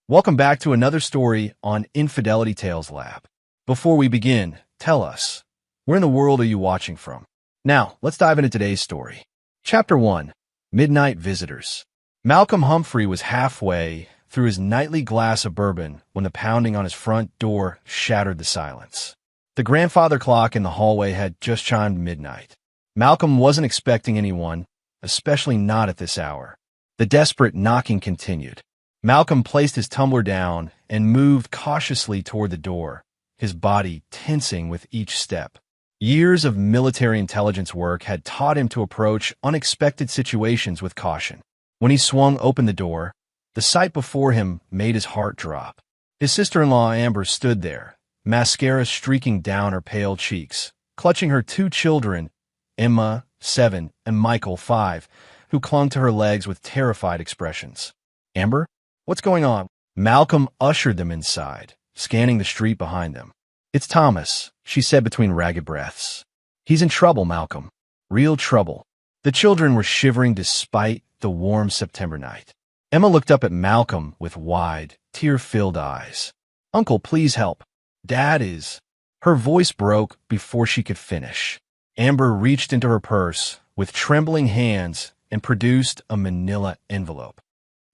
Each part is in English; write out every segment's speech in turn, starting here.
Welcome back to another story on Infidelity Tales Lab. Before we begin, tell us, where in the world are you watching from? Now, let's dive into today's story. Chapter 1. Midnight Visitors. Malcolm Humphrey was halfway through his nightly glass of bourbon when the pounding on his front door shattered the silence. The grandfather clock in the hallway had just chimed midnight. Malcolm wasn't expecting anyone, especially not at this hour. The desperate knocking continued. Malcolm placed his tumbler down and moved cautiously toward the door, his body tensing with each step. Years of military intelligence work had taught him to approach unexpected situations with caution. When he swung open the door, the sight before him made his heart drop. His sister-in-law Amber stood there, mascara streaking down her pale cheeks, clutching her two children, Emma, 7, and Michael, 5, who clung to her legs with terrified expressions. "Amber? What's going on?" Malcolm ushered them inside, scanning the street behind them. "It's Thomas," she said between ragged breaths. "He's in trouble, Malcolm. Real trouble." The children were shivering despite the warm September night. Emma looked up at Malcolm with wide, tear-filled eyes. "Uncle, please help. Dad is—" Her voice broke before she could finish. Amber reached into her purse with trembling hands and produced a manila envelope.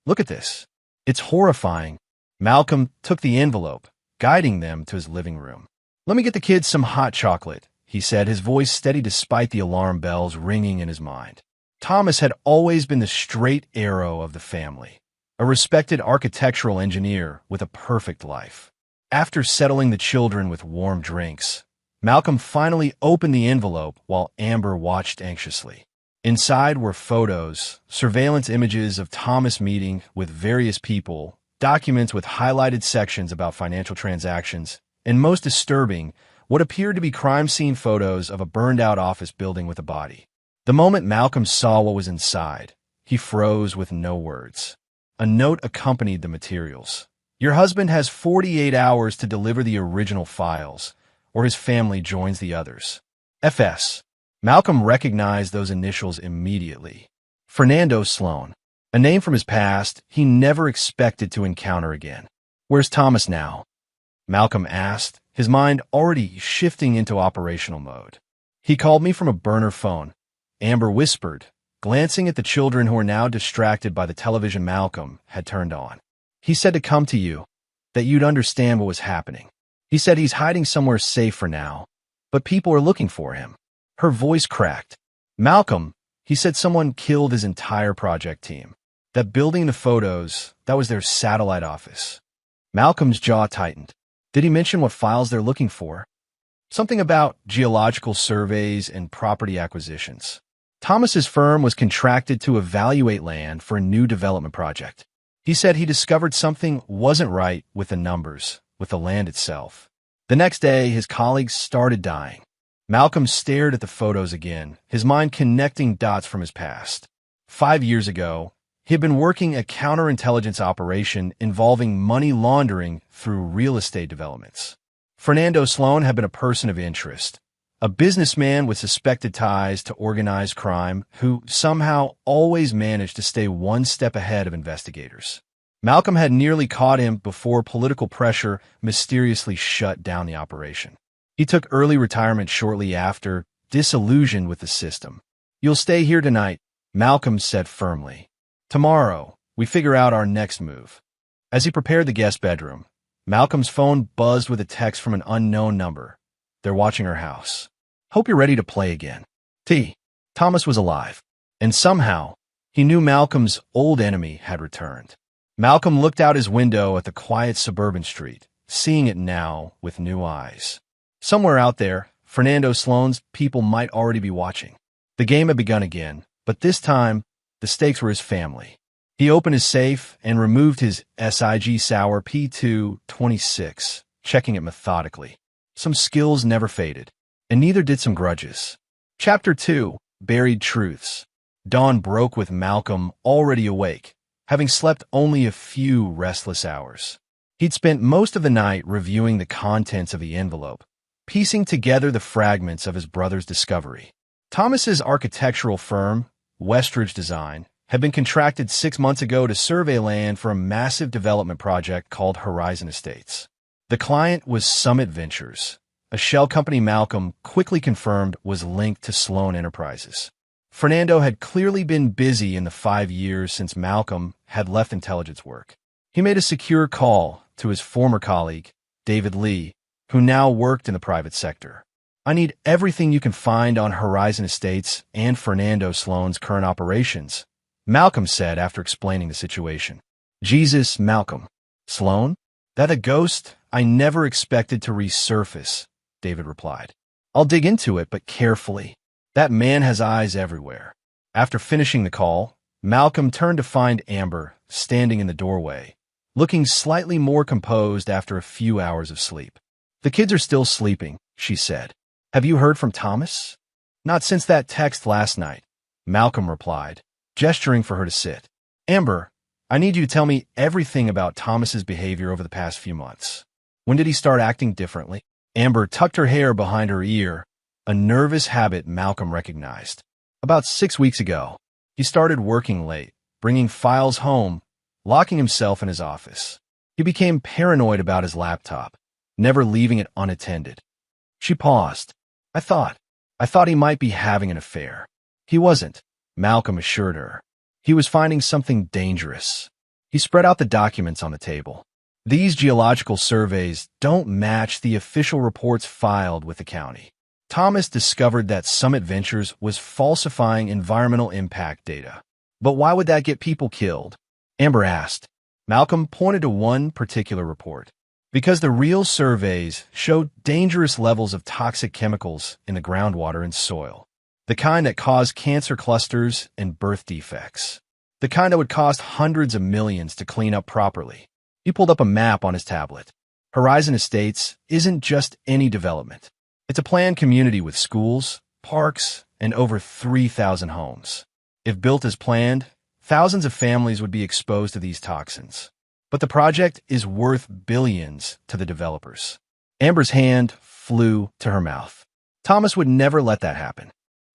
"Look at this. It's horrifying." Malcolm took the envelope, guiding them to his living room. "Let me get the kids some hot chocolate," he said, his voice steady despite the alarm bells ringing in his mind. Thomas had always been the straight arrow of the family, a respected architectural engineer with a perfect life. After settling the children with warm drinks, Malcolm finally opened the envelope while Amber watched anxiously. Inside were photos, surveillance images of Thomas meeting with various people, documents with highlighted sections about financial transactions, and most disturbing, what appeared to be crime scene photos of a burned-out office building with a body. The moment Malcolm saw what was inside, he froze with no words. A note accompanied the materials. "Your husband has 48 hours to deliver the original files, or his family joins the others. FS." Malcolm recognized those initials immediately. Fernando Sloan, a name from his past he never expected to encounter again. "Where's Thomas now?" Malcolm asked, his mind already shifting into operational mode. "He called me from a burner phone," Amber whispered, glancing at the children who were now distracted by the television Malcolm had turned on. "He said to come to you, that you'd understand what was happening. He said he's hiding somewhere safe for now, but people are looking for him." Her voice cracked. "Malcolm, he said someone killed his entire project team. That building the photos, that was their satellite office." Malcolm's jaw tightened. "Did he mention what files they're looking for?" "Something about geological surveys and property acquisitions. Thomas's firm was contracted to evaluate land for a new development project. He said he discovered something wasn't right with the numbers, with the land itself." The next day, his colleagues started dying. Malcolm stared at the photos again, his mind connecting dots from his past. 5 years ago, he had been working a counterintelligence operation involving money laundering through real estate developments. Fernando Sloan had been a person of interest, a businessman with suspected ties to organized crime who somehow always managed to stay one step ahead of investigators. Malcolm had nearly caught him before political pressure mysteriously shut down the operation. He took early retirement shortly after, disillusioned with the system. "You'll stay here tonight," Malcolm said firmly. "Tomorrow, we figure out our next move." As he prepared the guest bedroom, Malcolm's phone buzzed with a text from an unknown number. "They're watching our house. Hope you're ready to play again." Thomas was alive, and somehow, he knew Malcolm's old enemy had returned. Malcolm looked out his window at the quiet suburban street, seeing it now with new eyes. Somewhere out there, Fernando Sloan's people might already be watching. The game had begun again, but this time, the stakes were his family. He opened his safe and removed his SIG Sauer P226, checking it methodically. Some skills never faded, and neither did some grudges. Chapter 2. Buried Truths. Dawn broke with Malcolm already awake, having slept only a few restless hours. He'd spent most of the night reviewing the contents of the envelope, piecing together the fragments of his brother's discovery. Thomas's architectural firm, Westridge Design, had been contracted 6 months ago to survey land for a massive development project called Horizon Estates. The client was Summit Ventures, a shell company Malcolm quickly confirmed was linked to Sloan Enterprises. Fernando had clearly been busy in the 5 years since Malcolm had left intelligence work. He made a secure call to his former colleague, David Lee, who now worked in the private sector. "I need everything you can find on Horizon Estates and Fernando Sloan's current operations," Malcolm said after explaining the situation. "Jesus, Malcolm. Sloan? That a ghost I never expected to resurface," David replied. "I'll dig into it, but carefully. That man has eyes everywhere." After finishing the call, Malcolm turned to find Amber standing in the doorway, looking slightly more composed after a few hours of sleep. "The kids are still sleeping," she said. "Have you heard from Thomas?" "Not since that text last night," Malcolm replied, gesturing for her to sit. "Amber, I need you to tell me everything about Thomas's behavior over the past few months. When did he start acting differently?" Amber tucked her hair behind her ear, a nervous habit Malcolm recognized. "About 6 weeks ago, he started working late, bringing files home, locking himself in his office. He became paranoid about his laptop, never leaving it unattended." She paused. I thought he might be having an affair." "He wasn't," Malcolm assured her. "He was finding something dangerous." He spread out the documents on the table. "These geological surveys don't match the official reports filed with the county. Thomas discovered that Summit Ventures was falsifying environmental impact data." "But why would that get people killed?" Amber asked. Malcolm pointed to one particular report. "Because the real surveys showed dangerous levels of toxic chemicals in the groundwater and soil. The kind that cause cancer clusters and birth defects. The kind that would cost hundreds of millions to clean up properly." He pulled up a map on his tablet. "Horizon Estates isn't just any development. It's a planned community with schools, parks, and over 3,000 homes. If built as planned, thousands of families would be exposed to these toxins. But the project is worth billions to the developers." Amber's hand flew to her mouth. "Thomas would never let that happen."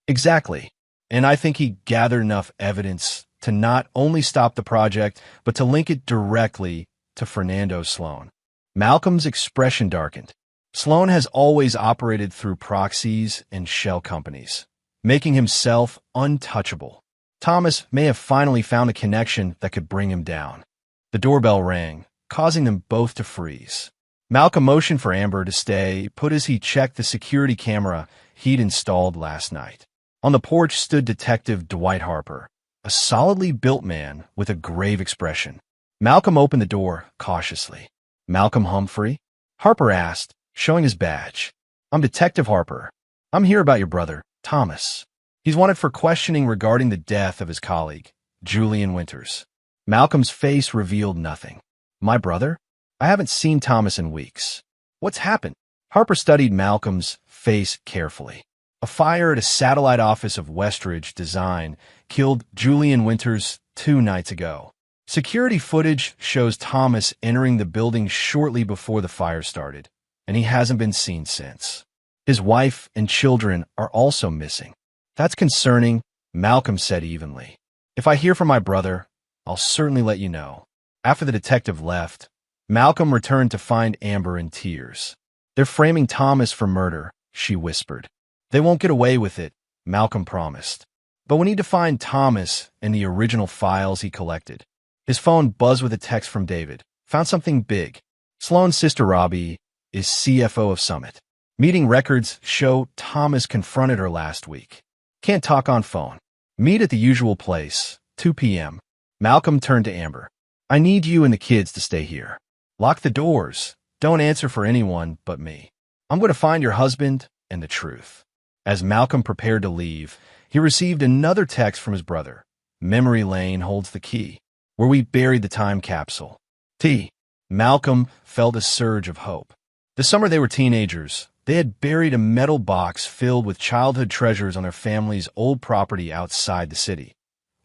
"Exactly. And I think he gathered enough evidence to not only stop the project, but to link it directly to Fernando Sloan." Malcolm's expression darkened. "Sloan has always operated through proxies and shell companies, making himself untouchable. Thomas may have finally found a connection that could bring him down." The doorbell rang, causing them both to freeze. Malcolm motioned for Amber to stay put as he checked the security camera he'd installed last night. On the porch stood Detective Dwight Harper, a solidly built man with a grave expression. Malcolm opened the door cautiously. "Malcolm Humphrey?" Harper asked, showing his badge. "I'm Detective Harper. I'm here about your brother, Thomas. He's wanted for questioning regarding the death of his colleague, Julian Winters." Malcolm's face revealed nothing. "My brother? I haven't seen Thomas in weeks. What's happened?" Harper studied Malcolm's face carefully. "A fire at a satellite office of Westridge Design killed Julian Winters 2 nights ago. Security footage shows Thomas entering the building shortly before the fire started, and he hasn't been seen since. His wife and children are also missing." "That's concerning," Malcolm said evenly. "If I hear from my brother, I'll certainly let you know." After the detective left, Malcolm returned to find Amber in tears. "They're framing Thomas for murder," she whispered. "They won't get away with it," Malcolm promised. "But we need to find Thomas and the original files he collected." His phone buzzed with a text from David. "Found something big. Sloan's sister Robbie is CFO of Summit. Meeting records show Thomas confronted her last week. Can't talk on phone. Meet at the usual place, 2 p.m. Malcolm turned to Amber. "I need you and the kids to stay here. Lock the doors. Don't answer for anyone but me. I'm going to find your husband and the truth." As Malcolm prepared to leave, he received another text from his brother. "Memory lane holds the key, where we buried the time capsule. T." Malcolm felt a surge of hope. The summer they were teenagers, they had buried a metal box filled with childhood treasures on their family's old property outside the city,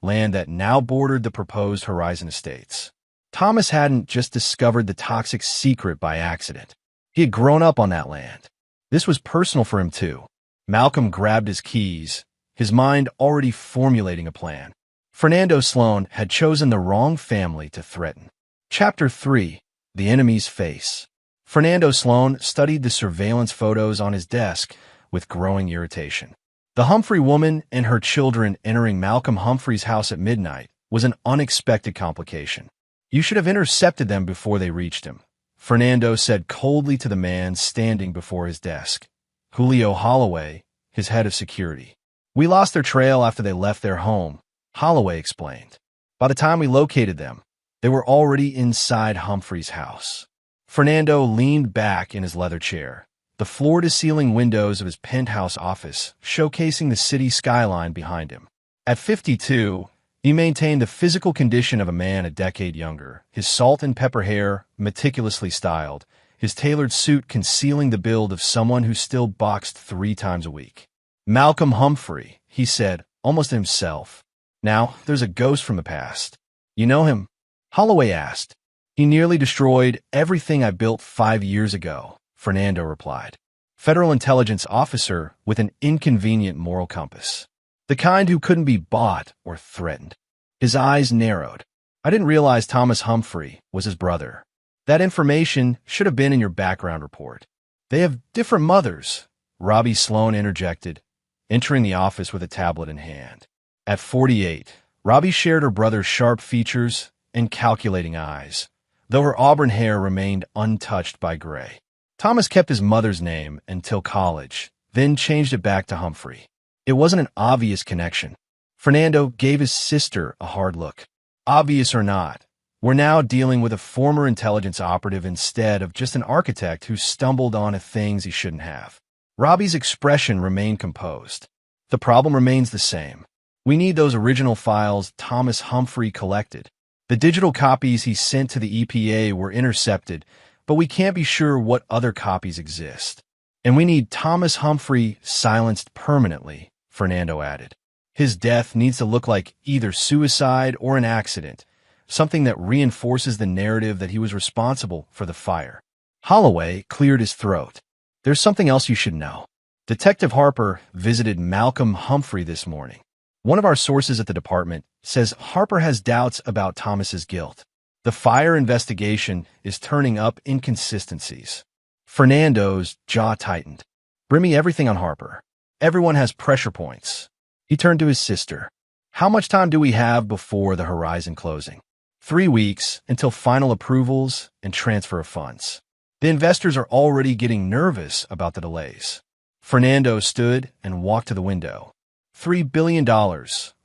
land that now bordered the proposed Horizon Estates. Thomas hadn't just discovered the toxic secret by accident. He had grown up on that land. This was personal for him too. Malcolm grabbed his keys, his mind already formulating a plan. Fernando Sloan had chosen the wrong family to threaten. Chapter 3. The Enemy's Face. Fernando Sloan studied the surveillance photos on his desk with growing irritation. The Humphrey woman and her children entering Malcolm Humphrey's house at midnight was an unexpected complication. "You should have intercepted them before they reached him," Fernando said coldly to the man standing before his desk. Julio Holloway, his head of security. "We lost their trail after they left their home," Holloway explained. "By the time we located them, they were already inside Humphrey's house." Fernando leaned back in his leather chair, the floor-to-ceiling windows of his penthouse office showcasing the city skyline behind him. At 52, he maintained the physical condition of a man a decade younger, his salt and pepper hair meticulously styled, his tailored suit concealing the build of someone who still boxed 3 times a week. "Malcolm Humphrey," he said, almost to himself. "Now, there's a ghost from the past. You know him?" Holloway asked. "He nearly destroyed everything I built 5 years ago," Fernando replied. "Federal intelligence officer with an inconvenient moral compass. The kind who couldn't be bought or threatened." His eyes narrowed. "I didn't realize Thomas Humphrey was his brother. That information should have been in your background report." "They have different mothers," Robbie Sloan interjected, entering the office with a tablet in hand. At 48, Robbie shared her brother's sharp features and calculating eyes, though her auburn hair remained untouched by gray. Thomas kept his mother's name until college, then changed it back to Humphrey. It wasn't an obvious connection. Fernando gave his sister a hard look. "Obvious or not, we're now dealing with a former intelligence operative instead of just an architect who stumbled onto things he shouldn't have." Robbie's expression remained composed. "The problem remains the same. We need those original files Thomas Humphrey collected. The digital copies he sent to the EPA were intercepted, but we can't be sure what other copies exist. And we need Thomas Humphrey silenced permanently," Fernando added. "His death needs to look like either suicide or an accident, something that reinforces the narrative that he was responsible for the fire." Holloway cleared his throat. "There's something else you should know. Detective Harper visited Malcolm Humphrey this morning. One of our sources at the department says Harper has doubts about Thomas's guilt. The fire investigation is turning up inconsistencies." Fernando's jaw tightened. "Bring me everything on Harper. Everyone has pressure points." He turned to his sister. "How much time do we have before the horizon closing?" 3 weeks until final approvals and transfer of funds. The investors are already getting nervous about the delays." Fernando stood and walked to the window. $3 billion,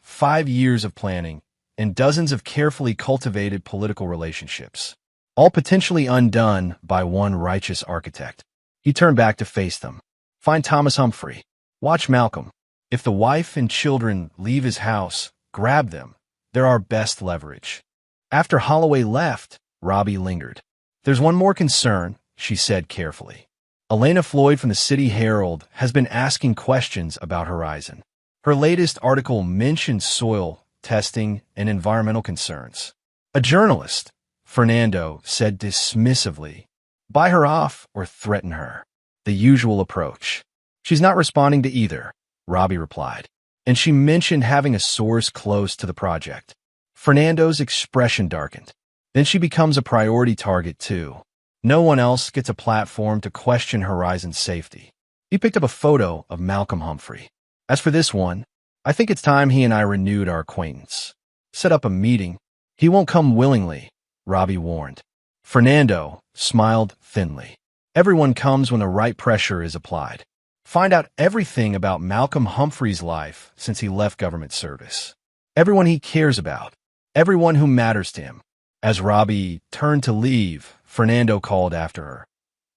5 years of planning, and dozens of carefully cultivated political relationships, all potentially undone by one righteous architect. He turned back to face them. "Find Thomas Humphrey. Watch Malcolm. If the wife and children leave his house, grab them. They're our best leverage." After Holloway left, Robbie lingered. "There's one more concern," she said carefully. "Elena Floyd from the City Herald has been asking questions about Horizon. Her latest article mentioned soil testing and environmental concerns." "A journalist," Fernando said dismissively. "Buy her off or threaten her. The usual approach." "She's not responding to either," Robbie replied. "And she mentioned having a source close to the project." Fernando's expression darkened. "Then she becomes a priority target too. No one else gets a platform to question Horizon's safety." He picked up a photo of Malcolm Humphrey. "As for this one, I think it's time he and I renewed our acquaintance. Set up a meeting." "He won't come willingly," Robbie warned. Fernando smiled thinly. "Everyone comes when the right pressure is applied. Find out everything about Malcolm Humphrey's life since he left government service. Everyone he cares about. Everyone who matters to him." As Robbie turned to leave, Fernando called after her.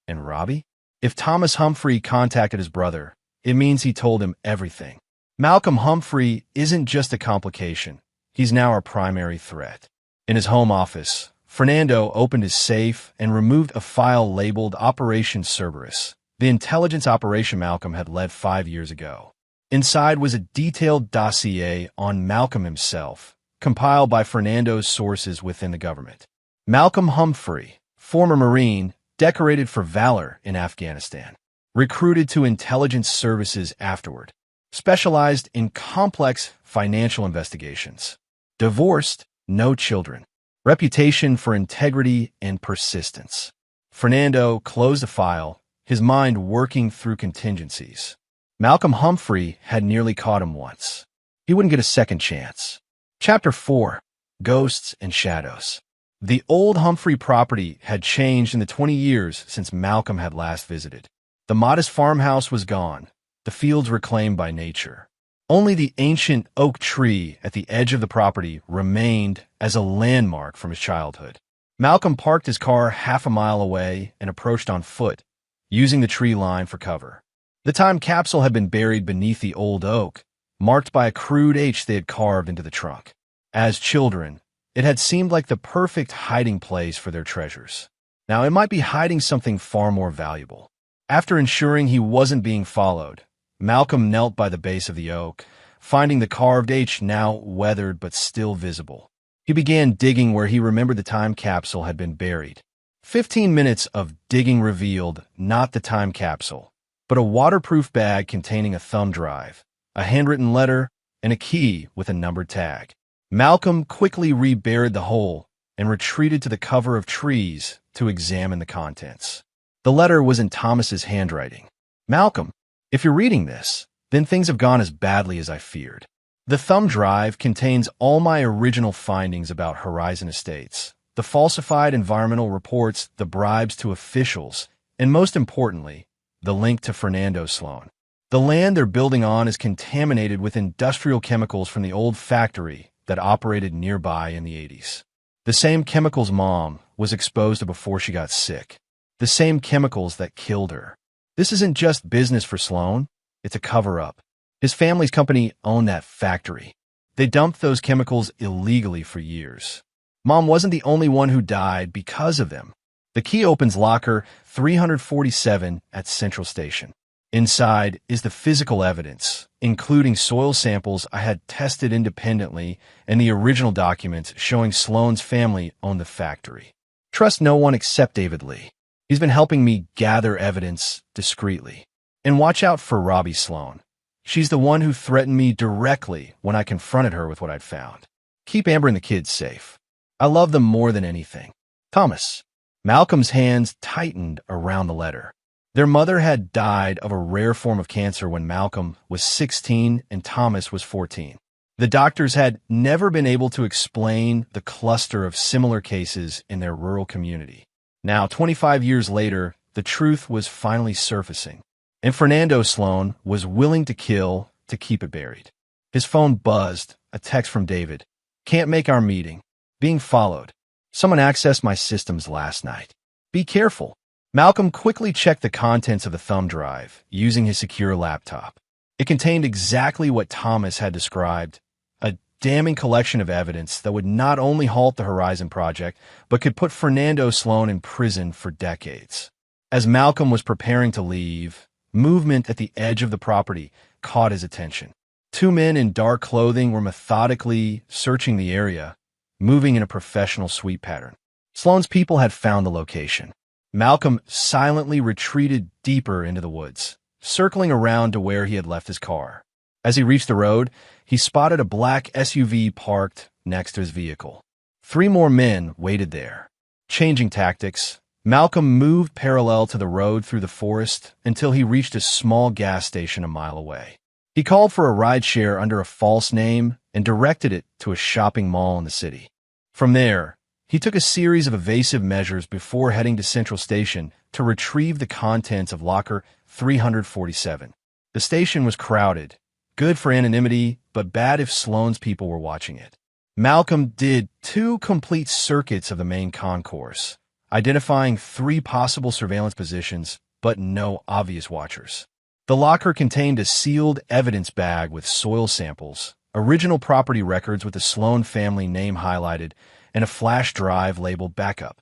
"And Robbie? If Thomas Humphrey contacted his brother, it means he told him everything. Malcolm Humphrey isn't just a complication. He's now our primary threat." In his home office, Fernando opened his safe and removed a file labeled Operation Cerberus, the intelligence operation Malcolm had led 5 years ago. Inside was a detailed dossier on Malcolm himself, compiled by Fernando's sources within the government. Malcolm Humphrey, former Marine, decorated for valor in Afghanistan, recruited to intelligence services afterward, specialized in complex financial investigations. Divorced, no children. Reputation for integrity and persistence. Fernando closed the file, his mind working through contingencies. Malcolm Humphrey had nearly caught him once. He wouldn't get a second chance. Chapter 4. Ghosts and Shadows. The old Humphrey property had changed in the 20 years since Malcolm had last visited. The modest farmhouse was gone, the fields reclaimed by nature. Only the ancient oak tree at the edge of the property remained as a landmark from his childhood. Malcolm parked his car half a mile away and approached on foot, using the tree line for cover. The time capsule had been buried beneath the old oak, marked by a crude H they had carved into the trunk. As children, it had seemed like the perfect hiding place for their treasures. Now, it might be hiding something far more valuable. After ensuring he wasn't being followed, Malcolm knelt by the base of the oak, finding the carved H now weathered but still visible. He began digging where he remembered the time capsule had been buried. 15 minutes of digging revealed not the time capsule, but a waterproof bag containing a thumb drive, a handwritten letter, and a key with a numbered tag. Malcolm quickly reburied the hole and retreated to the cover of trees to examine the contents. The letter was in Thomas's handwriting. "Malcolm, if you're reading this, then things have gone as badly as I feared. The thumb drive contains all my original findings about Horizon Estates, the falsified environmental reports, the bribes to officials, and most importantly, the link to Fernando Sloan. The land they're building on is contaminated with industrial chemicals from the old factory that operated nearby in the 80s. The same chemicals Mom was exposed to before she got sick. The same chemicals that killed her. This isn't just business for Sloan, it's a cover-up. His family's company owned that factory. They dumped those chemicals illegally for years. Mom wasn't the only one who died because of them. The key opens locker 347 at Central Station. Inside is the physical evidence, including soil samples I had tested independently and the original documents showing Sloan's family owned the factory. Trust no one except David Lee. He's been helping me gather evidence discreetly. And watch out for Robbie Sloan. She's the one who threatened me directly when I confronted her with what I'd found. Keep Amber and the kids safe. I love them more than anything. Thomas." Malcolm's hands tightened around the letter. Their mother had died of a rare form of cancer when Malcolm was 16 and Thomas was 14. The doctors had never been able to explain the cluster of similar cases in their rural community. Now, 25 years later, the truth was finally surfacing, and Fernando Sloan was willing to kill to keep it buried. His phone buzzed, a text from David. "Can't make our meeting. Being followed. Someone accessed my systems last night. Be careful." Malcolm quickly checked the contents of the thumb drive using his secure laptop. It contained exactly what Thomas had described, a damning collection of evidence that would not only halt the Horizon Project, but could put Fernando Sloan in prison for decades. As Malcolm was preparing to leave, movement at the edge of the property caught his attention. Two men in dark clothing were methodically searching the area, moving in a professional sweep pattern. Sloan's people had found the location. Malcolm silently retreated deeper into the woods, circling around to where he had left his car. As he reached the road, he spotted a black SUV parked next to his vehicle. 3 more men waited there. Changing tactics, Malcolm moved parallel to the road through the forest until he reached a small gas station a mile away. He called for a rideshare under a false name and directed it to a shopping mall in the city. From there, he took a series of evasive measures before heading to Central Station to retrieve the contents of locker 347. The station was crowded, good for anonymity, but bad if Sloan's people were watching it. Malcolm did 2 complete circuits of the main concourse, identifying 3 possible surveillance positions, but no obvious watchers. The locker contained a sealed evidence bag with soil samples, original property records with the Sloan family name highlighted, and a flash drive labeled backup.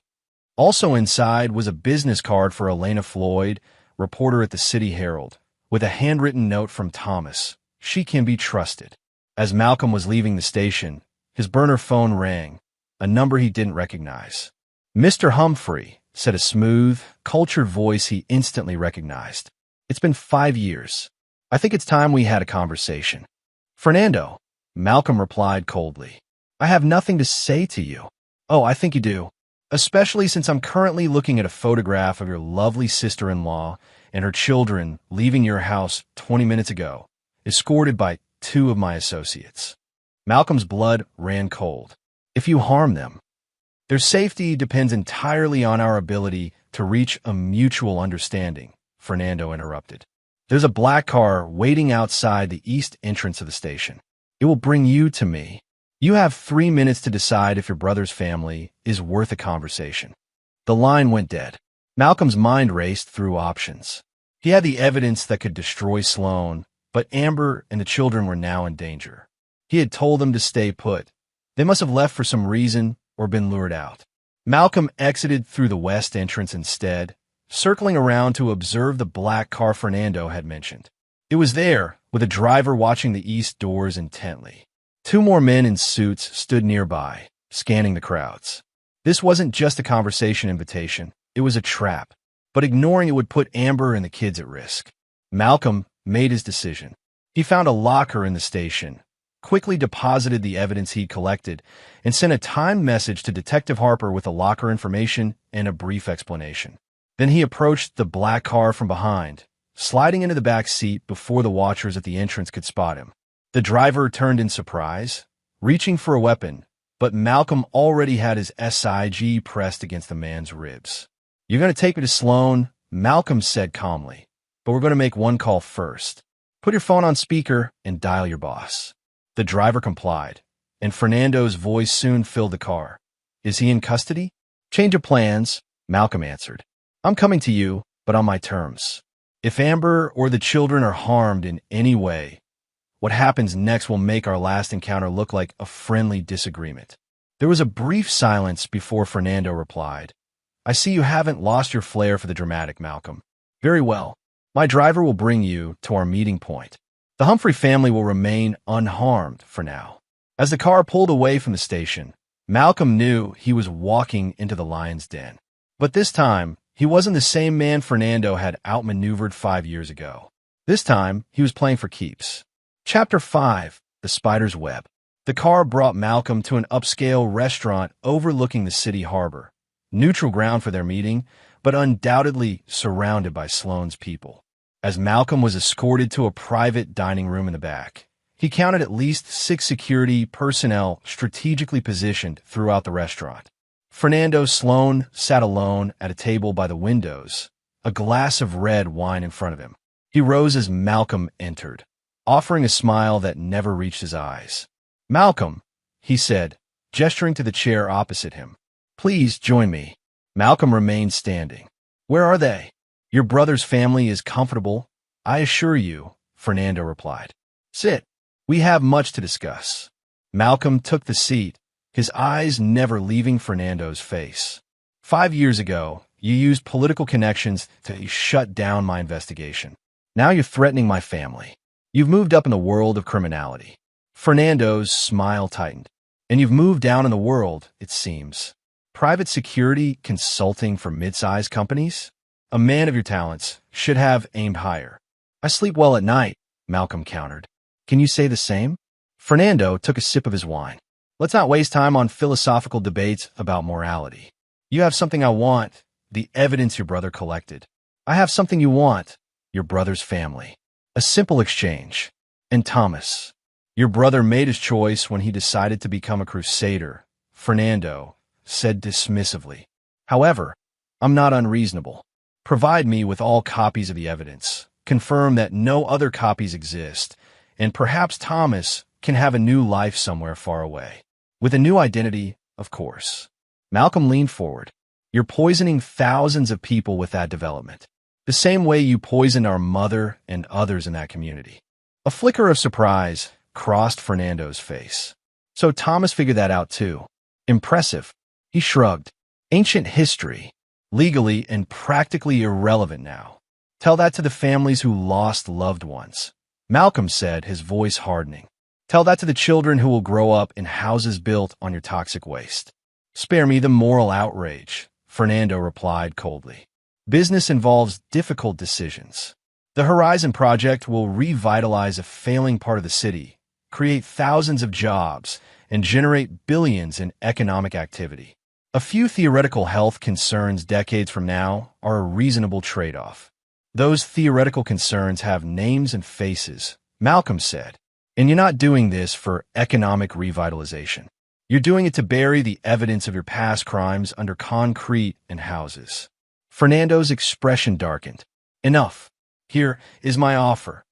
Also inside was a business card for Elena Floyd, reporter at the City Herald, with a handwritten note from Thomas. She can be trusted. As Malcolm was leaving the station, his burner phone rang, a number he didn't recognize. "Mr. Humphrey," said a smooth, cultured voice he instantly recognized. "It's been 5 years. I think it's time we had a conversation." "Fernando," Malcolm replied coldly. I have nothing to say to you. Oh, I think you do. Especially since I'm currently looking at a photograph of your lovely sister-in-law and her children leaving your house 20 minutes ago, escorted by 2 of my associates. Malcolm's blood ran cold. If you harm them, their safety depends entirely on our ability to reach a mutual understanding, Fernando interrupted. There's a black car waiting outside the east entrance of the station. It will bring you to me. You have 3 minutes to decide if your brother's family is worth a conversation. The line went dead. Malcolm's mind raced through options. He had the evidence that could destroy Sloan, but Amber and the children were now in danger. He had told them to stay put. They must have left for some reason or been lured out. Malcolm exited through the west entrance instead, circling around to observe the black car Fernando had mentioned. It was there, with a driver watching the east doors intently. 2 more men in suits stood nearby, scanning the crowds. This wasn't just a conversation invitation, it was a trap, but ignoring it would put Amber and the kids at risk. Malcolm made his decision. He found a locker in the station, quickly deposited the evidence he'd collected, and sent a timed message to Detective Harper with the locker information and a brief explanation. Then he approached the black car from behind, sliding into the back seat before the watchers at the entrance could spot him. The driver turned in surprise, reaching for a weapon, but Malcolm already had his SIG pressed against the man's ribs. You're going to take me to Sloan, Malcolm said calmly, but we're going to make one call first. Put your phone on speaker and dial your boss. The driver complied, and Fernando's voice soon filled the car. Is he in custody? Change of plans, Malcolm answered. I'm coming to you, but on my terms. If Amber or the children are harmed in any way, what happens next will make our last encounter look like a friendly disagreement. There was a brief silence before Fernando replied. I see you haven't lost your flair for the dramatic, Malcolm. Very well. My driver will bring you to our meeting point. The Humphrey family will remain unharmed for now. As the car pulled away from the station, Malcolm knew he was walking into the lion's den. But this time, he wasn't the same man Fernando had outmaneuvered 5 years ago. This time, he was playing for keeps. Chapter 5, The Spider's Web. The car brought Malcolm to an upscale restaurant overlooking the city harbor, neutral ground for their meeting, but undoubtedly surrounded by Sloan's people. As Malcolm was escorted to a private dining room in the back, he counted at least 6 security personnel strategically positioned throughout the restaurant. Fernando Sloan sat alone at a table by the windows, a glass of red wine in front of him. He rose as Malcolm entered, offering a smile that never reached his eyes. Malcolm, he said, gesturing to the chair opposite him. Please join me. Malcolm remained standing. Where are they? Your brother's family is comfortable, I assure you, Fernando replied. Sit. We have much to discuss. Malcolm took the seat, his eyes never leaving Fernando's face. 5 years ago, you used political connections to shut down my investigation. Now you're threatening my family. You've moved up in the world of criminality. Fernando's smile tightened. And you've moved down in the world, it seems. Private security consulting for mid-sized companies? A man of your talents should have aimed higher. I sleep well at night, Malcolm countered. Can you say the same? Fernando took a sip of his wine. Let's not waste time on philosophical debates about morality. You have something I want, the evidence your brother collected. I have something you want, your brother's family. A simple exchange. And Thomas, your brother made his choice when he decided to become a crusader, Fernando said dismissively. However, I'm not unreasonable. Provide me with all copies of the evidence. Confirm that no other copies exist, and perhaps Thomas can have a new life somewhere far away. With a new identity, of course. Malcolm leaned forward. You're poisoning thousands of people with that development. The same way you poisoned our mother and others in that community. A flicker of surprise crossed Fernando's face. So Thomas figured that out too. Impressive. He shrugged. Ancient history. Legally and practically irrelevant now. Tell that to the families who lost loved ones. Malcolm said, his voice hardening. Tell that to the children who will grow up in houses built on your toxic waste. Spare me the moral outrage, Fernando replied coldly. Business involves difficult decisions. The Horizon Project will revitalize a failing part of the city, create thousands of jobs, and generate billions in economic activity. A few theoretical health concerns decades from now are a reasonable trade-off. Those theoretical concerns have names and faces, Malcolm said. And you're not doing this for economic revitalization. You're doing it to bury the evidence of your past crimes under concrete and houses. Fernando's expression darkened. Enough. Here is my offer.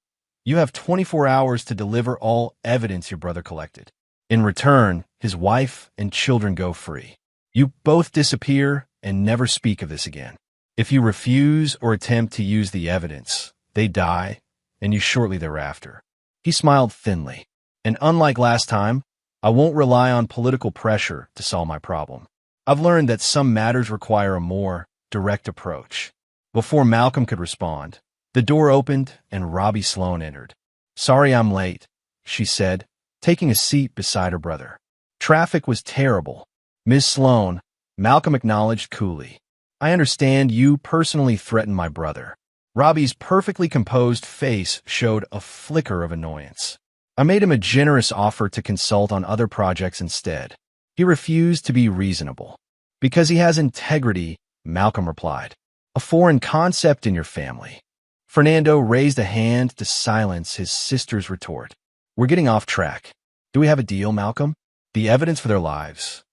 You have 24 hours to deliver all evidence your brother collected. In return, his wife and children go free. You both disappear and never speak of this again. If you refuse or attempt to use the evidence, they die, and you shortly thereafter. He smiled thinly. And unlike last time, I won't rely on political pressure to solve my problem. I've learned that some matters require a more direct approach. Before Malcolm could respond, the door opened and Robbie Sloan entered. Sorry I'm late, she said, taking a seat beside her brother. Traffic was terrible. Ms. Sloan, Malcolm acknowledged coolly. I understand you personally threatened my brother. Robbie's perfectly composed face showed a flicker of annoyance. I made him a generous offer to consult on other projects instead. He refused to be reasonable. Because he has integrity, Malcolm replied. A foreign concept in your family. Fernando raised a hand to silence his sister's retort. We're getting off track. Do we have a deal, Malcolm? The evidence for their lives.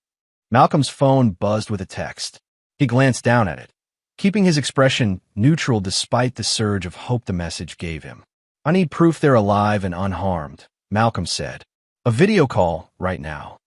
Malcolm's phone buzzed with a text. He glanced down at it, keeping his expression neutral despite the surge of hope the message gave him. I need proof they're alive and unharmed, Malcolm said. A video call right now.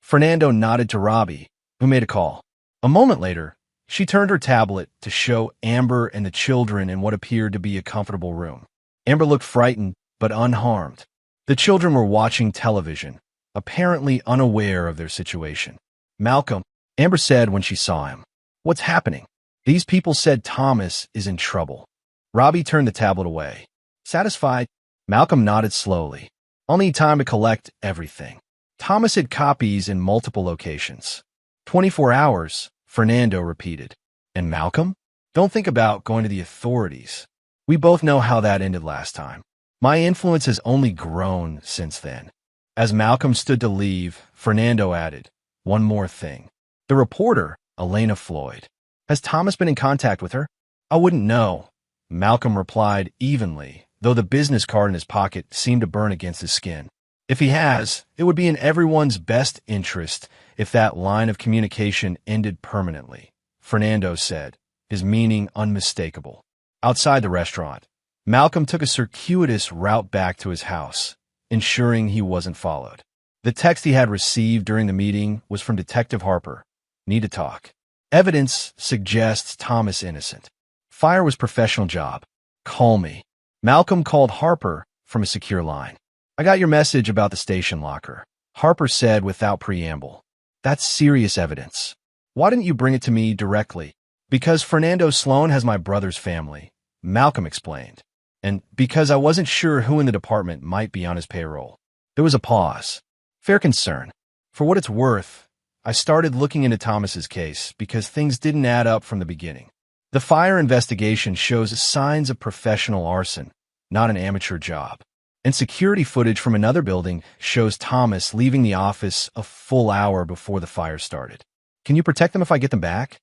Fernando nodded to Robbie, who made a call. A moment later, she turned her tablet to show Amber and the children in what appeared to be a comfortable room. Amber looked frightened, but unharmed. The children were watching television, apparently unaware of their situation. Malcolm, Amber said when she saw him. What's happening? These people said Thomas is in trouble. Robbie turned the tablet away. Satisfied, Malcolm nodded slowly. I'll need time to collect everything. Thomas had copies in multiple locations. 24 hours, Fernando repeated. And Malcolm? Don't think about going to the authorities. We both know how that ended last time. My influence has only grown since then. As Malcolm stood to leave, Fernando added, one more thing. The reporter, Elena Floyd. Has Thomas been in contact with her? I wouldn't know, Malcolm replied evenly, though the business card in his pocket seemed to burn against his skin. If he has, it would be in everyone's best interest if that line of communication ended permanently, Fernando said, his meaning unmistakable. Outside the restaurant, Malcolm took a circuitous route back to his house, ensuring he wasn't followed. The text he had received during the meeting was from Detective Harper. Need to talk. Evidence suggests Thomas innocent. Fire was professional job. Call me. Malcolm called Harper from a secure line. I got your message about the station locker, Harper said without preamble. That's serious evidence. Why didn't you bring it to me directly? Because Fernando Sloan has my brother's family, Malcolm explained. And because I wasn't sure who in the department might be on his payroll. There was a pause. Fair concern. For what it's worth, I started looking into Thomas's case because things didn't add up from the beginning. The fire investigation shows signs of professional arson, not an amateur job. And security footage from another building shows Thomas leaving the office a full hour before the fire started. Can you protect them if I get them back?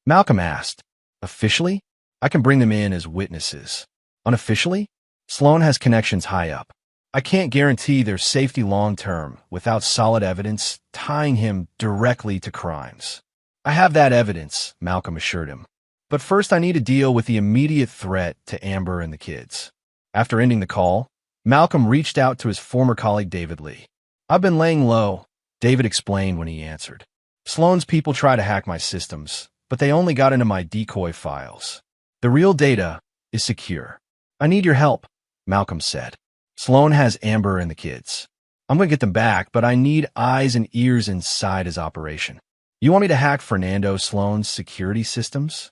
Malcolm asked. Officially? I can bring them in as witnesses. Unofficially? Sloan has connections high up. I can't guarantee their safety long-term without solid evidence tying him directly to crimes. I have that evidence, Malcolm assured him. But first I need to deal with the immediate threat to Amber and the kids. After ending the call, Malcolm reached out to his former colleague David Lee. I've been laying low, David explained when he answered. Sloan's people try to hack my systems, but they only got into my decoy files. The real data is secure. I need your help, Malcolm said. Sloan has Amber and the kids. I'm going to get them back, but I need eyes and ears inside his operation. You want me to hack Fernando Sloan's security systems?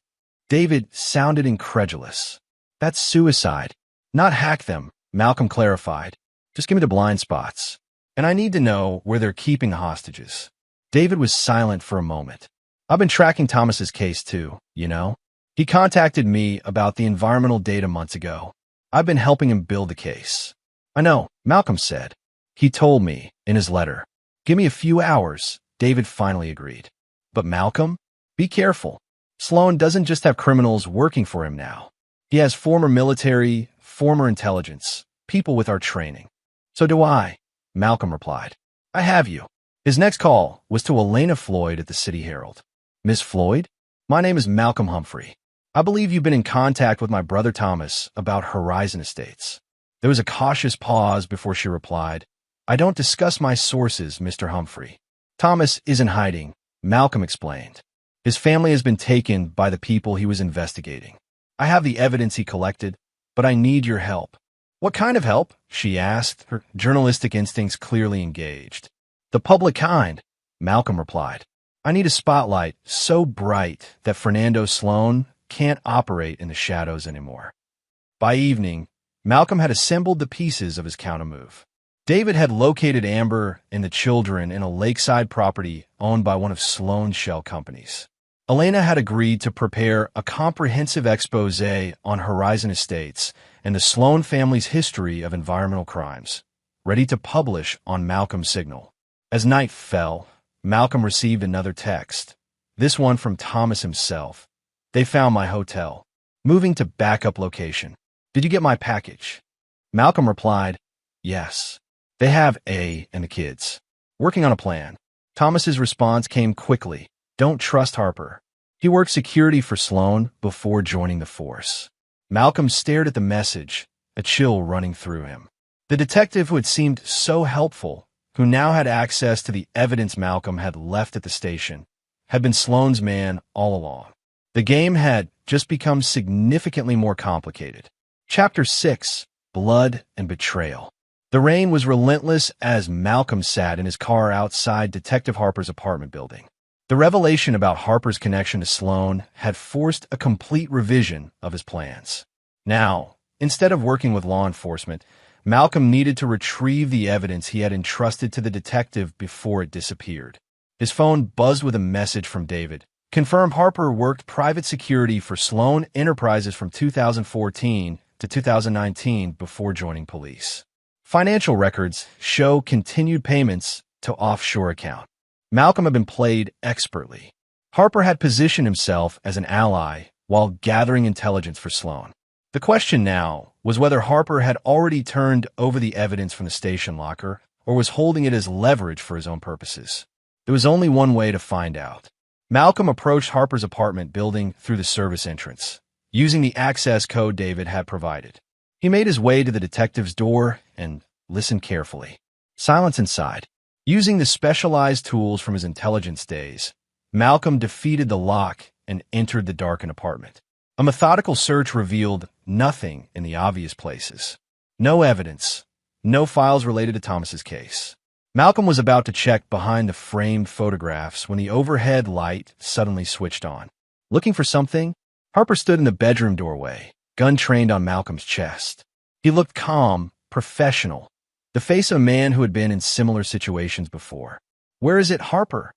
David sounded incredulous. That's suicide. Not hack them, Malcolm clarified. Just give me the blind spots. And I need to know where they're keeping the hostages. David was silent for a moment. I've been tracking Thomas's case too, you know? He contacted me about the environmental data months ago. I've been helping him build the case. I know, Malcolm said. He told me in his letter. Give me a few hours, David finally agreed. But Malcolm? Be careful. Sloan doesn't just have criminals working for him now. He has former military, former intelligence, people with our training. So do I, Malcolm replied. I have you. His next call was to Elena Floyd at the City Herald. Miss Floyd? My name is Malcolm Humphrey. I believe you've been in contact with my brother Thomas about Horizon Estates. There was a cautious pause before she replied, I don't discuss my sources, Mr. Humphrey. Thomas isn't hiding, Malcolm explained. His family has been taken by the people he was investigating. I have the evidence he collected, but I need your help. What kind of help? She asked, her journalistic instincts clearly engaged. The public kind, Malcolm replied. I need a spotlight so bright that Fernando Sloan can't operate in the shadows anymore. By evening, Malcolm had assembled the pieces of his countermove. David had located Amber and the children in a lakeside property owned by one of Sloan's shell companies. Elena had agreed to prepare a comprehensive expose on Horizon Estates and the Sloan family's history of environmental crimes, ready to publish on Malcolm's signal. As night fell, Malcolm received another text, this one from Thomas himself. They found my hotel. Moving to backup location. Did you get my package? Malcolm replied, yes. They have A and the kids. Working on a plan. Thomas's response came quickly. Don't trust Harper. He worked security for Sloan before joining the force. Malcolm stared at the message, a chill running through him. The detective who had seemed so helpful, who now had access to the evidence Malcolm had left at the station, had been Sloan's man all along. The game had just become significantly more complicated. Chapter 6, Blood and Betrayal. The rain was relentless as Malcolm sat in his car outside Detective Harper's apartment building. The revelation about Harper's connection to Sloan had forced a complete revision of his plans. Now, instead of working with law enforcement, Malcolm needed to retrieve the evidence he had entrusted to the detective before it disappeared. His phone buzzed with a message from David. Confirmed Harper worked private security for Sloan Enterprises from 2014 to 2019 before joining police. Financial records show continued payments to offshore account. Malcolm had been played expertly. Harper had positioned himself as an ally while gathering intelligence for Sloan. The question now was whether Harper had already turned over the evidence from the station locker or was holding it as leverage for his own purposes. There was only one way to find out. Malcolm approached Harper's apartment building through the service entrance, using the access code David had provided. He made his way to the detective's door and listened carefully. Silence inside. Using the specialized tools from his intelligence days, Malcolm defeated the lock and entered the darkened apartment. A methodical search revealed nothing in the obvious places. No evidence, no files related to Thomas's case. Malcolm was about to check behind the framed photographs when the overhead light suddenly switched on. Looking for something, Harper stood in the bedroom doorway, gun trained on Malcolm's chest. He looked calm, professional, the face of a man who had been in similar situations before. Where is it, Harper?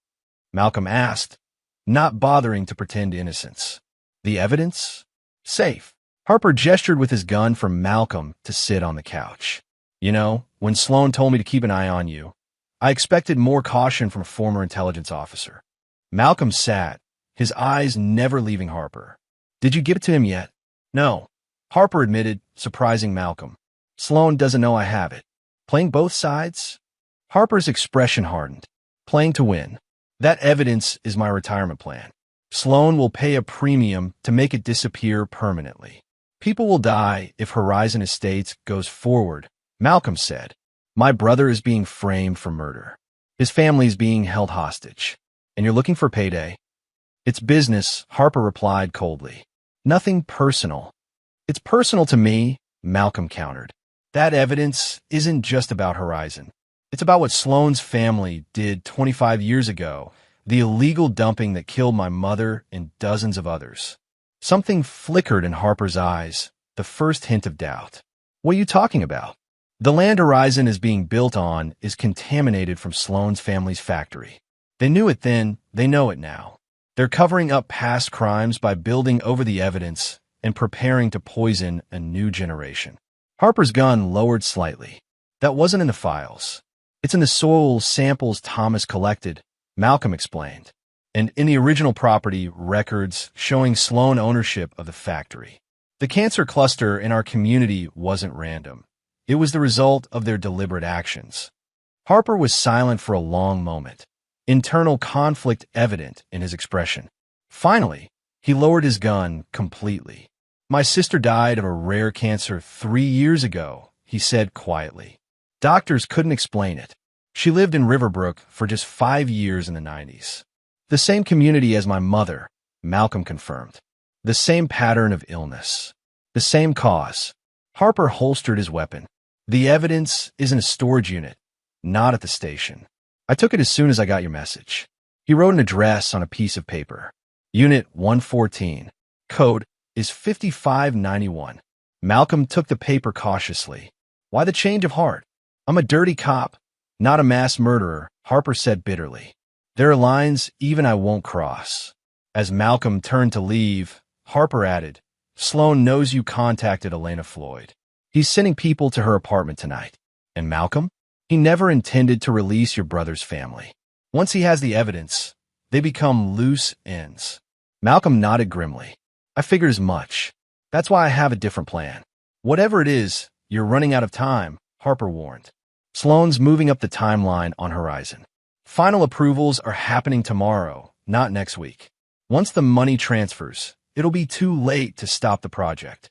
Malcolm asked, not bothering to pretend innocence. The evidence? Safe. Harper gestured with his gun for Malcolm to sit on the couch. You know, when Sloan told me to keep an eye on you, I expected more caution from a former intelligence officer. Malcolm sat, his eyes never leaving Harper. Did you give it to him yet? No. Harper admitted, surprising Malcolm. Sloan doesn't know I have it. Playing both sides? Harper's expression hardened. Playing to win. That evidence is my retirement plan. Sloan will pay a premium to make it disappear permanently. People will die if Horizon Estates goes forward, Malcolm said. My brother is being framed for murder. His family is being held hostage. And you're looking for payday? It's business, Harper replied coldly. Nothing personal. It's personal to me, Malcolm countered. That evidence isn't just about Horizon. It's about what Sloan's family did 25 years ago, the illegal dumping that killed my mother and dozens of others. Something flickered in Harper's eyes, the first hint of doubt. What are you talking about? The land Horizon is being built on is contaminated from Sloan's family's factory. They knew it then, they know it now. They're covering up past crimes by building over the evidence and preparing to poison a new generation. Harper's gun lowered slightly. That wasn't in the files. It's in the soil samples Thomas collected, Malcolm explained, and in the original property records showing Sloan ownership of the factory. The cancer cluster in our community wasn't random. It was the result of their deliberate actions. Harper was silent for a long moment, internal conflict evident in his expression. Finally, he lowered his gun completely. My sister died of a rare cancer 3 years ago, he said quietly. Doctors couldn't explain it. She lived in Riverbrook for just 5 years in the 90s. The same community as my mother, Malcolm confirmed. The same pattern of illness. The same cause. Harper holstered his weapon. The evidence is in a storage unit, not at the station. I took it as soon as I got your message. He wrote an address on a piece of paper. Unit 114. Code is 5591. Malcolm took the paper cautiously. Why the change of heart? I'm a dirty cop, not a mass murderer, Harper said bitterly. There are lines even I won't cross. As Malcolm turned to leave, Harper added, Sloan knows you contacted Elena Floyd. He's sending people to her apartment tonight. And Malcolm? He never intended to release your brother's family. Once he has the evidence, they become loose ends. Malcolm nodded grimly. I figured as much. That's why I have a different plan. Whatever it is, you're running out of time, Harper warned. Sloan's moving up the timeline on Horizon. Final approvals are happening tomorrow, not next week. Once the money transfers, it'll be too late to stop the project.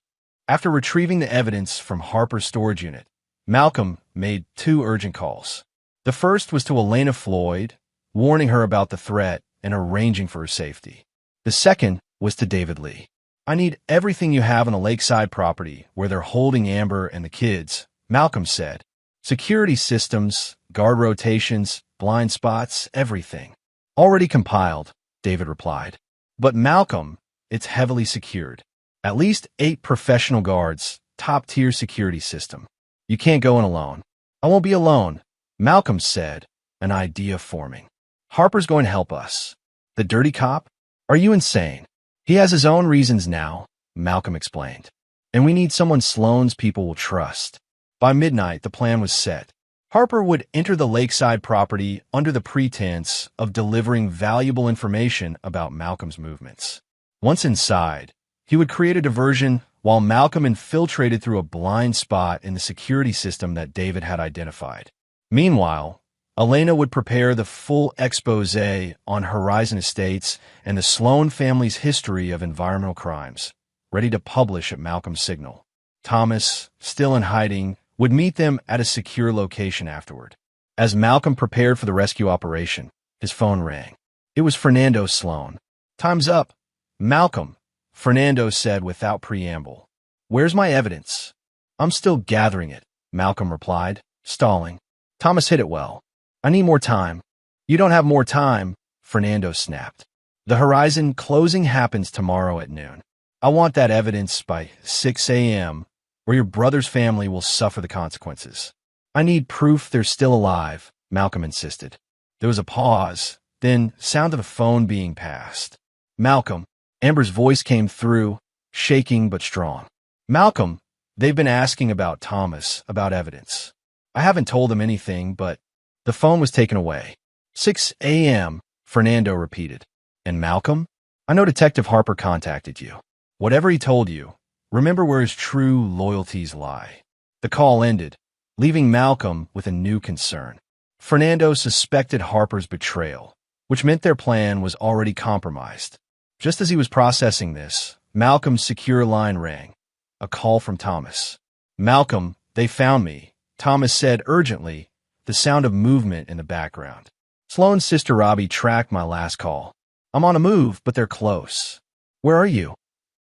After retrieving the evidence from Harper's storage unit, Malcolm made 2 urgent calls. The first was to Elena Floyd, warning her about the threat and arranging for her safety. The second was to David Lee. I need everything you have on the lakeside property where they're holding Amber and the kids, Malcolm said. Security systems, guard rotations, blind spots, everything. Already compiled, David replied. But Malcolm, it's heavily secured. At least 8 professional guards, top-tier security system. You can't go in alone. I won't be alone, Malcolm said, an idea forming. Harper's going to help us. The dirty cop? Are you insane? He has his own reasons now, Malcolm explained. And we need someone Sloan's people will trust. By midnight, the plan was set. Harper would enter the lakeside property under the pretense of delivering valuable information about Malcolm's movements. Once inside, he would create a diversion while Malcolm infiltrated through a blind spot in the security system that David had identified. Meanwhile, Elena would prepare the full expose on Horizon Estates and the Sloan family's history of environmental crimes, ready to publish at Malcolm's signal. Thomas, still in hiding, would meet them at a secure location afterward. As Malcolm prepared for the rescue operation, his phone rang. It was Fernando Sloan. Time's up. Malcolm, Fernando said without preamble. Where's my evidence? I'm still gathering it, Malcolm replied, stalling. Thomas hit it well. I need more time. You don't have more time, Fernando snapped. The Horizon closing happens tomorrow at noon. I want that evidence by 6 a.m., or your brother's family will suffer the consequences. I need proof they're still alive, Malcolm insisted. There was a pause, then sound of a phone being passed. Malcolm, Amber's voice came through, shaking but strong. Malcolm, they've been asking about Thomas, about evidence. I haven't told them anything, but the phone was taken away. 6 a.m., Fernando repeated. And Malcolm? I know Detective Harper contacted you. Whatever he told you, remember where his true loyalties lie. The call ended, leaving Malcolm with a new concern. Fernando suspected Harper's betrayal, which meant their plan was already compromised. Just as he was processing this, Malcolm's secure line rang. A call from Thomas. Malcolm, they found me, Thomas said urgently, the sound of movement in the background. Sloan's sister Robbie tracked my last call. I'm on a move, but they're close. Where are you?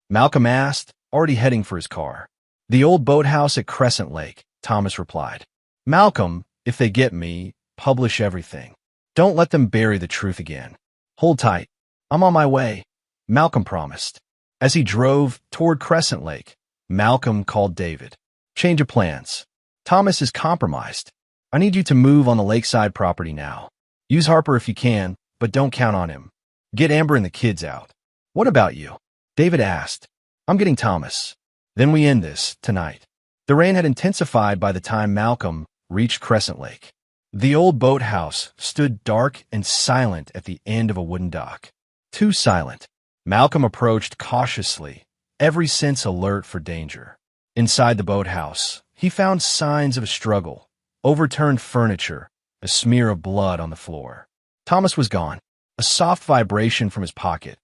Malcolm asked, already heading for his car. The old boathouse at Crescent Lake, Thomas replied. Malcolm, if they get me, publish everything. Don't let them bury the truth again. Hold tight. I'm on my way, Malcolm promised. As he drove toward Crescent Lake, Malcolm called David. Change of plans. Thomas is compromised. I need you to move on the lakeside property now. Use Harper if you can, but don't count on him. Get Amber and the kids out. What about you? David asked. I'm getting Thomas. Then we end this, tonight. The rain had intensified by the time Malcolm reached Crescent Lake. The old boathouse stood dark and silent at the end of a wooden dock. Too silent. Malcolm approached cautiously, every sense alert for danger. Inside the boathouse, he found signs of a struggle, overturned furniture, a smear of blood on the floor. Thomas was gone. A soft vibration from his pocket.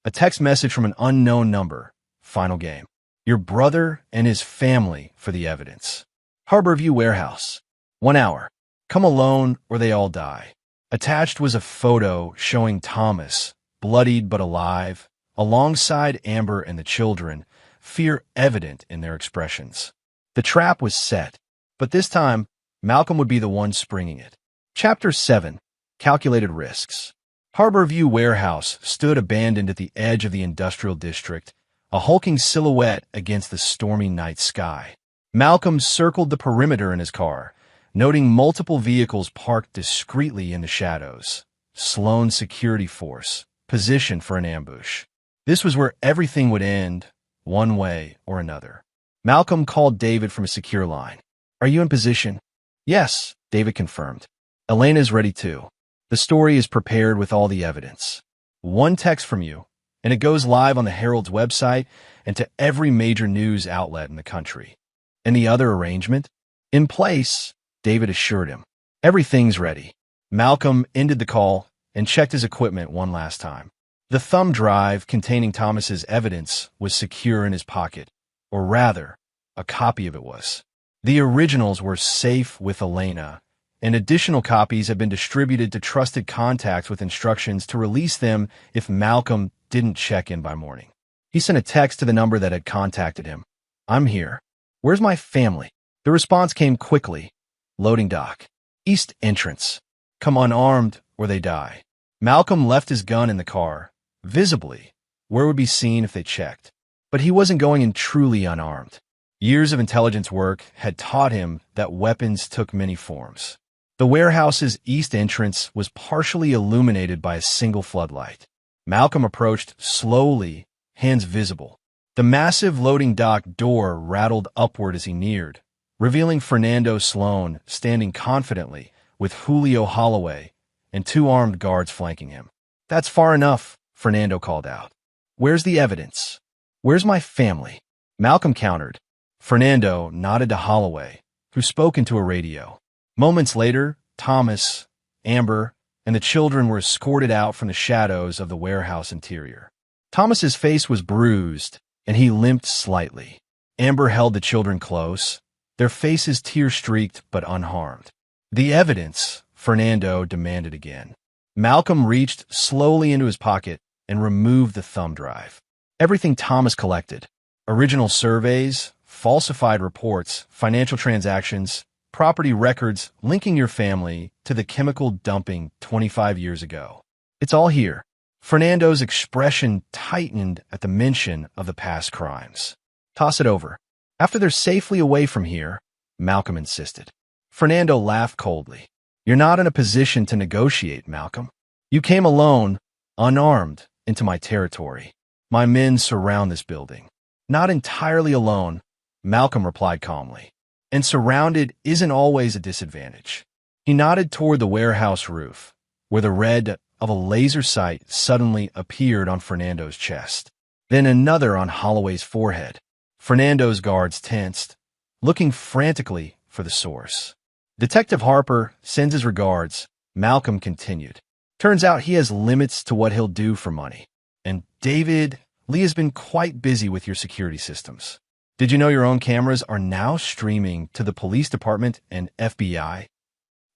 A text message from an unknown number. Final game. Your brother and his family for the evidence. Harborview Warehouse. 1 hour. Come alone or they all die. Attached was a photo showing Thomas, bloodied but alive, alongside Amber and the children, fear evident in their expressions. The trap was set, but this time, Malcolm would be the one springing it. Chapter 7. Calculated Risks. Harborview Warehouse stood abandoned at the edge of the industrial district, a hulking silhouette against the stormy night sky. Malcolm circled the perimeter in his car, noting multiple vehicles parked discreetly in the shadows. Sloan's security force, positioned for an ambush. This was where everything would end, one way or another. Malcolm called David from a secure line. Are you in position? Yes, David confirmed. Elena's ready too. The story is prepared with all the evidence. One text from you, and it goes live on the Herald's website and to every major news outlet in the country. And the other arrangement? In place, David assured him. Everything's ready. Malcolm ended the call and checked his equipment one last time. The thumb drive containing Thomas's evidence was secure in his pocket, or rather, a copy of it was. The originals were safe with Elena, and additional copies have been distributed to trusted contacts with instructions to release them if Malcolm didn't check in by morning. He sent a text to the number that had contacted him. I'm here. Where's my family? The response came quickly. Loading dock. East entrance. Come unarmed or they die. Malcolm left his gun in the car, visibly, where it would be seen if they checked. But he wasn't going in truly unarmed. Years of intelligence work had taught him that weapons took many forms. The warehouse's east entrance was partially illuminated by a single floodlight. Malcolm approached slowly, hands visible. The massive loading dock door rattled upward as he neared, revealing Fernando Sloan standing confidently with Julio Holloway and 2 armed guards flanking him. That's far enough, Fernando called out. Where's the evidence? Where's my family? Malcolm countered. Fernando nodded to Holloway, who spoke into a radio. Moments later, Thomas, Amber, and the children were escorted out from the shadows of the warehouse interior. Thomas's face was bruised, and he limped slightly. Amber held the children close, their faces tear-streaked but unharmed. The evidence, Fernando demanded again. Malcolm reached slowly into his pocket and removed the thumb drive. Everything Thomas collected. Original surveys, falsified reports, financial transactions, property records linking your family to the chemical dumping 25 years ago. It's all here. Fernando's expression tightened at the mention of the past crimes. Toss it over. After they're safely away from here, Malcolm insisted. Fernando laughed coldly. You're not in a position to negotiate, Malcolm. You came alone, unarmed, into my territory. My men surround this building. Not entirely alone, Malcolm replied calmly. And surrounded isn't always a disadvantage. He nodded toward the warehouse roof, where the red of a laser sight suddenly appeared on Fernando's chest. Then another on Holloway's forehead. Fernando's guards tensed, looking frantically for the source. Detective Harper sends his regards, Malcolm continued. Turns out he has limits to what he'll do for money. And David, Lee has been quite busy with your security systems. Did you know your own cameras are now streaming to the police department and FBI?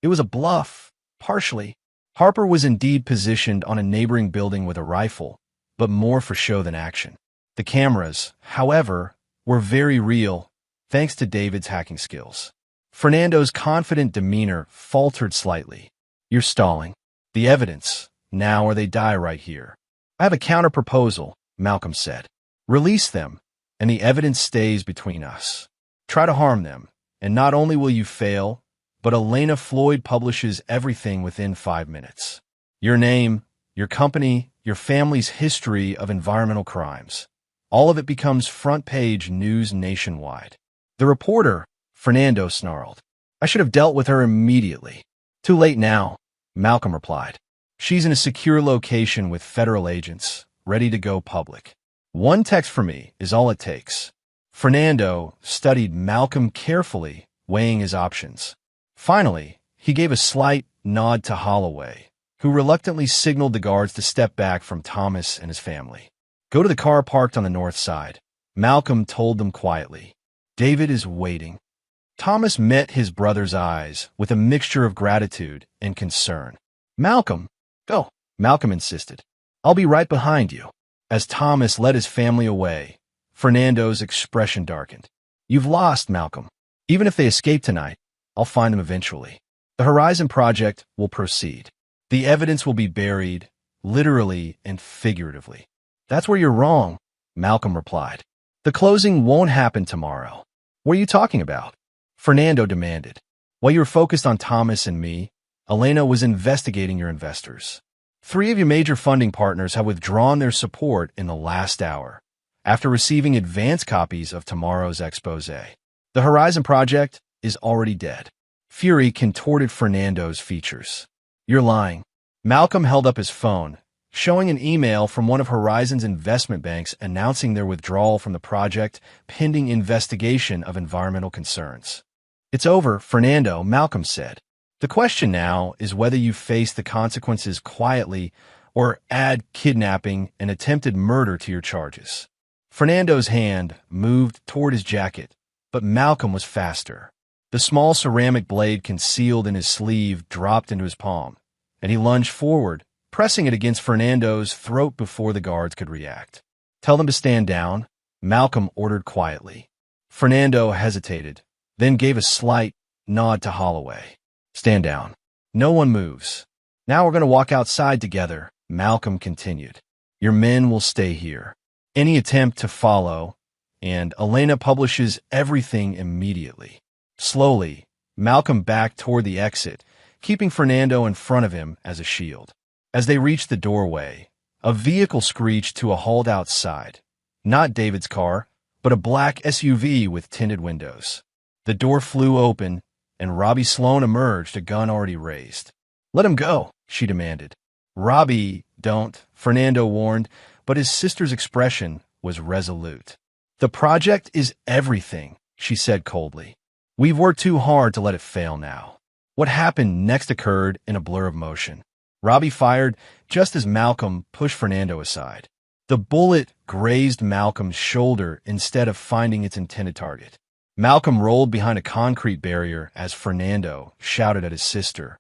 It was a bluff, partially. Harper was indeed positioned on a neighboring building with a rifle, but more for show than action. The cameras, however, were very real, thanks to David's hacking skills. Fernando's confident demeanor faltered slightly. You're stalling. The evidence, now or they die right here. I have a counter-proposal, Malcolm said. Release them, and the evidence stays between us. Try to harm them, and not only will you fail, but Elena Floyd publishes everything within 5 minutes. Your name, your company, your family's history of environmental crimes. All of it becomes front-page news nationwide. The reporter, Fernando snarled. I should have dealt with her immediately. Too late now, Malcolm replied. She's in a secure location with federal agents, ready to go public. One text from me is all it takes. Fernando studied Malcolm carefully, weighing his options. Finally, he gave a slight nod to Holloway, who reluctantly signaled the guards to step back from Thomas and his family. Go to the car parked on the north side, Malcolm told them quietly. David is waiting. Thomas met his brother's eyes with a mixture of gratitude and concern. Malcolm, go, Malcolm insisted. I'll be right behind you. As Thomas led his family away, Fernando's expression darkened. You've lost, Malcolm. Even if they escape tonight, I'll find them eventually. The Horizon Project will proceed. The evidence will be buried, literally and figuratively. That's where you're wrong, Malcolm replied. The closing won't happen tomorrow. What are you talking about? Fernando demanded. While you were focused on Thomas and me, Elena was investigating your investors. 3 of your major funding partners have withdrawn their support in the last hour, after receiving advance copies of tomorrow's expose. The Horizon Project is already dead. Fury contorted Fernando's features. You're lying. Malcolm held up his phone, showing an email from one of Horizon's investment banks announcing their withdrawal from the project pending investigation of environmental concerns. It's over, Fernando, Malcolm said. The question now is whether you face the consequences quietly or add kidnapping and attempted murder to your charges. Fernando's hand moved toward his jacket, but Malcolm was faster. The small ceramic blade concealed in his sleeve dropped into his palm, and he lunged forward, pressing it against Fernando's throat before the guards could react. Tell them to stand down, Malcolm ordered quietly. Fernando hesitated, then gave a slight nod to Holloway. Stand down. No one moves. Now we're going to walk outside together, Malcolm continued. Your men will stay here. Any attempt to follow, and Elena publishes everything immediately. Slowly, Malcolm backed toward the exit, keeping Fernando in front of him as a shield. As they reached the doorway, a vehicle screeched to a halt outside. Not David's car, but a black SUV with tinted windows. The door flew open, and Robbie Sloan emerged, a gun already raised. Let him go, she demanded. Robbie, don't, Fernando warned, but his sister's expression was resolute. The project is everything, she said coldly. We've worked too hard to let it fail now. What happened next occurred in a blur of motion. Robbie fired just as Malcolm pushed Fernando aside. The bullet grazed Malcolm's shoulder instead of finding its intended target. Malcolm rolled behind a concrete barrier as Fernando shouted at his sister.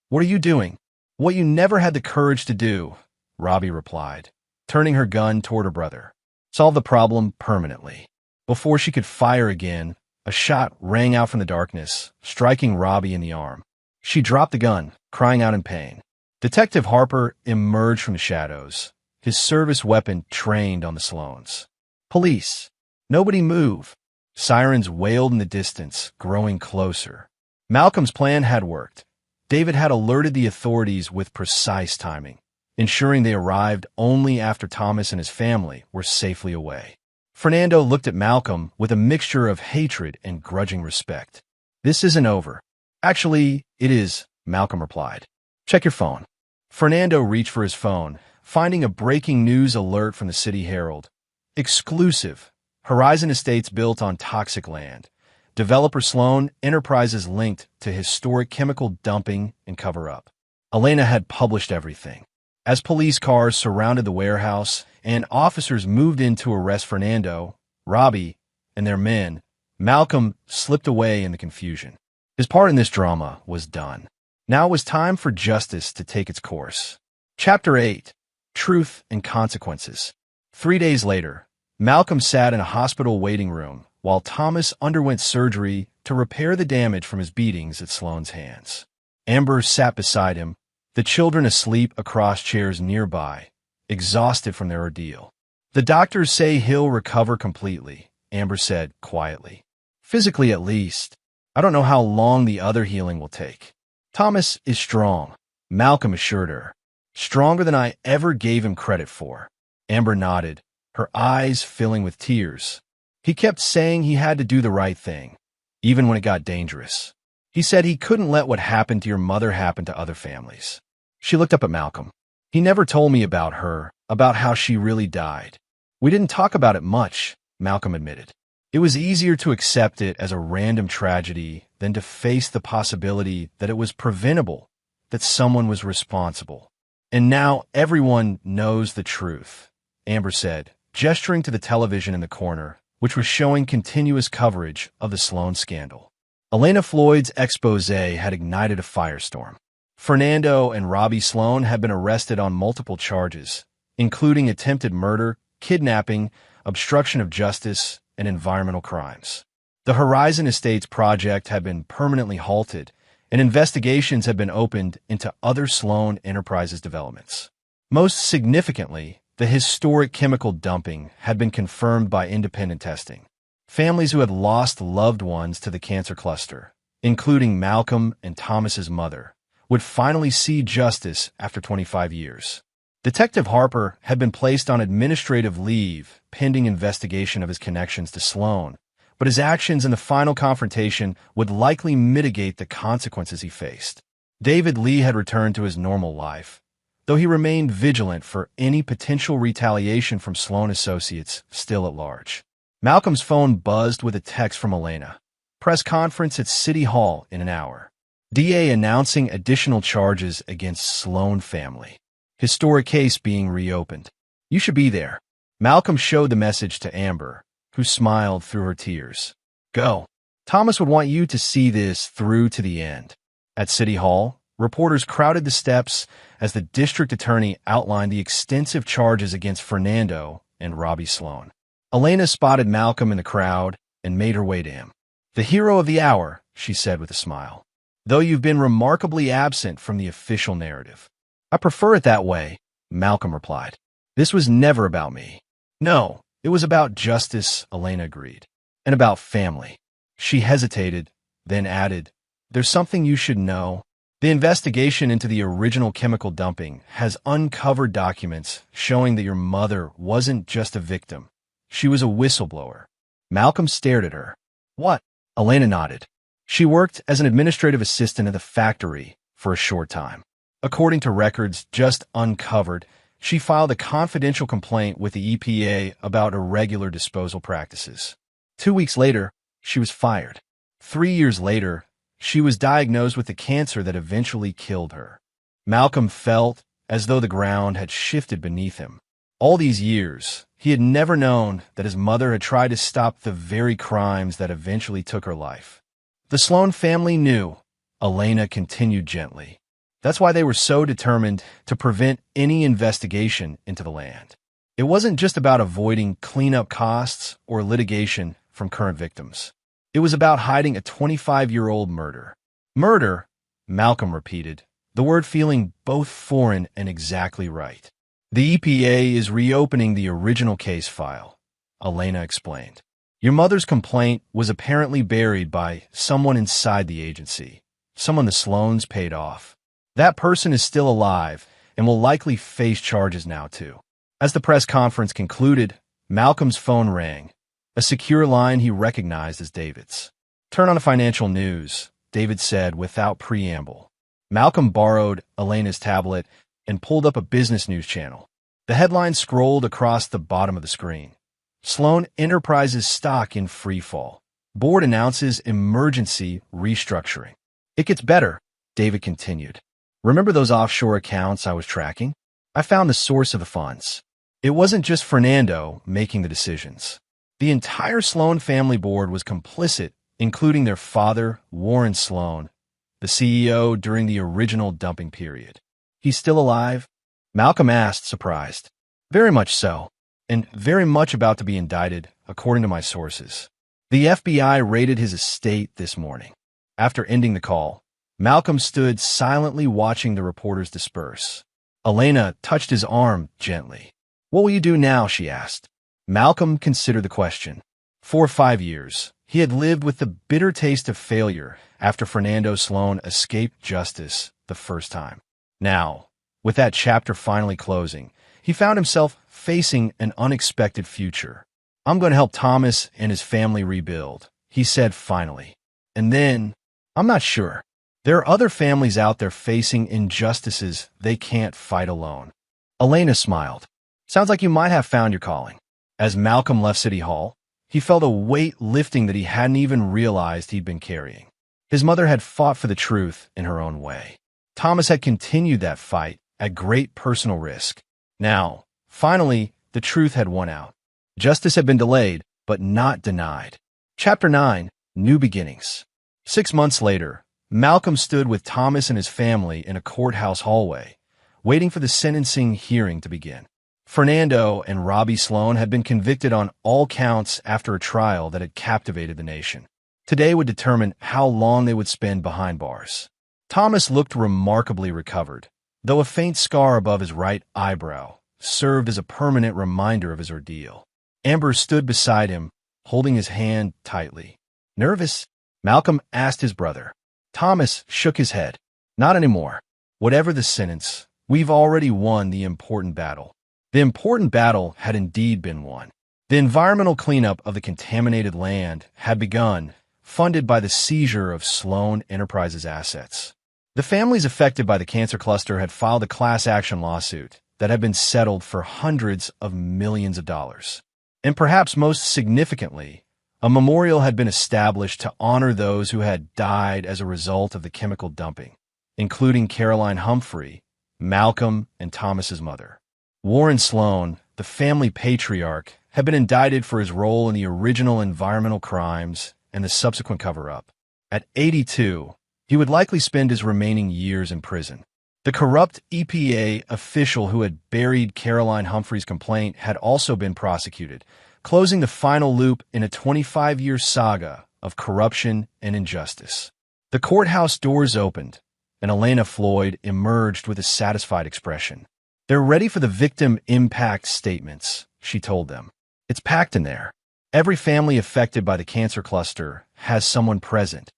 What are you doing? What you never had the courage to do, Robbie replied, turning her gun toward her brother. Solve the problem permanently. Before she could fire again, a shot rang out from the darkness, striking Robbie in the arm. She dropped the gun, crying out in pain. Detective Harper emerged from the shadows, his service weapon trained on the Sloans. Police. Nobody move. Sirens wailed in the distance, growing closer. Malcolm's plan had worked. David had alerted the authorities with precise timing, ensuring they arrived only after Thomas and his family were safely away. Fernando looked at Malcolm with a mixture of hatred and grudging respect. This isn't over. Actually, it is, Malcolm replied. Check your phone. Fernando reached for his phone, finding a breaking news alert from the City Herald. Exclusive. Horizon Estates built on toxic land. Developer Sloan enterprises linked to historic chemical dumping and cover-up. Elena had published everything. As police cars surrounded the warehouse and officers moved in to arrest Fernando, Robbie, and their men, Malcolm slipped away in the confusion. His part in this drama was done. Now it was time for justice to take its course. Chapter 8. Truth and Consequences. 3 days later, Malcolm sat in a hospital waiting room while Thomas underwent surgery to repair the damage from his beatings at Sloan's hands. Amber sat beside him, the children asleep across chairs nearby, exhausted from their ordeal. The doctors say he'll recover completely, Amber said quietly. Physically, at least. I don't know how long the other healing will take. Thomas is strong, Malcolm assured her. Stronger than I ever gave him credit for. Amber nodded, her eyes filling with tears. He kept saying he had to do the right thing, even when it got dangerous. He said he couldn't let what happened to your mother happen to other families. She looked up at Malcolm. He never told me about her, about how she really died. We didn't talk about it much, Malcolm admitted. It was easier to accept it as a random tragedy than to face the possibility that it was preventable, that someone was responsible. And now everyone knows the truth, Amber said, gesturing to the television in the corner, which was showing continuous coverage of the Sloan scandal. Elena Floyd's expose had ignited a firestorm. Fernando and Robbie Sloan had been arrested on multiple charges, including attempted murder, kidnapping, obstruction of justice, and environmental crimes. The Horizon Estates project had been permanently halted, and investigations had been opened into other Sloan Enterprises developments. Most significantly, the historic chemical dumping had been confirmed by independent testing. Families who had lost loved ones to the cancer cluster, including Malcolm and Thomas's mother, would finally see justice after 25 years. Detective Harper had been placed on administrative leave pending investigation of his connections to Sloan, but his actions in the final confrontation would likely mitigate the consequences he faced. David Lee had returned to his normal life, though he remained vigilant for any potential retaliation from Sloan associates still at large. Malcolm's phone buzzed with a text from Elena. Press conference at City Hall in an hour. DA announcing additional charges against Sloan family. Historic case being reopened. You should be there. Malcolm showed the message to Amber, who smiled through her tears. Go. Thomas would want you to see this through to the end. At City Hall, reporters crowded the steps as the district attorney outlined the extensive charges against Fernando and Robbie Sloan. Elena spotted Malcolm in the crowd and made her way to him. The hero of the hour, she said with a smile. Though you've been remarkably absent from the official narrative. I prefer it that way, Malcolm replied. This was never about me. No, it was about justice, Elena agreed. And about family. She hesitated, then added, There's something you should know. The investigation into the original chemical dumping has uncovered documents showing that your mother wasn't just a victim. She was a whistleblower. Malcolm stared at her. What? Elena nodded. She worked as an administrative assistant at the factory for a short time. According to records just uncovered, she filed a confidential complaint with the EPA about irregular disposal practices. 2 weeks later, she was fired. 3 years later, she was diagnosed with the cancer that eventually killed her. Malcolm felt as though the ground had shifted beneath him. All these years, he had never known that his mother had tried to stop the very crimes that eventually took her life. The Sloan family knew, Elena continued gently. That's why they were so determined to prevent any investigation into the land. It wasn't just about avoiding cleanup costs or litigation from current victims. It was about hiding a 25-year-old murder. Murder, Malcolm repeated, the word feeling both foreign and exactly right. The EPA is reopening the original case file, Elena explained. Your mother's complaint was apparently buried by someone inside the agency, someone the Sloans paid off. That person is still alive and will likely face charges now too. As the press conference concluded, Malcolm's phone rang, a secure line he recognized as David's. Turn on the financial news, David said without preamble. Malcolm borrowed Elena's tablet and pulled up a business news channel. The headline scrolled across the bottom of the screen. Sloan Enterprises stock in freefall. Board announces emergency restructuring. It gets better, David continued. Remember those offshore accounts I was tracking? I found the source of the funds. It wasn't just Fernando making the decisions. The entire Sloan family board was complicit, including their father, Warren Sloan, the CEO during the original dumping period. He's still alive? Malcolm asked, surprised. Very much so, and very much about to be indicted, according to my sources. The FBI raided his estate this morning. After ending the call, Malcolm stood silently watching the reporters disperse. Elena touched his arm gently. What will you do now? She asked. Malcolm considered the question. For 5 years, he had lived with the bitter taste of failure after Fernando Sloan escaped justice the first time. Now, with that chapter finally closing, he found himself facing an unexpected future. I'm going to help Thomas and his family rebuild, he said finally. And then, I'm not sure. There are other families out there facing injustices they can't fight alone. Elena smiled. Sounds like you might have found your calling. As Malcolm left City Hall, he felt a weight lifting that he hadn't even realized he'd been carrying. His mother had fought for the truth in her own way. Thomas had continued that fight at great personal risk. Now, finally, the truth had won out. Justice had been delayed, but not denied. Chapter 9, New Beginnings. 6 months later, Malcolm stood with Thomas and his family in a courthouse hallway, waiting for the sentencing hearing to begin. Fernando and Robbie Sloan had been convicted on all counts after a trial that had captivated the nation. Today would determine how long they would spend behind bars. Thomas looked remarkably recovered, though a faint scar above his right eyebrow served as a permanent reminder of his ordeal. Amber stood beside him, holding his hand tightly. Nervous? Malcolm asked his brother. Thomas shook his head. Not anymore. Whatever the sentence, we've already won the important battle. The important battle had indeed been won. The environmental cleanup of the contaminated land had begun, funded by the seizure of Sloan Enterprises assets. The families affected by the cancer cluster had filed a class action lawsuit that had been settled for hundreds of millions of dollars. And perhaps most significantly, a memorial had been established to honor those who had died as a result of the chemical dumping, including Caroline Humphrey, Malcolm, and Thomas's mother. Warren Sloan, the family patriarch, had been indicted for his role in the original environmental crimes and the subsequent cover-up. At 82, he would likely spend his remaining years in prison. The corrupt EPA official who had buried Caroline Humphrey's complaint had also been prosecuted, closing the final loop in a 25-year saga of corruption and injustice. The courthouse doors opened, and Elena Floyd emerged with a satisfied expression. They're ready for the victim impact statements, she told them. It's packed in there. Every family affected by the cancer cluster has someone present.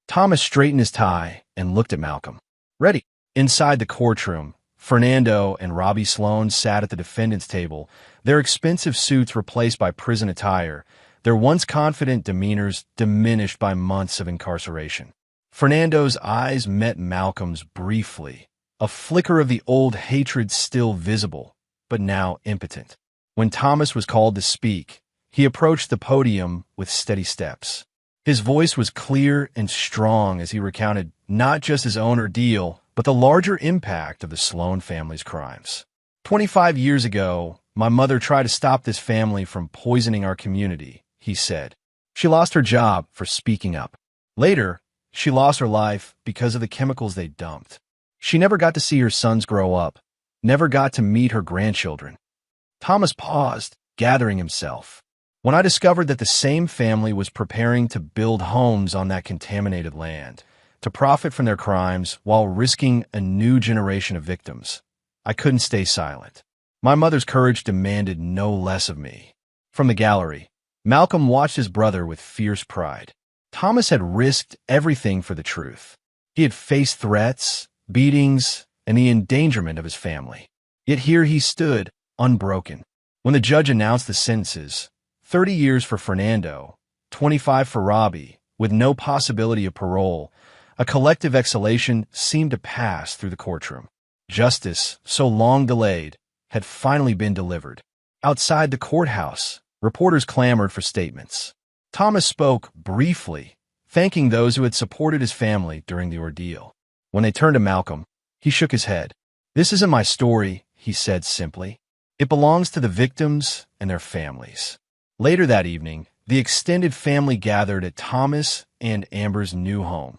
Thomas straightened his tie and looked at Malcolm. Ready. Inside the courtroom, Fernando and Robbie Sloan sat at the defendant's table, their expensive suits replaced by prison attire, their once confident demeanors diminished by months of incarceration. Fernando's eyes met Malcolm's briefly, a flicker of the old hatred still visible, but now impotent. When Thomas was called to speak, he approached the podium with steady steps. His voice was clear and strong as he recounted not just his own ordeal, but the larger impact of the Sloan family's crimes. 25 years ago, my mother tried to stop this family from poisoning our community, he said. She lost her job for speaking up. Later, she lost her life because of the chemicals they dumped. She never got to see her sons grow up, never got to meet her grandchildren. Thomas paused, gathering himself. When I discovered that the same family was preparing to build homes on that contaminated land, to profit from their crimes while risking a new generation of victims, I couldn't stay silent. My mother's courage demanded no less of me. From the gallery, Malcolm watched his brother with fierce pride. Thomas had risked everything for the truth. He had faced threats, beatings, and the endangerment of his family. Yet here he stood, unbroken. When the judge announced the sentences, 30 years for Fernando, 25 for Robbie, with no possibility of parole, a collective exhalation seemed to pass through the courtroom. Justice, so long delayed, had finally been delivered. Outside the courthouse, reporters clamored for statements. Thomas spoke briefly, thanking those who had supported his family during the ordeal. When they turned to Malcolm, he shook his head. This isn't my story, he said simply. It belongs to the victims and their families. Later that evening, the extended family gathered at Thomas and Amber's new home,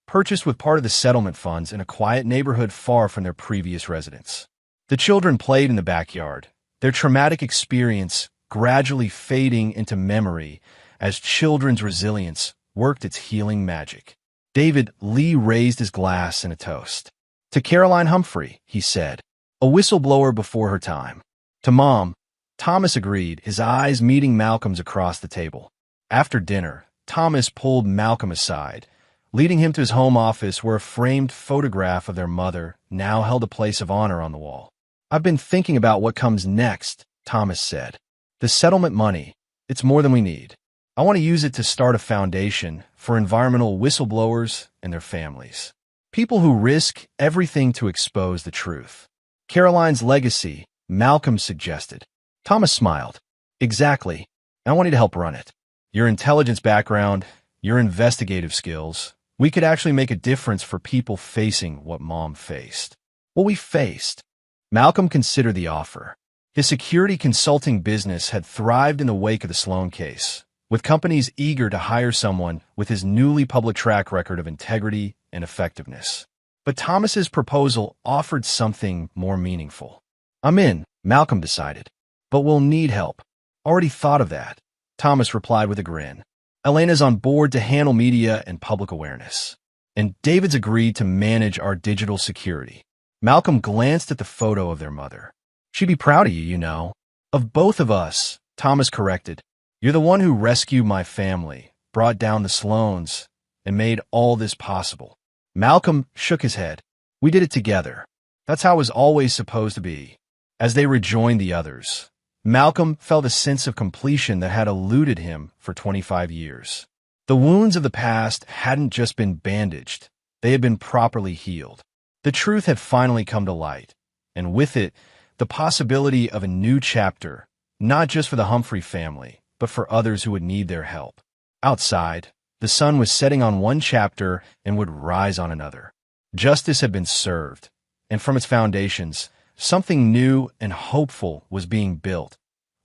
purchased with part of the settlement funds in a quiet neighborhood far from their previous residence. The children played in the backyard, their traumatic experience gradually fading into memory as children's resilience worked its healing magic. David Lee raised his glass in a toast. To Caroline Humphrey, he said, a whistleblower before her time. To Mom, Thomas agreed, his eyes meeting Malcolm's across the table. After dinner, Thomas pulled Malcolm aside, leading him to his home office where a framed photograph of their mother now held a place of honor on the wall. I've been thinking about what comes next, Thomas said. The settlement money, it's more than we need. I want to use it to start a foundation for environmental whistleblowers and their families. People who risk everything to expose the truth. Caroline's legacy, Malcolm suggested. Thomas smiled. Exactly. I want you to help run it. Your intelligence background, your investigative skills, we could actually make a difference for people facing what Mom faced. What we faced. Malcolm considered the offer. His security consulting business had thrived in the wake of the Sloan case, with companies eager to hire someone with his newly public track record of integrity and effectiveness. But Thomas's proposal offered something more meaningful. I'm in, Malcolm decided. But we'll need help. Already thought of that, Thomas replied with a grin. Elena's on board to handle media and public awareness. And David's agreed to manage our digital security. Malcolm glanced at the photo of their mother. She'd be proud of you, you know. Of both of us, Thomas corrected. You're the one who rescued my family, brought down the Sloans, and made all this possible. Malcolm shook his head. We did it together. That's how it was always supposed to be. As they rejoined the others, Malcolm felt a sense of completion that had eluded him for 25 years. The wounds of the past hadn't just been bandaged, they had been properly healed. The truth had finally come to light, and with it, the possibility of a new chapter, not just for the Humphrey family, but for others who would need their help. Outside, the sun was setting on one chapter and would rise on another. Justice had been served, and from its foundations, something new and hopeful was being built.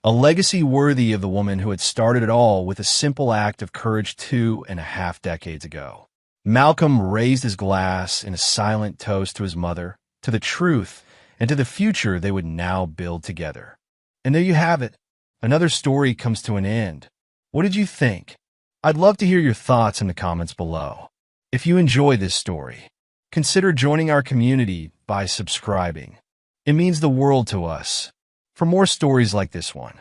A legacy worthy of the woman who had started it all with a simple act of courage 2.5 decades ago. Malcolm raised his glass in a silent toast to his mother, to the truth, and to the future they would now build together. And there you have it. Another story comes to an end. What did you think? I'd love to hear your thoughts in the comments below. If you enjoy this story, consider joining our community by subscribing. It means the world to us. For more stories like this one,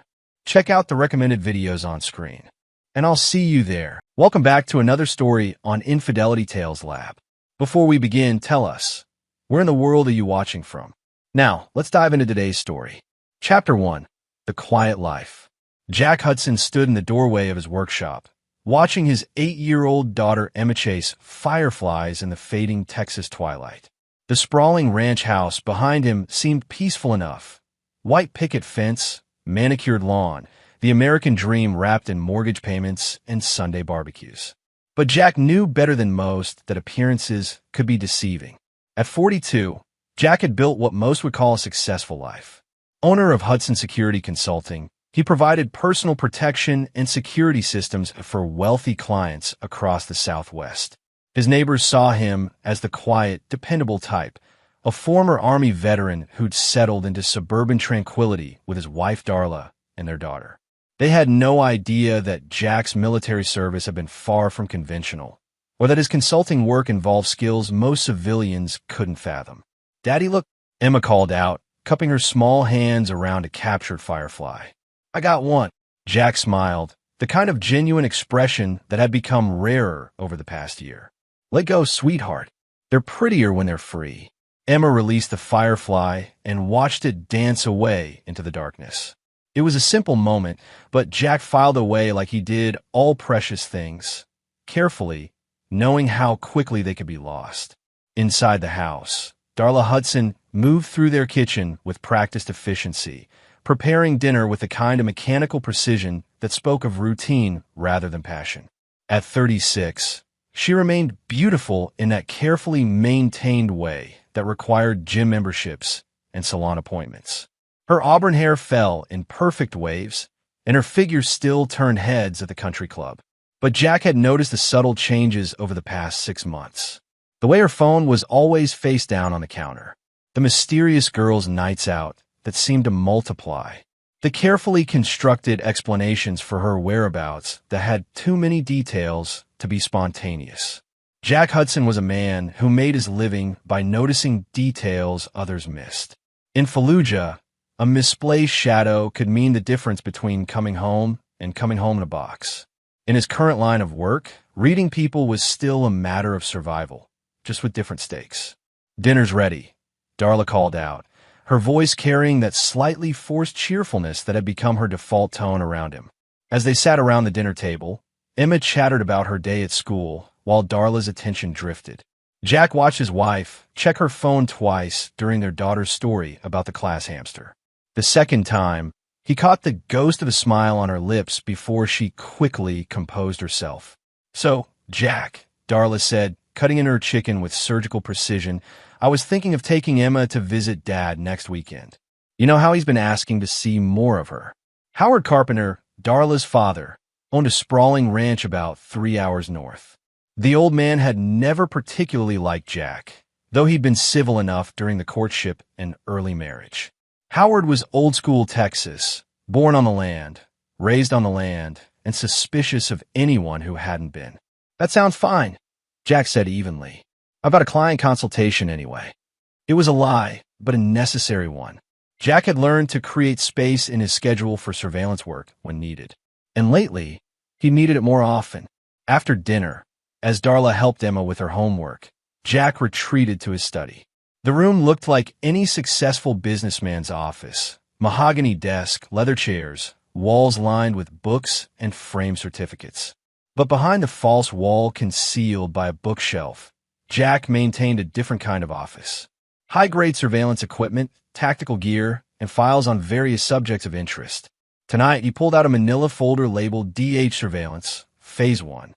check out the recommended videos on screen. And I'll see you there. Welcome back to another story on Infidelity Tales Lab. Before we begin, tell us, where in the world are you watching from? Now, let's dive into today's story. Chapter 1. The Quiet Life. Jack Hudson stood in the doorway of his workshop, watching his 8-year-old daughter Emma chase fireflies in the fading Texas twilight. The sprawling ranch house behind him seemed peaceful enough. White picket fence, manicured lawn, the American dream wrapped in mortgage payments and Sunday barbecues. But Jack knew better than most that appearances could be deceiving. At 42, Jack had built what most would call a successful life. Owner of Hudson Security Consulting, he provided personal protection and security systems for wealthy clients across the Southwest. His neighbors saw him as the quiet, dependable type, a former Army veteran who'd settled into suburban tranquility with his wife Darla and their daughter. They had no idea that Jack's military service had been far from conventional, or that his consulting work involved skills most civilians couldn't fathom. Daddy, look, Emma called out, cupping her small hands around a captured firefly. I got one. Jack smiled, the kind of genuine expression that had become rarer over the past year. Let go, sweetheart. They're prettier when they're free. Emma released the firefly and watched it dance away into the darkness. It was a simple moment, but Jack filed away like he did all precious things, carefully, knowing how quickly they could be lost. Inside the house, Darla Hudson moved through their kitchen with practiced efficiency, preparing dinner with the kind of mechanical precision that spoke of routine rather than passion. At 36, she remained beautiful in that carefully maintained way that required gym memberships and salon appointments. Her auburn hair fell in perfect waves, and her figure still turned heads at the country club. But Jack had noticed the subtle changes over the past 6 months. The way her phone was always face down on the counter. The mysterious girl's nights out that seemed to multiply. The carefully constructed explanations for her whereabouts that had too many details to be spontaneous. Jack Hudson was a man who made his living by noticing details others missed. In Fallujah, a misplaced shadow could mean the difference between coming home and coming home in a box. In his current line of work, reading people was still a matter of survival, just with different stakes. Dinner's ready, Darla called out, her voice carrying that slightly forced cheerfulness that had become her default tone around him. As they sat around the dinner table, Emma chattered about her day at school while Darla's attention drifted. Jack watched his wife check her phone twice during their daughter's story about the class hamster. The second time, he caught the ghost of a smile on her lips before she quickly composed herself. "So, Jack," Darla said, cutting into her chicken with surgical precision, "I was thinking of taking Emma to visit Dad next weekend. You know how he's been asking to see more of her." Howard Carpenter, Darla's father, owned a sprawling ranch about 3 hours north. The old man had never particularly liked Jack, though he'd been civil enough during the courtship and early marriage. Howard was old-school Texas, born on the land, raised on the land, and suspicious of anyone who hadn't been. "That sounds fine," Jack said evenly. "I've got a client consultation anyway." It was a lie, but a necessary one. Jack had learned to create space in his schedule for surveillance work when needed. And lately, he needed it more often. After dinner, as Darla helped Emma with her homework, Jack retreated to his study. The room looked like any successful businessman's office. Mahogany desk, leather chairs, walls lined with books and framed certificates. But behind the false wall concealed by a bookshelf, Jack maintained a different kind of office. High-grade surveillance equipment, tactical gear, and files on various subjects of interest. Tonight, he pulled out a manila folder labeled DH Surveillance, Phase 1.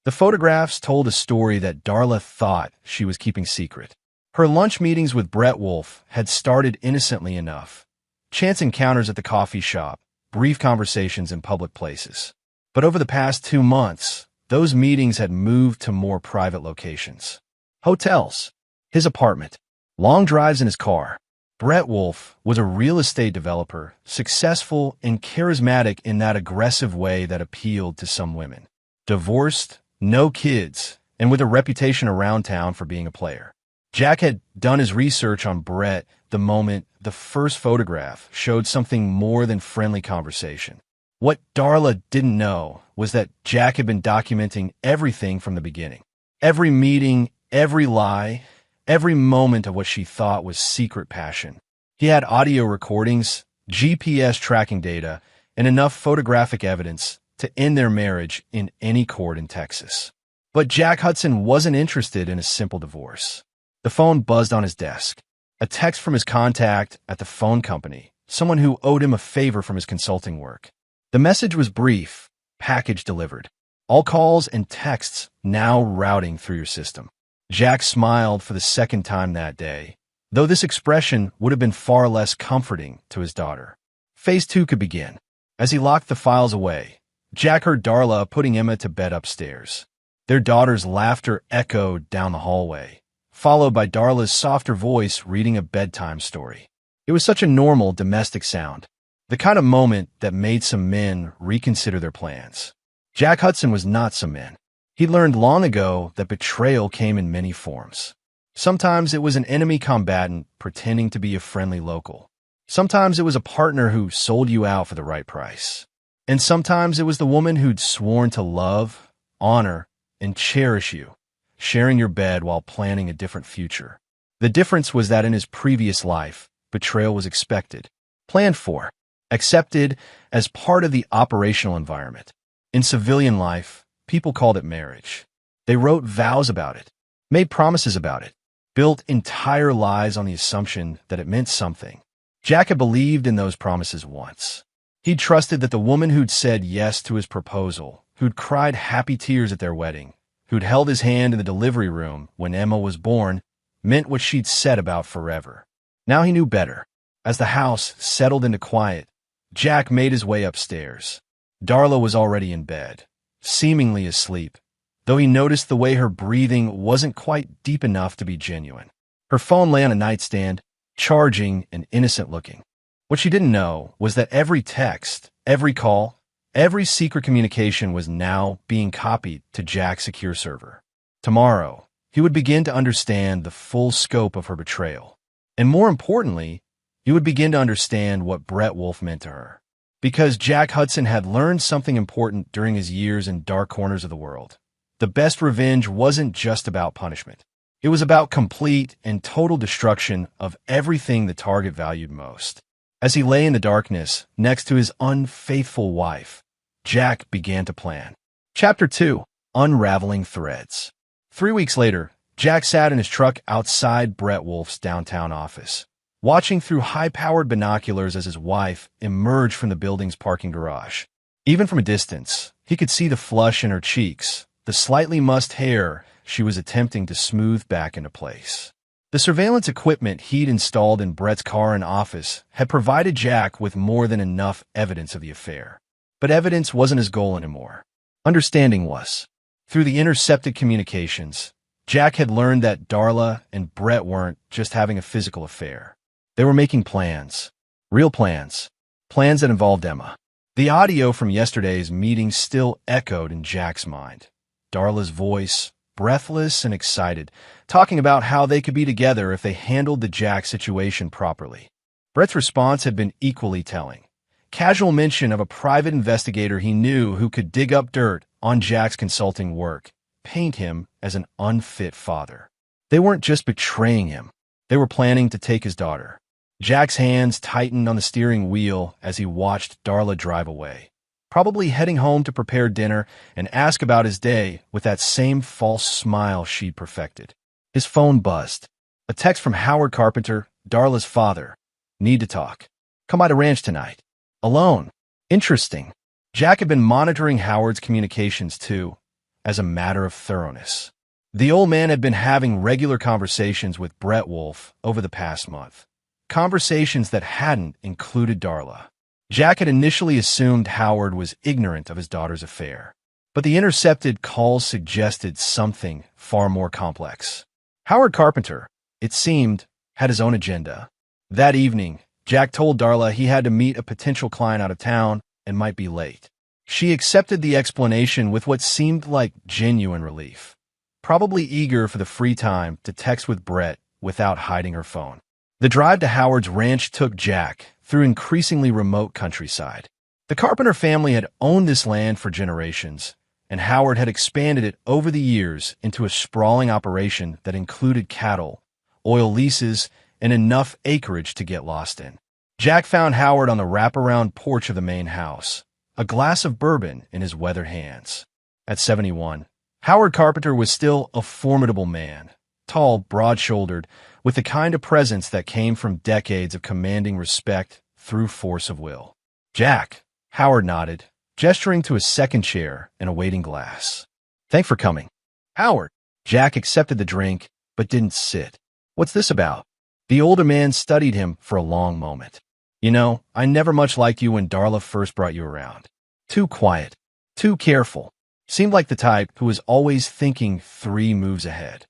The photographs told a story that Darla thought she was keeping secret. Her lunch meetings with Brett Wolfe had started innocently enough. Chance encounters at the coffee shop, brief conversations in public places. But over the past 2 months, those meetings had moved to more private locations. Hotels, his apartment, long drives in his car. Brett Wolfe was a real estate developer, successful and charismatic in that aggressive way that appealed to some women. Divorced, no kids, and with a reputation around town for being a player. Jack had done his research on Brett the moment the first photograph showed something more than friendly conversation. What Darla didn't know was that Jack had been documenting everything from the beginning. Every meeting, every lie, every moment of what she thought was secret passion. He had audio recordings, GPS tracking data, and enough photographic evidence to end their marriage in any court in Texas. But Jack Hudson wasn't interested in a simple divorce. The phone buzzed on his desk. A text from his contact at the phone company, someone who owed him a favor from his consulting work. The message was brief, package delivered. All calls and texts now routing through your system. Jack smiled for the second time that day, though this expression would have been far less comforting to his daughter. Phase 2 could begin. As he locked the files away, Jack heard Darla putting Emma to bed upstairs. Their daughter's laughter echoed down the hallway, followed by Darla's softer voice reading a bedtime story. It was such a normal domestic sound, the kind of moment that made some men reconsider their plans. Jack Hudson was not some man. He learned long ago that betrayal came in many forms. Sometimes it was an enemy combatant pretending to be a friendly local. Sometimes it was a partner who sold you out for the right price. And sometimes it was the woman who'd sworn to love, honor, and cherish you, sharing your bed while planning a different future. The difference was that in his previous life, betrayal was expected, planned for, accepted as part of the operational environment. In civilian life, people called it marriage. They wrote vows about it, made promises about it, built entire lives on the assumption that it meant something. Jack had believed in those promises once. He'd trusted that the woman who'd said yes to his proposal, who'd cried happy tears at their wedding, who'd held his hand in the delivery room when Emma was born, meant what she'd said about forever. Now he knew better. As the house settled into quiet, Jack made his way upstairs. Darla was already in bed, seemingly asleep, though he noticed the way her breathing wasn't quite deep enough to be genuine. Her phone lay on a nightstand, charging and innocent-looking. What she didn't know was that every text, every call, every secret communication was now being copied to Jack's secure server. Tomorrow, he would begin to understand the full scope of her betrayal. And more importantly, he would begin to understand what Brett Wolfe meant to her. Because Jack Hudson had learned something important during his years in dark corners of the world. The best revenge wasn't just about punishment. It was about complete and total destruction of everything the target valued most. As he lay in the darkness next to his unfaithful wife, Jack began to plan. Chapter 2. Unraveling Threads. 3 weeks later, Jack sat in his truck outside Brett Wolf's downtown office, watching through high-powered binoculars as his wife emerged from the building's parking garage. Even from a distance, he could see the flush in her cheeks, the slightly mussed hair she was attempting to smooth back into place. The surveillance equipment he'd installed in Brett's car and office had provided Jack with more than enough evidence of the affair. But evidence wasn't his goal anymore. Understanding was. Through the intercepted communications, Jack had learned that Darla and Brett weren't just having a physical affair. They were making plans. Real plans. Plans that involved Emma. The audio from yesterday's meeting still echoed in Jack's mind. Darla's voice, breathless and excited, talking about how they could be together if they handled the Jack situation properly. Brett's response had been equally telling. Casual mention of a private investigator he knew who could dig up dirt on Jack's consulting work, paint him as an unfit father. They weren't just betraying him. They were planning to take his daughter. Jack's hands tightened on the steering wheel as he watched Darla drive away, probably heading home to prepare dinner and ask about his day with that same false smile she'd perfected. His phone buzzed. A text from Howard Carpenter, Darla's father. Need to talk. Come by the ranch tonight. Alone. Interesting. Jack had been monitoring Howard's communications too, as a matter of thoroughness. The old man had been having regular conversations with Brett Wolf over the past month. Conversations that hadn't included Darla. Jack had initially assumed Howard was ignorant of his daughter's affair, but the intercepted calls suggested something far more complex. Howard Carpenter, it seemed, had his own agenda. That evening, Jack told Darla he had to meet a potential client out of town and might be late. She accepted the explanation with what seemed like genuine relief, probably eager for the free time to text with Brett without hiding her phone. The drive to Howard's ranch took Jack through increasingly remote countryside. The Carpenter family had owned this land for generations, and Howard had expanded it over the years into a sprawling operation that included cattle, oil leases, and enough acreage to get lost in. Jack found Howard on the wraparound porch of the main house, a glass of bourbon in his weathered hands. At 71, Howard Carpenter was still a formidable man, tall, broad-shouldered, with the kind of presence that came from decades of commanding respect through force of will. Jack, Howard nodded, gesturing to a second chair and a waiting glass. Thanks for coming. Howard. Jack accepted the drink, but didn't sit. What's this about? The older man studied him for a long moment. You know, I never much liked you when Darla first brought you around. Too quiet, too careful. Seemed like the type who was always thinking 3 moves ahead.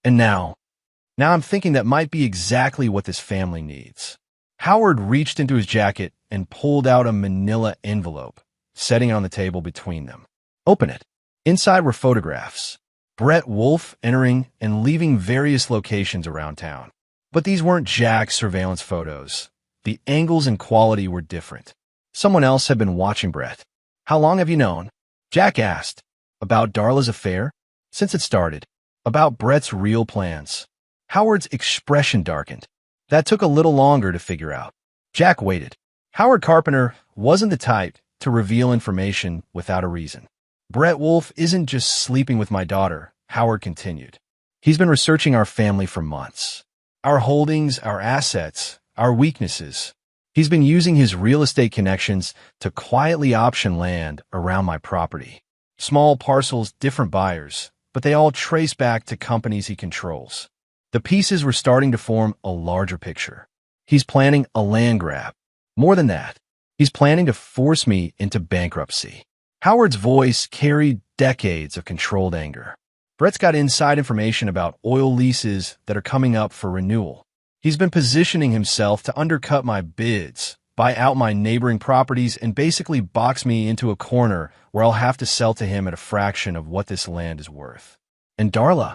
And now I'm thinking that might be exactly what this family needs. Howard reached into his jacket and pulled out a manila envelope, setting it on the table between them. Open it. Inside were photographs. Brett Wolf entering and leaving various locations around town. But these weren't Jack's surveillance photos. The angles and quality were different. Someone else had been watching Brett. How long have you known? Jack asked. About Darla's affair? Since it started. About Brett's real plans. Howard's expression darkened. That took a little longer to figure out. Jack waited. Howard Carpenter wasn't the type to reveal information without a reason. Brett Wolf isn't just sleeping with my daughter, Howard continued. He's been researching our family for months. Our holdings, our assets, our weaknesses. He's been using his real estate connections to quietly option land around my property. Small parcels, different buyers, but they all trace back to companies he controls. The pieces were starting to form a larger picture. He's planning a land grab. More than that, he's planning to force me into bankruptcy. Howard's voice carried decades of controlled anger. Brett's got inside information about oil leases that are coming up for renewal. He's been positioning himself to undercut my bids, buy out my neighboring properties, and basically box me into a corner where I'll have to sell to him at a fraction of what this land is worth. And Darla,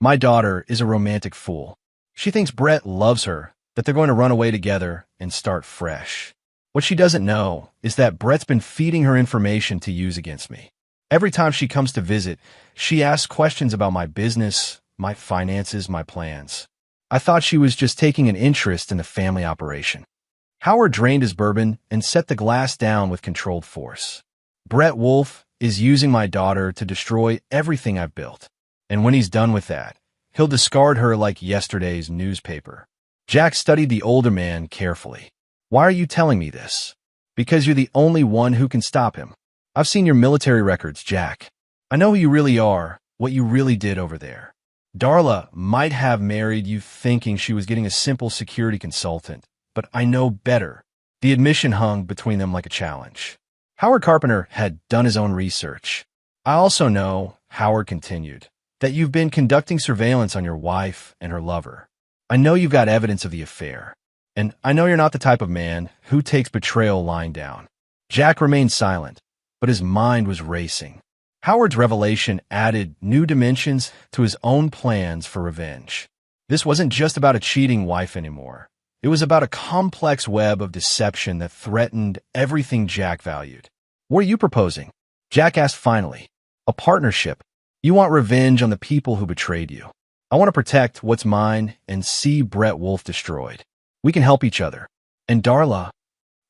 my daughter, is a romantic fool. She thinks Brett loves her, that they're going to run away together and start fresh. What she doesn't know is that Brett's been feeding her information to use against me. Every time she comes to visit, she asks questions about my business, my finances, my plans. I thought she was just taking an interest in the family operation. Howard drained his bourbon and set the glass down with controlled force. Brett Wolfe is using my daughter to destroy everything I've built. And when he's done with that, he'll discard her like yesterday's newspaper. Jack studied the older man carefully. Why are you telling me this? Because you're the only one who can stop him. I've seen your military records, Jack. I know who you really are, what you really did over there. Darla might have married you thinking she was getting a simple security consultant, but I know better. The admission hung between them like a challenge. Howard Carpenter had done his own research. I also know, Howard continued, that you've been conducting surveillance on your wife and her lover. I know you've got evidence of the affair. And I know you're not the type of man who takes betrayal lying down. Jack remained silent, but his mind was racing. Howard's revelation added new dimensions to his own plans for revenge. This wasn't just about a cheating wife anymore. It was about a complex web of deception that threatened everything Jack valued. What are you proposing? Jack asked finally. A partnership. You want revenge on the people who betrayed you. I want to protect what's mine and see Brett Wolfe destroyed. We can help each other. And Darla?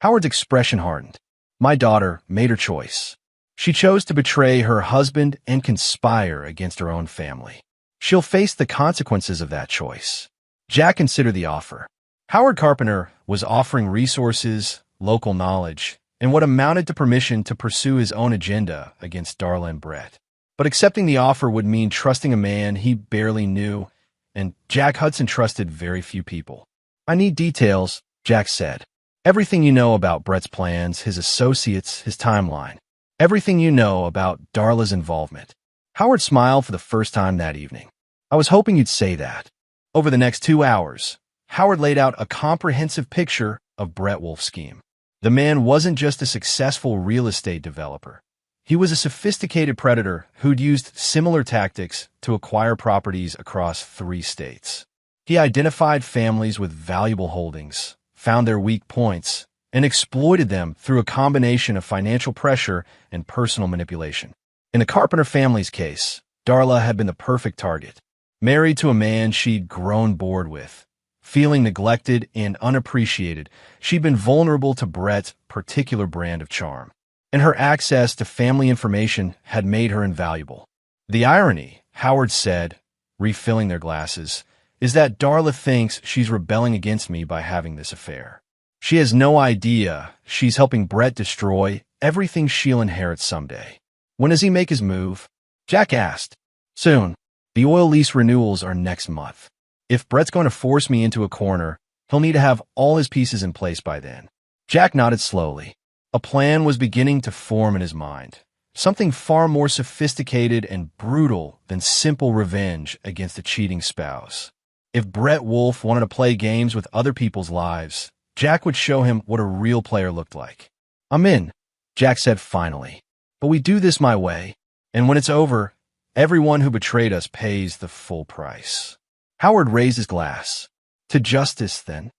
Howard's expression hardened. My daughter made her choice. She chose to betray her husband and conspire against her own family. She'll face the consequences of that choice. Jack considered the offer. Howard Carpenter was offering resources, local knowledge, and what amounted to permission to pursue his own agenda against Darla and Brett. But accepting the offer would mean trusting a man he barely knew, and Jack Hudson trusted very few people. I need details, Jack said. Everything you know about Brett's plans, his associates, his timeline. Everything you know about Darla's involvement. Howard smiled for the first time that evening. I was hoping you'd say that. Over the next 2 hours, Howard laid out a comprehensive picture of Brett Wolfe's scheme. The man wasn't just a successful real estate developer. He was a sophisticated predator who'd used similar tactics to acquire properties across 3 states. He identified families with valuable holdings, found their weak points, and exploited them through a combination of financial pressure and personal manipulation. In the Carpenter family's case, Darla had been the perfect target. Married to a man she'd grown bored with, feeling neglected and unappreciated, she'd been vulnerable to Brett's particular brand of charm. And her access to family information had made her invaluable. The irony, Howard said, refilling their glasses, is that Darla thinks she's rebelling against me by having this affair. She has no idea she's helping Brett destroy everything she'll inherit someday. When does he make his move? Jack asked. Soon. The oil lease renewals are next month. If Brett's going to force me into a corner, he'll need to have all his pieces in place by then. Jack nodded slowly. A plan was beginning to form in his mind. Something far more sophisticated and brutal than simple revenge against a cheating spouse. If Brett Wolfe wanted to play games with other people's lives, Jack would show him what a real player looked like. I'm in, Jack said finally. But we do this my way, and when it's over, everyone who betrayed us pays the full price. Howard raised his glass. To justice, then.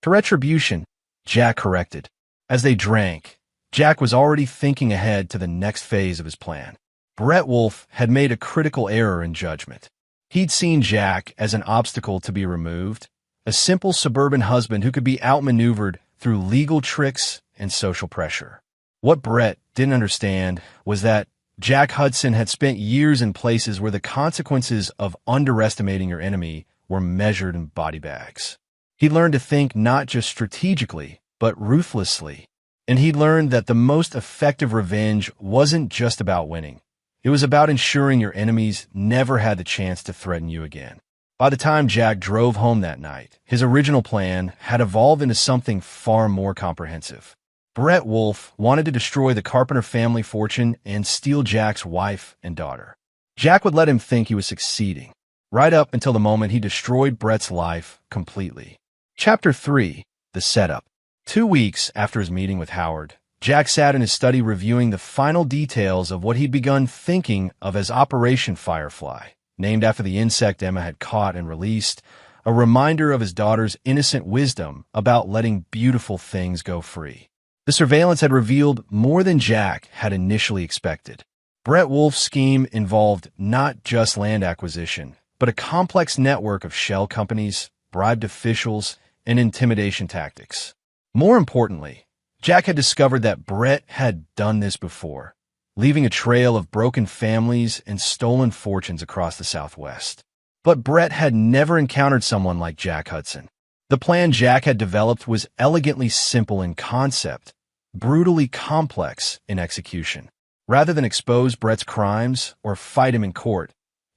To retribution, Jack corrected. As they drank, Jack was already thinking ahead to the next phase of his plan. Brett Wolfe had made a critical error in judgment. He'd seen Jack as an obstacle to be removed, a simple suburban husband who could be outmaneuvered through legal tricks and social pressure. What Brett didn't understand was that Jack Hudson had spent years in places where the consequences of underestimating your enemy were measured in body bags. He learned to think not just strategically, but ruthlessly. And he learned that the most effective revenge wasn't just about winning. It was about ensuring your enemies never had the chance to threaten you again. By the time Jack drove home that night, his original plan had evolved into something far more comprehensive. Brett Wolfe wanted to destroy the Carpenter family fortune and steal Jack's wife and daughter. Jack would let him think he was succeeding, right up until the moment he destroyed Brett's life completely. Chapter 3. The Setup. 2 weeks after his meeting with Howard, Jack sat in his study reviewing the final details of what he'd begun thinking of as Operation Firefly, named after the insect Emma had caught and released, a reminder of his daughter's innocent wisdom about letting beautiful things go free. The surveillance had revealed more than Jack had initially expected. Brett Wolfe's scheme involved not just land acquisition, but a complex network of shell companies, bribed officials, and intimidation tactics. More importantly, Jack had discovered that Brett had done this before, leaving a trail of broken families and stolen fortunes across the Southwest. But Brett had never encountered someone like Jack Hudson. The plan Jack had developed was elegantly simple in concept, brutally complex in execution. Rather than expose Brett's crimes or fight him in court,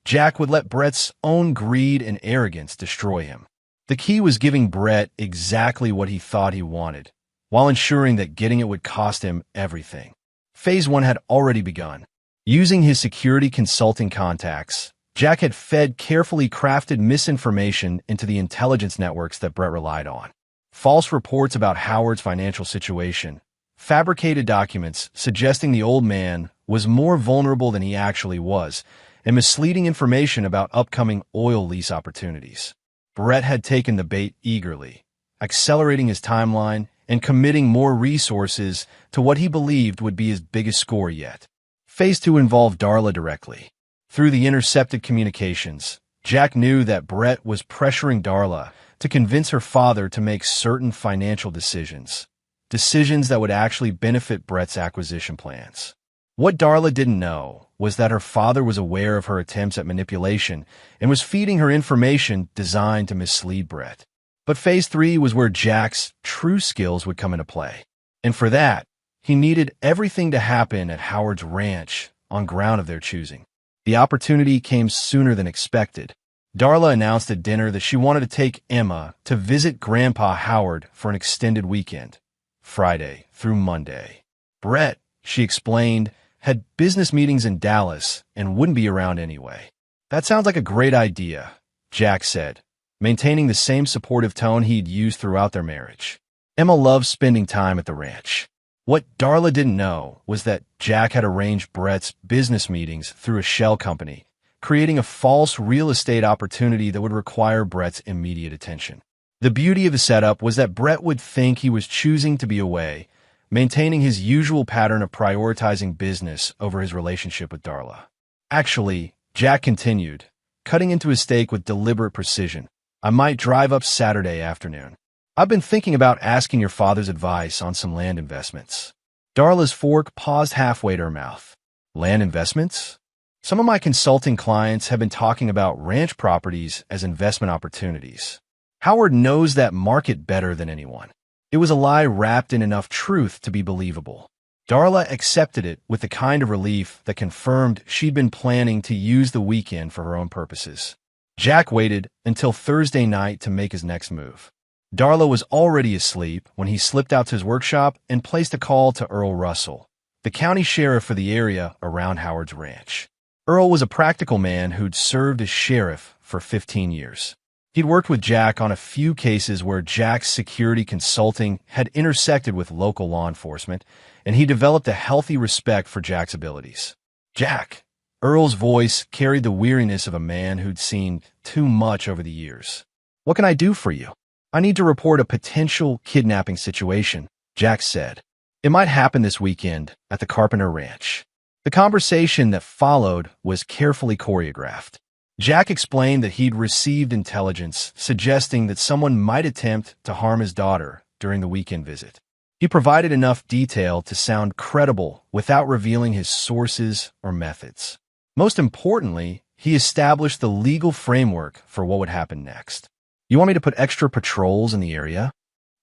Jack would let Brett's own greed and arrogance destroy him. The key was giving Brett exactly what he thought he wanted, while ensuring that getting it would cost him everything. Phase 1 had already begun. Using his security consulting contacts, Jack had fed carefully crafted misinformation into the intelligence networks that Brett relied on. False reports about Howard's financial situation, fabricated documents suggesting the old man was more vulnerable than he actually was, and misleading information about upcoming oil lease opportunities. Brett had taken the bait eagerly, accelerating his timeline and committing more resources to what he believed would be his biggest score yet. Phase 2 involved Darla directly. Through the intercepted communications, Jack knew that Brett was pressuring Darla to convince her father to make certain financial decisions that would actually benefit Brett's acquisition plans. What Darla didn't know was that her father was aware of her attempts at manipulation and was feeding her information designed to mislead Brett. But Phase 3 was where Jack's true skills would come into play. And for that, he needed everything to happen at Howard's ranch on ground of their choosing. The opportunity came sooner than expected. Darla announced at dinner that she wanted to take Emma to visit Grandpa Howard for an extended weekend, Friday through Monday. Brett, she explained, had business meetings in Dallas and wouldn't be around anyway. That sounds like a great idea, Jack said, maintaining the same supportive tone he'd used throughout their marriage. Emma loved spending time at the ranch. What Darla didn't know was that Jack had arranged Brett's business meetings through a shell company, creating a false real estate opportunity that would require Brett's immediate attention. The beauty of the setup was that Brett would think he was choosing to be away, maintaining his usual pattern of prioritizing business over his relationship with Darla. Actually, Jack continued, cutting into his steak with deliberate precision. I might drive up Saturday afternoon. I've been thinking about asking your father's advice on some land investments. Darla's fork paused halfway to her mouth. Land investments? Some of my consulting clients have been talking about ranch properties as investment opportunities. Howard knows that market better than anyone. It was a lie wrapped in enough truth to be believable. Darla accepted it with the kind of relief that confirmed she'd been planning to use the weekend for her own purposes. Jack waited until Thursday night to make his next move. Darla was already asleep when he slipped out to his workshop and placed a call to Earl Russell, the county sheriff for the area around Howard's ranch. Earl was a practical man who'd served as sheriff for 15 years. He'd worked with Jack on a few cases where Jack's security consulting had intersected with local law enforcement, and he developed a healthy respect for Jack's abilities. Jack, Earl's voice carried the weariness of a man who'd seen too much over the years. What can I do for you? I need to report a potential kidnapping situation, Jack said. It might happen this weekend at the Carpenter Ranch. The conversation that followed was carefully choreographed. Jack explained that he'd received intelligence suggesting that someone might attempt to harm his daughter during the weekend visit. He provided enough detail to sound credible without revealing his sources or methods. Most importantly, he established the legal framework for what would happen next. You want me to put extra patrols in the area?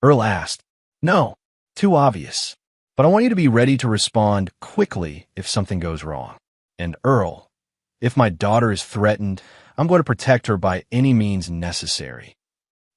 Earl asked. No, too obvious. But I want you to be ready to respond quickly if something goes wrong. And Earl, if my daughter is threatened, I'm going to protect her by any means necessary.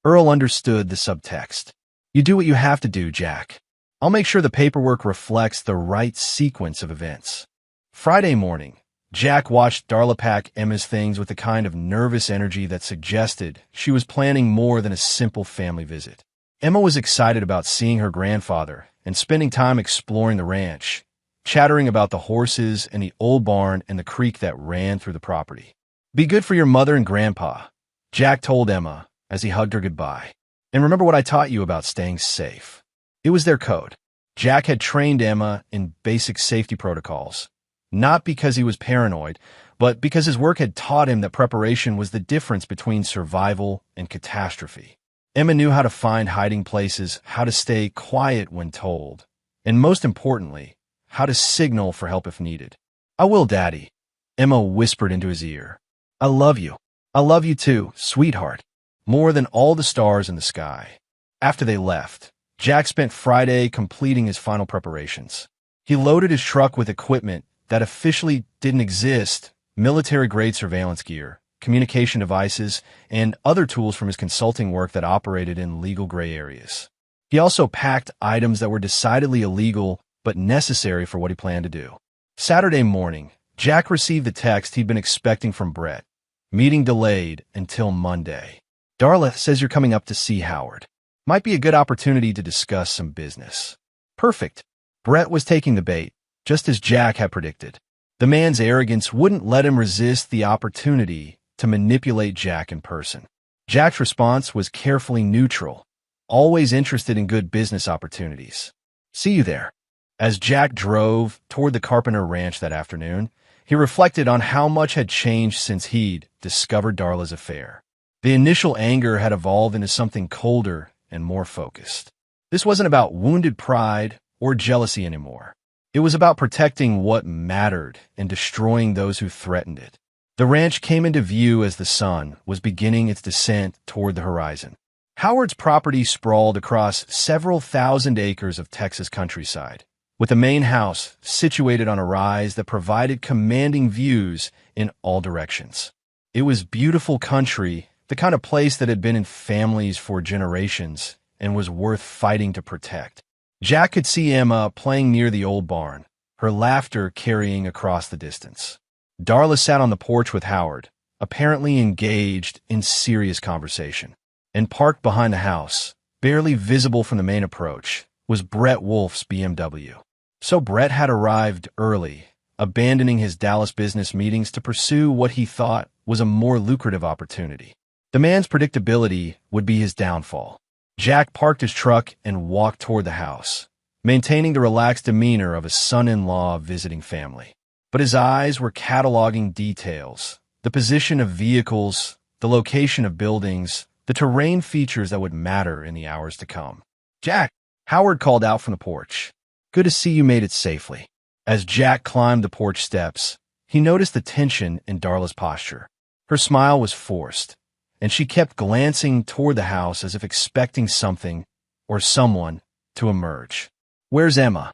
Earl understood the subtext. You do what you have to do, Jack. I'll make sure the paperwork reflects the right sequence of events. Friday morning, Jack watched Darla pack Emma's things with the kind of nervous energy that suggested she was planning more than a simple family visit. Emma was excited about seeing her grandfather and spending time exploring the ranch, chattering about the horses and the old barn and the creek that ran through the property. Be good for your mother and grandpa, Jack told Emma as he hugged her goodbye. And remember what I taught you about staying safe. It was their code. Jack had trained Emma in basic safety protocols, not because he was paranoid, but because his work had taught him that preparation was the difference between survival and catastrophe. Emma knew how to find hiding places, how to stay quiet when told, and most importantly, how to signal for help if needed. "I will, Daddy," Emma whispered into his ear. "I love you. I love you too, sweetheart, more than all the stars in the sky." After they left, Jack spent Friday completing his final preparations. He loaded his truck with equipment that officially didn't exist: military-grade surveillance gear, communication devices, and other tools from his consulting work that operated in legal gray areas. He also packed items that were decidedly illegal but necessary for what he planned to do. Saturday morning, Jack received the text he'd been expecting from Brett. "Meeting delayed until Monday. Darla says you're coming up to see Howard. Might be a good opportunity to discuss some business." Perfect. Brett was taking the bait, just as Jack had predicted. The man's arrogance wouldn't let him resist the opportunity to manipulate Jack in person. Jack's response was carefully neutral, always interested in good business opportunities. "See you there." As Jack drove toward the Carpenter Ranch that afternoon, he reflected on how much had changed since he'd discovered Darla's affair. The initial anger had evolved into something colder and more focused. This wasn't about wounded pride or jealousy anymore. It was about protecting what mattered and destroying those who threatened it. The ranch came into view as the sun was beginning its descent toward the horizon. Howard's property sprawled across several thousand acres of Texas countryside, with the main house situated on a rise that provided commanding views in all directions. It was beautiful country, the kind of place that had been in families for generations and was worth fighting to protect. Jack could see Emma playing near the old barn, her laughter carrying across the distance. Darla sat on the porch with Howard, apparently engaged in serious conversation. And parked behind the house, barely visible from the main approach, was Brett Wolf's BMW. So Brett had arrived early, abandoning his Dallas business meetings to pursue what he thought was a more lucrative opportunity. The man's predictability would be his downfall. Jack parked his truck and walked toward the house, maintaining the relaxed demeanor of a son-in-law visiting family. But his eyes were cataloging details: the position of vehicles, the location of buildings, the terrain features that would matter in the hours to come. "Jack," Howard called out from the porch. "Good to see you made it safely." As Jack climbed the porch steps, he noticed the tension in Darla's posture. Her smile was forced, and she kept glancing toward the house as if expecting something or someone to emerge. "Where's Emma?"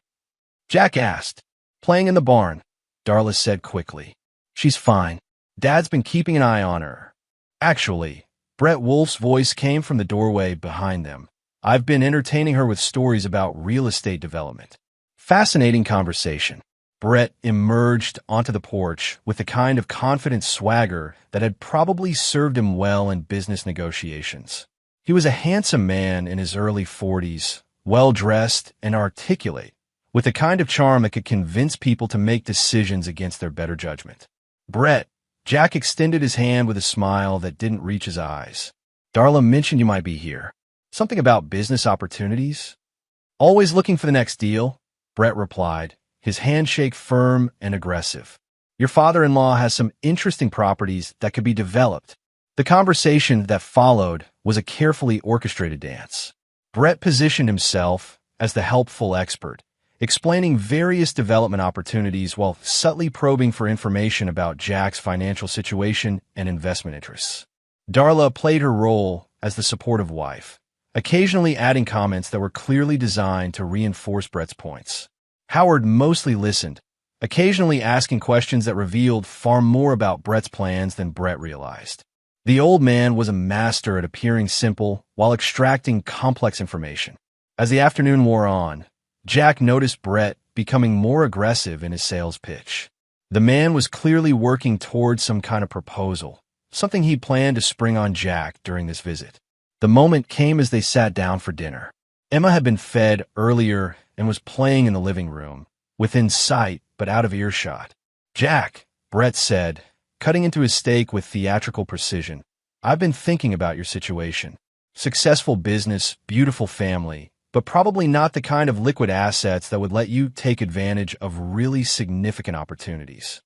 Jack asked. "Playing in the barn," Darla said quickly. "She's fine. Dad's been keeping an eye on her." "Actually," Brett Wolf's voice came from the doorway behind them, "I've been entertaining her with stories about real estate development." Fascinating conversation. Brett emerged onto the porch with the kind of confident swagger that had probably served him well in business negotiations. He was a handsome man in his early 40s, well-dressed and articulate, with the kind of charm that could convince people to make decisions against their better judgment. "Brett," Jack extended his hand with a smile that didn't reach his eyes. "Darla mentioned you might be here. Something about business opportunities?" "Always looking for the next deal," Brett replied, his handshake firm and aggressive. "Your father-in-law has some interesting properties that could be developed." The conversation that followed was a carefully orchestrated dance. Brett positioned himself as the helpful expert, explaining various development opportunities while subtly probing for information about Jack's financial situation and investment interests. Darla played her role as the supportive wife, occasionally adding comments that were clearly designed to reinforce Brett's points. Howard mostly listened, occasionally asking questions that revealed far more about Brett's plans than Brett realized. The old man was a master at appearing simple while extracting complex information. As the afternoon wore on, Jack noticed Brett becoming more aggressive in his sales pitch. The man was clearly working towards some kind of proposal, something he planned to spring on Jack during this visit. The moment came as they sat down for dinner. Emma had been fed earlier and was playing in the living room, within sight but out of earshot. "Jack," Brett said, cutting into his steak with theatrical precision, "I've been thinking about your situation. Successful business, beautiful family, but probably not the kind of liquid assets that would let you take advantage of really significant opportunities."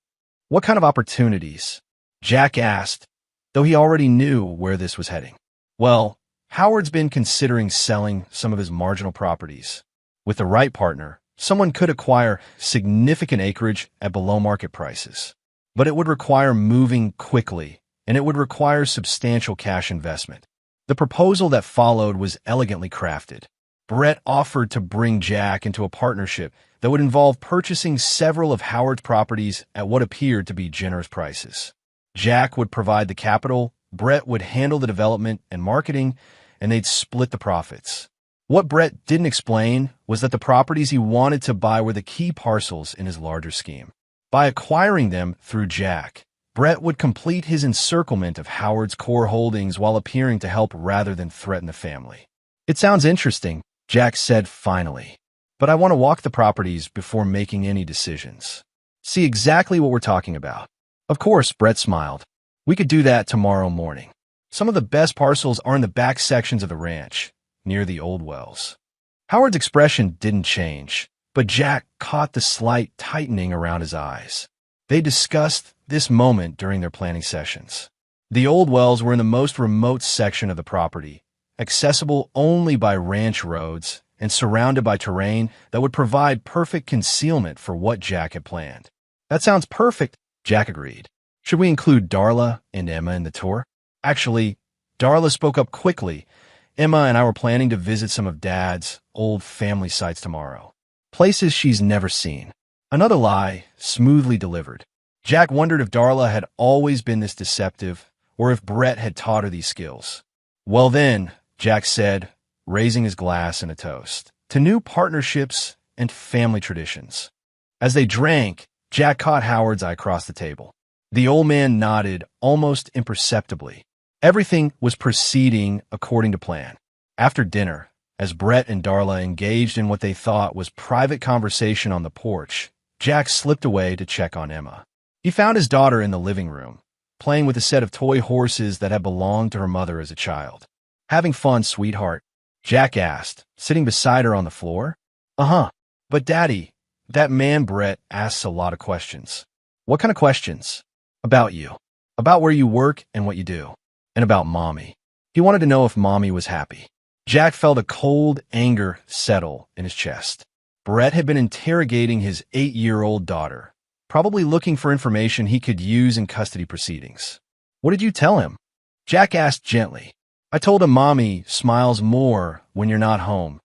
"What kind of opportunities?" Jack asked, though he already knew where this was heading. "Well, Howard's been considering selling some of his marginal properties. With the right partner, Someone could acquire significant acreage at below market prices, but it would require moving quickly, and it would require substantial cash investment. The proposal that followed was elegantly crafted. Brett offered to bring Jack into a partnership that would involve purchasing several of Howard's properties at what appeared to be generous prices. Jack would provide the capital, Brett would handle the development and marketing, and they'd split the profits. What Brett didn't explain was that the properties he wanted to buy were the key parcels in his larger scheme. By acquiring them through Jack, Brett would complete his encirclement of Howard's core holdings while appearing to help rather than threaten the family. "It sounds interesting," Jack said finally, "but I want to walk the properties before making any decisions. See exactly what we're talking about." "Of course," Brett smiled. "We could do that tomorrow morning. Some of the best parcels are in the back sections of the ranch, near the old wells." Howard's expression didn't change, but Jack caught the slight tightening around his eyes. They discussed this moment during their planning sessions. The old wells were in the most remote section of the property, accessible only by ranch roads and surrounded by terrain that would provide perfect concealment for what Jack had planned. "That sounds perfect," Jack agreed. "Should we include Darla and Emma in the tour?" Actually, Darla spoke up quickly. "Emma and I were planning to visit some of Dad's old family sites tomorrow. Places she's never seen." Another lie, smoothly delivered. Jack wondered if Darla had always been this deceptive, or if Brett had taught her these skills. "Well then," Jack said, raising his glass in a toast, "to new partnerships and family traditions." As they drank, Jack caught Howard's eye across the table. The old man nodded almost imperceptibly. Everything was proceeding according to plan. After dinner, as Brett and Darla engaged in what they thought was private conversation on the porch, Jack slipped away to check on Emma. He found his daughter in the living room, playing with a set of toy horses that had belonged to her mother as a child. "Having fun, sweetheart?" Jack asked, sitting beside her on the floor. "Uh-huh. But Daddy, that man Brett asks a lot of questions." "What kind of questions?" "About you. About where you work and what you do. And about Mommy. He wanted to know if Mommy was happy." Jack felt a cold anger settle in his chest. Brett had been interrogating his 8-year-old daughter, probably looking for information he could use in custody proceedings. "What did you tell him?" Jack asked gently. "I told him Mommy smiles more when you're not home,"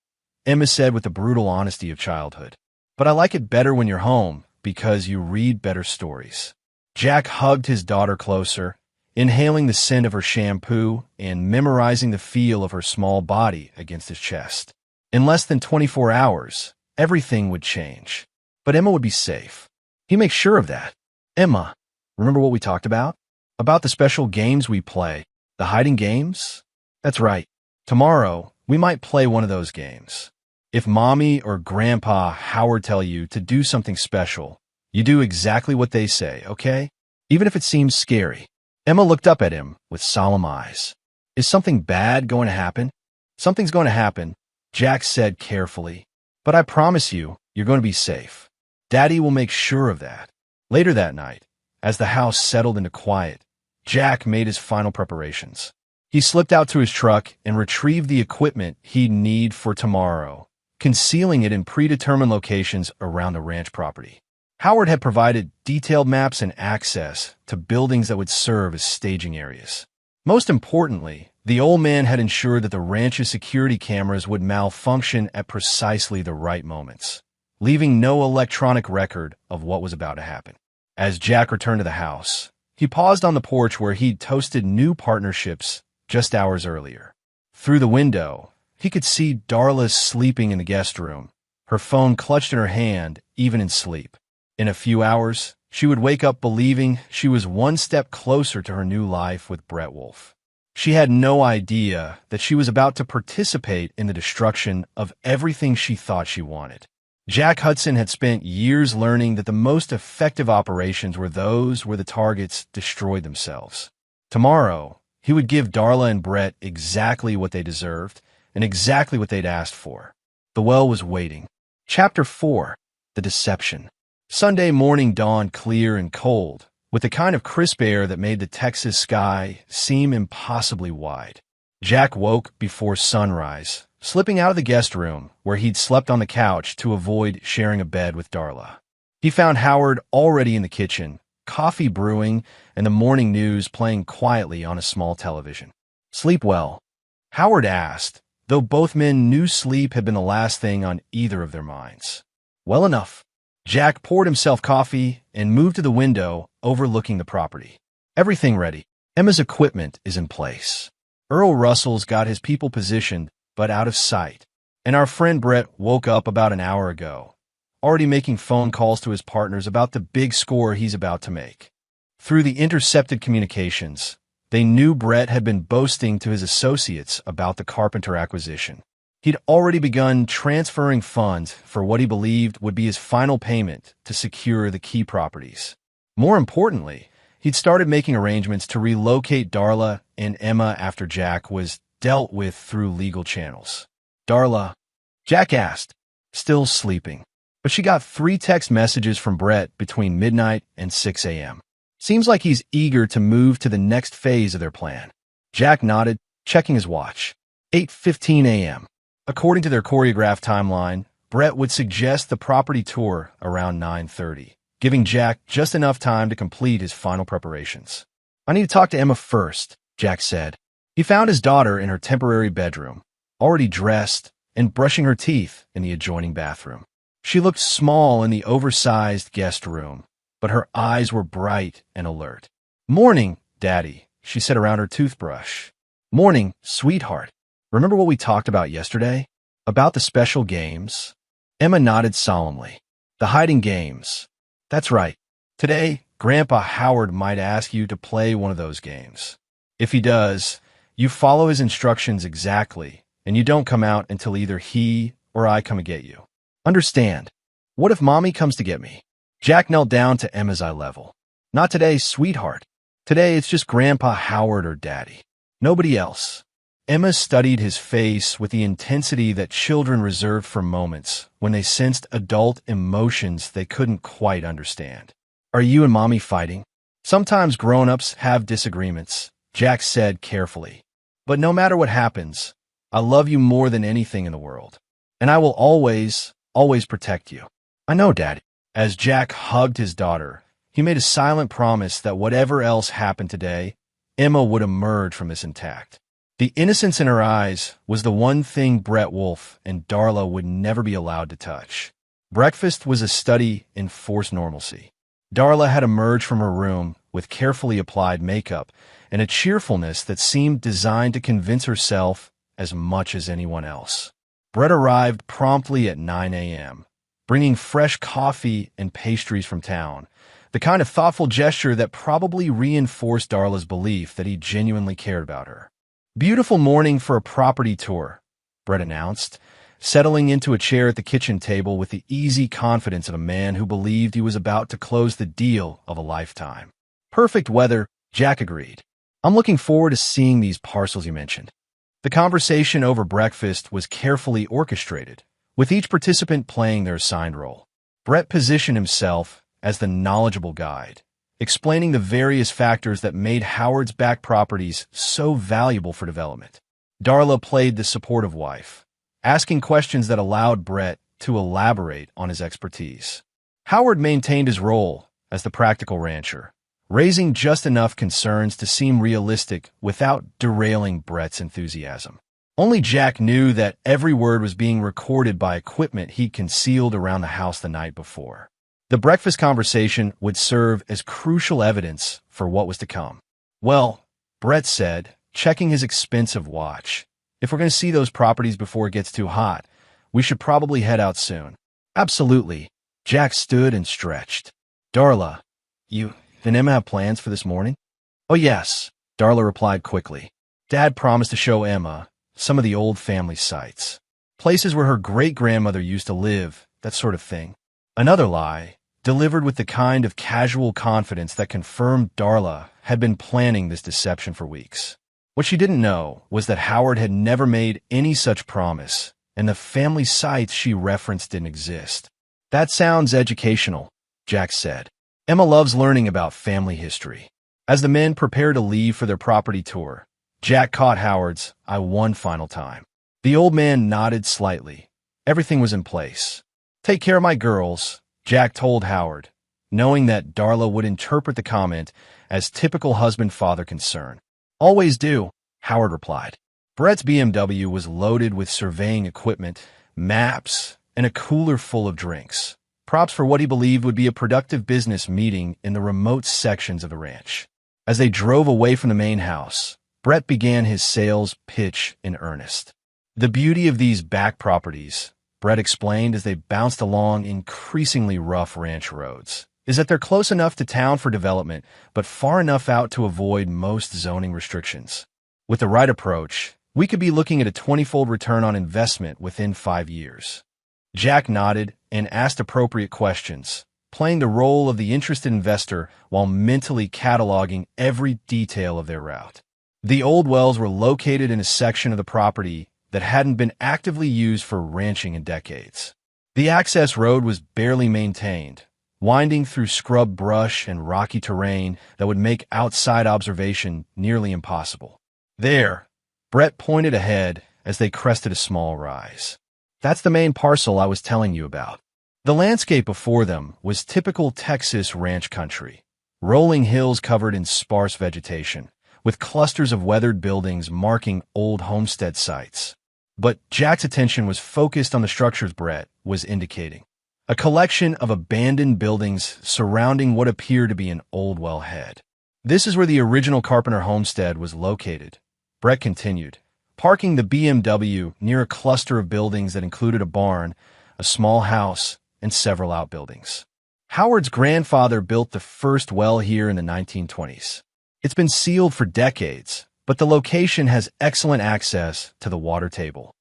Emma said with the brutal honesty of childhood. "But I like it better when you're home because you read better stories." Jack hugged his daughter closer, inhaling the scent of her shampoo and memorizing the feel of her small body against his chest. In less than 24 hours, everything would change. But Emma would be safe. He makes sure of that. "Emma, remember what we talked about? About the special games we play, the hiding games?" "That's right. Tomorrow, we might play one of those games. If Mommy or Grandpa Howard tell you to do something special, you do exactly what they say, okay? Even if it seems scary." Emma looked up at him with solemn eyes. "Is something bad going to happen?" "Something's going to happen," Jack said carefully. "But I promise you, you're going to be safe. Daddy will make sure of that." Later that night, as the house settled into quiet, Jack made his final preparations. He slipped out to his truck and retrieved the equipment he'd need for tomorrow, concealing it in predetermined locations around the ranch property. Howard had provided detailed maps and access to buildings that would serve as staging areas. Most importantly, the old man had ensured that the ranch's security cameras would malfunction at precisely the right moments, leaving no electronic record of what was about to happen. As Jack returned to the house, he paused on the porch where he'd toasted new partnerships just hours earlier. Through the window, he could see Darla sleeping in the guest room, her phone clutched in her hand, even in sleep. In a few hours, she would wake up believing she was one step closer to her new life with Brett Wolfe. She had no idea that she was about to participate in the destruction of everything she thought she wanted. Jack Hudson had spent years learning that the most effective operations were those where the targets destroyed themselves. Tomorrow, he would give Darla and Brett exactly what they deserved and exactly what they'd asked for. The well was waiting. Chapter 4. The Deception. Sunday morning dawned clear and cold, with the kind of crisp air that made the Texas sky seem impossibly wide. Jack woke before sunrise, slipping out of the guest room where he'd slept on the couch to avoid sharing a bed with Darla. He found Howard already in the kitchen, coffee brewing, and the morning news playing quietly on a small television. "Sleep well?" Howard asked, though both men knew sleep had been the last thing on either of their minds. "Well enough." Jack poured himself coffee and moved to the window overlooking the property. "Everything ready. Emma's equipment is in place. Earl Russell's got his people positioned, but out of sight. And our friend Brett woke up about an hour ago, already making phone calls to his partners about the big score he's about to make." Through the intercepted communications, they knew Brett had been boasting to his associates about the Carpenter acquisition. He'd already begun transferring funds for what he believed would be his final payment to secure the key properties. More importantly, he'd started making arrangements to relocate Darla and Emma after Jack was dealt with through legal channels. "Darla?" Jack asked, still sleeping. But she got 3 text messages from Brett between midnight and 6 a.m. "Seems like he's eager to move to the next phase of their plan." Jack nodded, checking his watch. 8:15 a.m. According to their choreographed timeline, Brett would suggest the property tour around 9:30, giving Jack just enough time to complete his final preparations. "I need to talk to Emma first," Jack said. He found his daughter in her temporary bedroom, already dressed and brushing her teeth in the adjoining bathroom. She looked small in the oversized guest room, but her eyes were bright and alert. "Morning, Daddy," she said around her toothbrush. "Morning, sweetheart. Remember what we talked about yesterday? About the special games?" Emma nodded solemnly. "The hiding games. That's right. Today, Grandpa Howard might ask you to play one of those games. If he does, you follow his instructions exactly, and you don't come out until either he or I come and get you. Understand? What if Mommy comes to get me?" Jack knelt down to Emma's eye level. "Not today, sweetheart. Today it's just Grandpa Howard or Daddy. Nobody else." Emma studied his face with the intensity that children reserved for moments when they sensed adult emotions they couldn't quite understand. "Are you and Mommy fighting?" "Sometimes grown-ups have disagreements," Jack said carefully. "But no matter what happens, I love you more than anything in the world. And I will always, always protect you." "I know, Daddy." As Jack hugged his daughter, he made a silent promise that whatever else happened today, Emma would emerge from this intact. The innocence in her eyes was the one thing Brett Wolfe and Darla would never be allowed to touch. Breakfast was a study in forced normalcy. Darla had emerged from her room with carefully applied makeup and a cheerfulness that seemed designed to convince herself as much as anyone else. Brett arrived promptly at 9 a.m., bringing fresh coffee and pastries from town, the kind of thoughtful gesture that probably reinforced Darla's belief that he genuinely cared about her. "Beautiful morning for a property tour," Brett announced, settling into a chair at the kitchen table with the easy confidence of a man who believed he was about to close the deal of a lifetime. "Perfect weather," Jack agreed. "I'm looking forward to seeing these parcels you mentioned." The conversation over breakfast was carefully orchestrated, with each participant playing their assigned role. Brett positioned himself as the knowledgeable guide, explaining the various factors that made Howard's back properties so valuable for development. Darla played the supportive wife, asking questions that allowed Brett to elaborate on his expertise. Howard maintained his role as the practical rancher, raising just enough concerns to seem realistic without derailing Brett's enthusiasm. Only Jack knew that every word was being recorded by equipment he'd concealed around the house the night before. The breakfast conversation would serve as crucial evidence for what was to come. "Well," Brett said, checking his expensive watch, "if we're going to see those properties before it gets too hot, we should probably head out soon." "Absolutely." Jack stood and stretched. "Darla, you and Emma have plans for this morning?" "Oh, yes," Darla replied quickly. "Dad promised to show Emma some of the old family sites. Places where her great-grandmother used to live, that sort of thing." Another lie, delivered with the kind of casual confidence that confirmed Darla had been planning this deception for weeks. What she didn't know was that Howard had never made any such promise, and the family sites she referenced didn't exist. "That sounds educational," Jack said. "Emma loves learning about family history." As the men prepared to leave for their property tour, Jack caught Howard's eye one final time. The old man nodded slightly. Everything was in place. Take care of my girls, Jack told Howard, knowing that Darla would interpret the comment as typical husband-father concern. Always do, Howard replied. Brett's BMW was loaded with surveying equipment, maps, and a cooler full of drinks. Props for what he believed would be a productive business meeting in the remote sections of the ranch. As they drove away from the main house, Brett began his sales pitch in earnest. The beauty of these back properties, Brett explained as they bounced along increasingly rough ranch roads, is that they're close enough to town for development, but far enough out to avoid most zoning restrictions. With the right approach, we could be looking at a 20-fold return on investment within 5 years. Jack nodded and asked appropriate questions, playing the role of the interested investor while mentally cataloging every detail of their route. The old wells were located in a section of the property that hadn't been actively used for ranching in decades. The access road was barely maintained, winding through scrub brush and rocky terrain that would make outside observation nearly impossible. There, Brett pointed ahead as they crested a small rise. That's the main parcel I was telling you about. The landscape before them was typical Texas ranch country, rolling hills covered in sparse vegetation, with clusters of weathered buildings marking old homestead sites. But Jack's attention was focused on the structures Brett was indicating. A collection of abandoned buildings surrounding what appeared to be an old wellhead. This is where the original Carpenter homestead was located, Brett continued, parking the BMW near a cluster of buildings that included a barn, a small house, and several outbuildings. Howard's grandfather built the first well here in the 1920s. It's been sealed for decades, but the location has excellent access to the water table.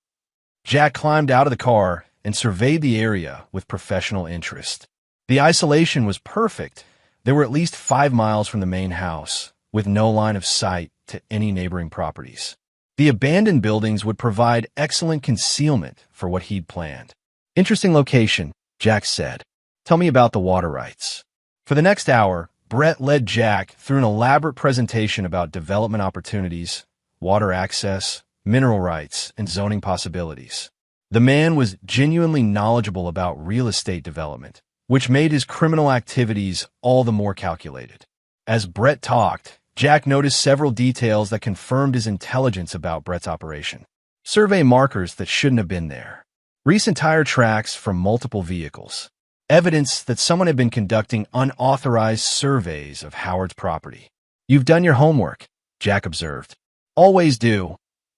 Jack climbed out of the car and surveyed the area with professional interest. The isolation was perfect. They were at least 5 miles from the main house, with no line of sight to any neighboring properties. The abandoned buildings would provide excellent concealment for what he'd planned. Interesting location, Jack said. Tell me about the water rights. For the next hour, Brett led Jack through an elaborate presentation about development opportunities, water access, mineral rights, and zoning possibilities. The man was genuinely knowledgeable about real estate development, which made his criminal activities all the more calculated. As Brett talked, Jack noticed several details that confirmed his intelligence about Brett's operation. Survey markers that shouldn't have been there. Recent tire tracks from multiple vehicles. Evidence that someone had been conducting unauthorized surveys of Howard's property. You've done your homework, Jack observed. Always do,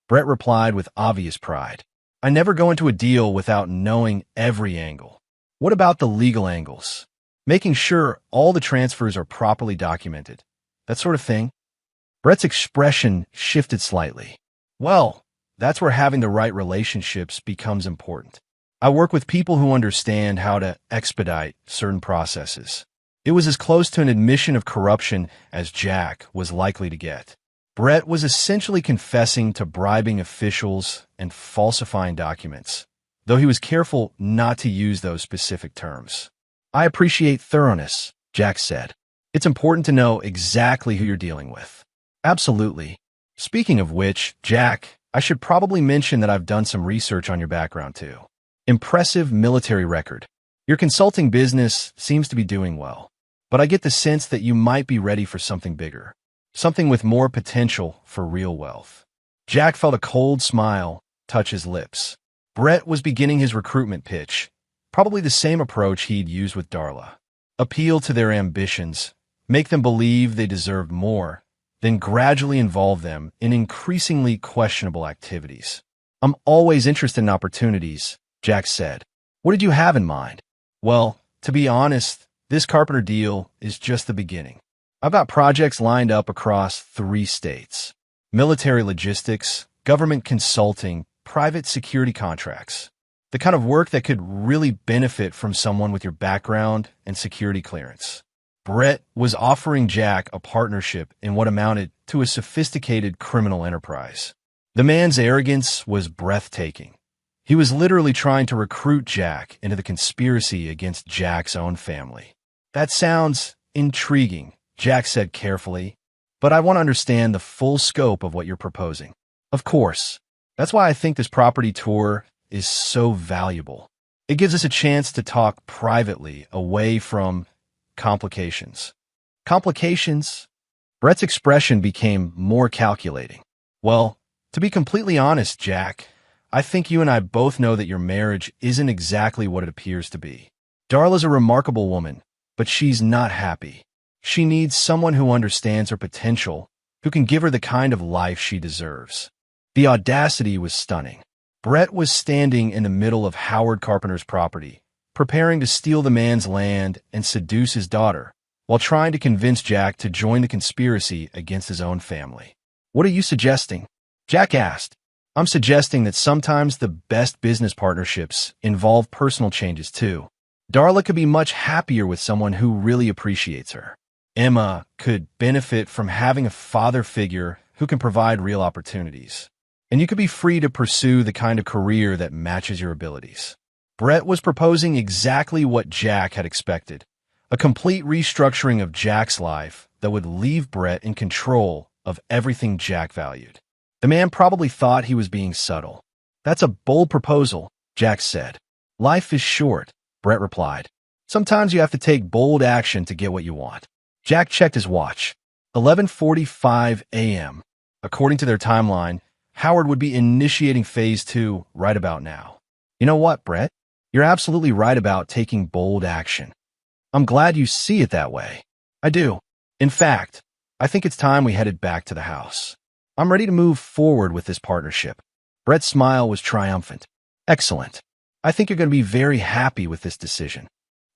Brett replied with obvious pride. I never go into a deal without knowing every angle. What about the legal angles? Making sure all the transfers are properly documented. That sort of thing. Brett's expression shifted slightly. Well, that's where having the right relationships becomes important. I work with people who understand how to expedite certain processes. It was as close to an admission of corruption as Jack was likely to get. Brett was essentially confessing to bribing officials and falsifying documents, though he was careful not to use those specific terms. I appreciate thoroughness, Jack said. It's important to know exactly who you're dealing with. Absolutely. Speaking of which, Jack, I should probably mention that I've done some research on your background too. Impressive military record. Your consulting business seems to be doing well, but I get the sense that you might be ready for something bigger, something with more potential for real wealth. Jack felt a cold smile touch his lips. Brett was beginning his recruitment pitch, probably the same approach he'd used with Darla. Appeal to their ambitions, make them believe they deserve more, then gradually involve them in increasingly questionable activities. I'm always interested in opportunities, Jack said. What did you have in mind? Well, to be honest, this Carpenter deal is just the beginning. I've got projects lined up across 3 states. Military logistics, government consulting, private security contracts. The kind of work that could really benefit from someone with your background and security clearance. Brett was offering Jack a partnership in what amounted to a sophisticated criminal enterprise. The man's arrogance was breathtaking. He was literally trying to recruit Jack into the conspiracy against Jack's own family. That sounds intriguing, Jack said carefully, but I want to understand the full scope of what you're proposing. Of course. That's why I think this property tour is so valuable. It gives us a chance to talk privately away from complications. Complications? Brett's expression became more calculating. Well, to be completely honest, Jack, I think you and I both know that your marriage isn't exactly what it appears to be. Darla's a remarkable woman, but she's not happy. She needs someone who understands her potential, who can give her the kind of life she deserves. The audacity was stunning. Brett was standing in the middle of Howard Carpenter's property, preparing to steal the man's land and seduce his daughter, while trying to convince Jack to join the conspiracy against his own family. "What are you suggesting?" Jack asked. "I'm suggesting that sometimes the best business partnerships involve personal changes too. Darla could be much happier with someone who really appreciates her. Emma could benefit from having a father figure who can provide real opportunities. And you could be free to pursue the kind of career that matches your abilities." Brett was proposing exactly what Jack had expected, a complete restructuring of Jack's life that would leave Brett in control of everything Jack valued. The man probably thought he was being subtle. "That's a bold proposal," Jack said. "Life is short," Brett replied. "Sometimes you have to take bold action to get what you want." Jack checked his watch. 11:45 a.m. According to their timeline, Howard would be initiating Phase 2 right about now. "You know what, Brett? You're absolutely right about taking bold action. I'm glad you see it that way." "I do. In fact, I think it's time we headed back to the house. I'm ready to move forward with this partnership." Brett's smile was triumphant. "Excellent. I think you're going to be very happy with this decision."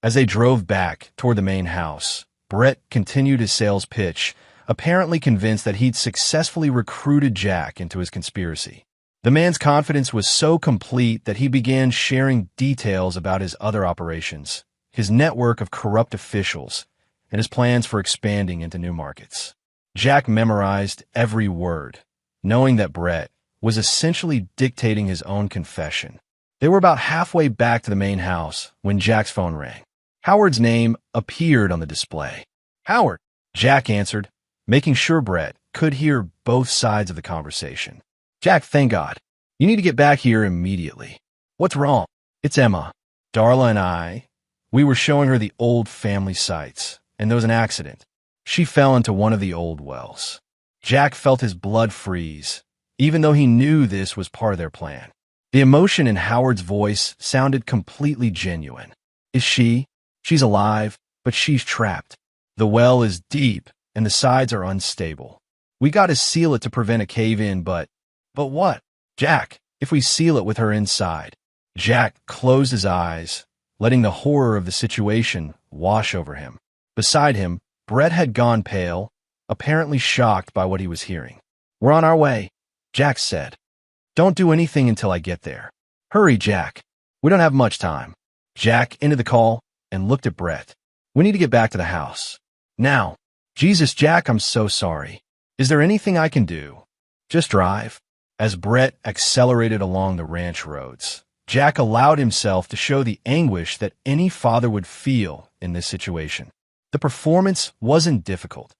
As they drove back toward the main house, Brett continued his sales pitch, apparently convinced that he'd successfully recruited Jack into his conspiracy. The man's confidence was so complete that he began sharing details about his other operations, his network of corrupt officials, and his plans for expanding into new markets. Jack memorized every word, knowing that Brett was essentially dictating his own confession. They were about halfway back to the main house when Jack's phone rang. Howard's name appeared on the display. "Howard," Jack answered, making sure Brett could hear both sides of the conversation. "Jack, thank God. You need to get back here immediately." "What's wrong?" "It's Emma. Darla and we were showing her the old family sites, and there was an accident. She fell into one of the old wells." Jack felt his blood freeze, even though he knew this was part of their plan. The emotion in Howard's voice sounded completely genuine. She's alive, but she's trapped. The well is deep, and the sides are unstable. We got to seal it to prevent a cave-in, but what?" "Jack, if we seal it with her inside." Jack closed his eyes, letting the horror of the situation wash over him. Beside him, Brett had gone pale, apparently shocked by what he was hearing. "We're on our way," Jack said. "Don't do anything until I get there. Hurry, Jack. We don't have much time." Jack ended the call and looked at Brett. "We need to get back to the house. Now." "Jesus, Jack, I'm so sorry. Is there anything I can do?" "Just drive." As Brett accelerated along the ranch roads, Jack allowed himself to show the anguish that any father would feel in this situation. The performance wasn't difficult.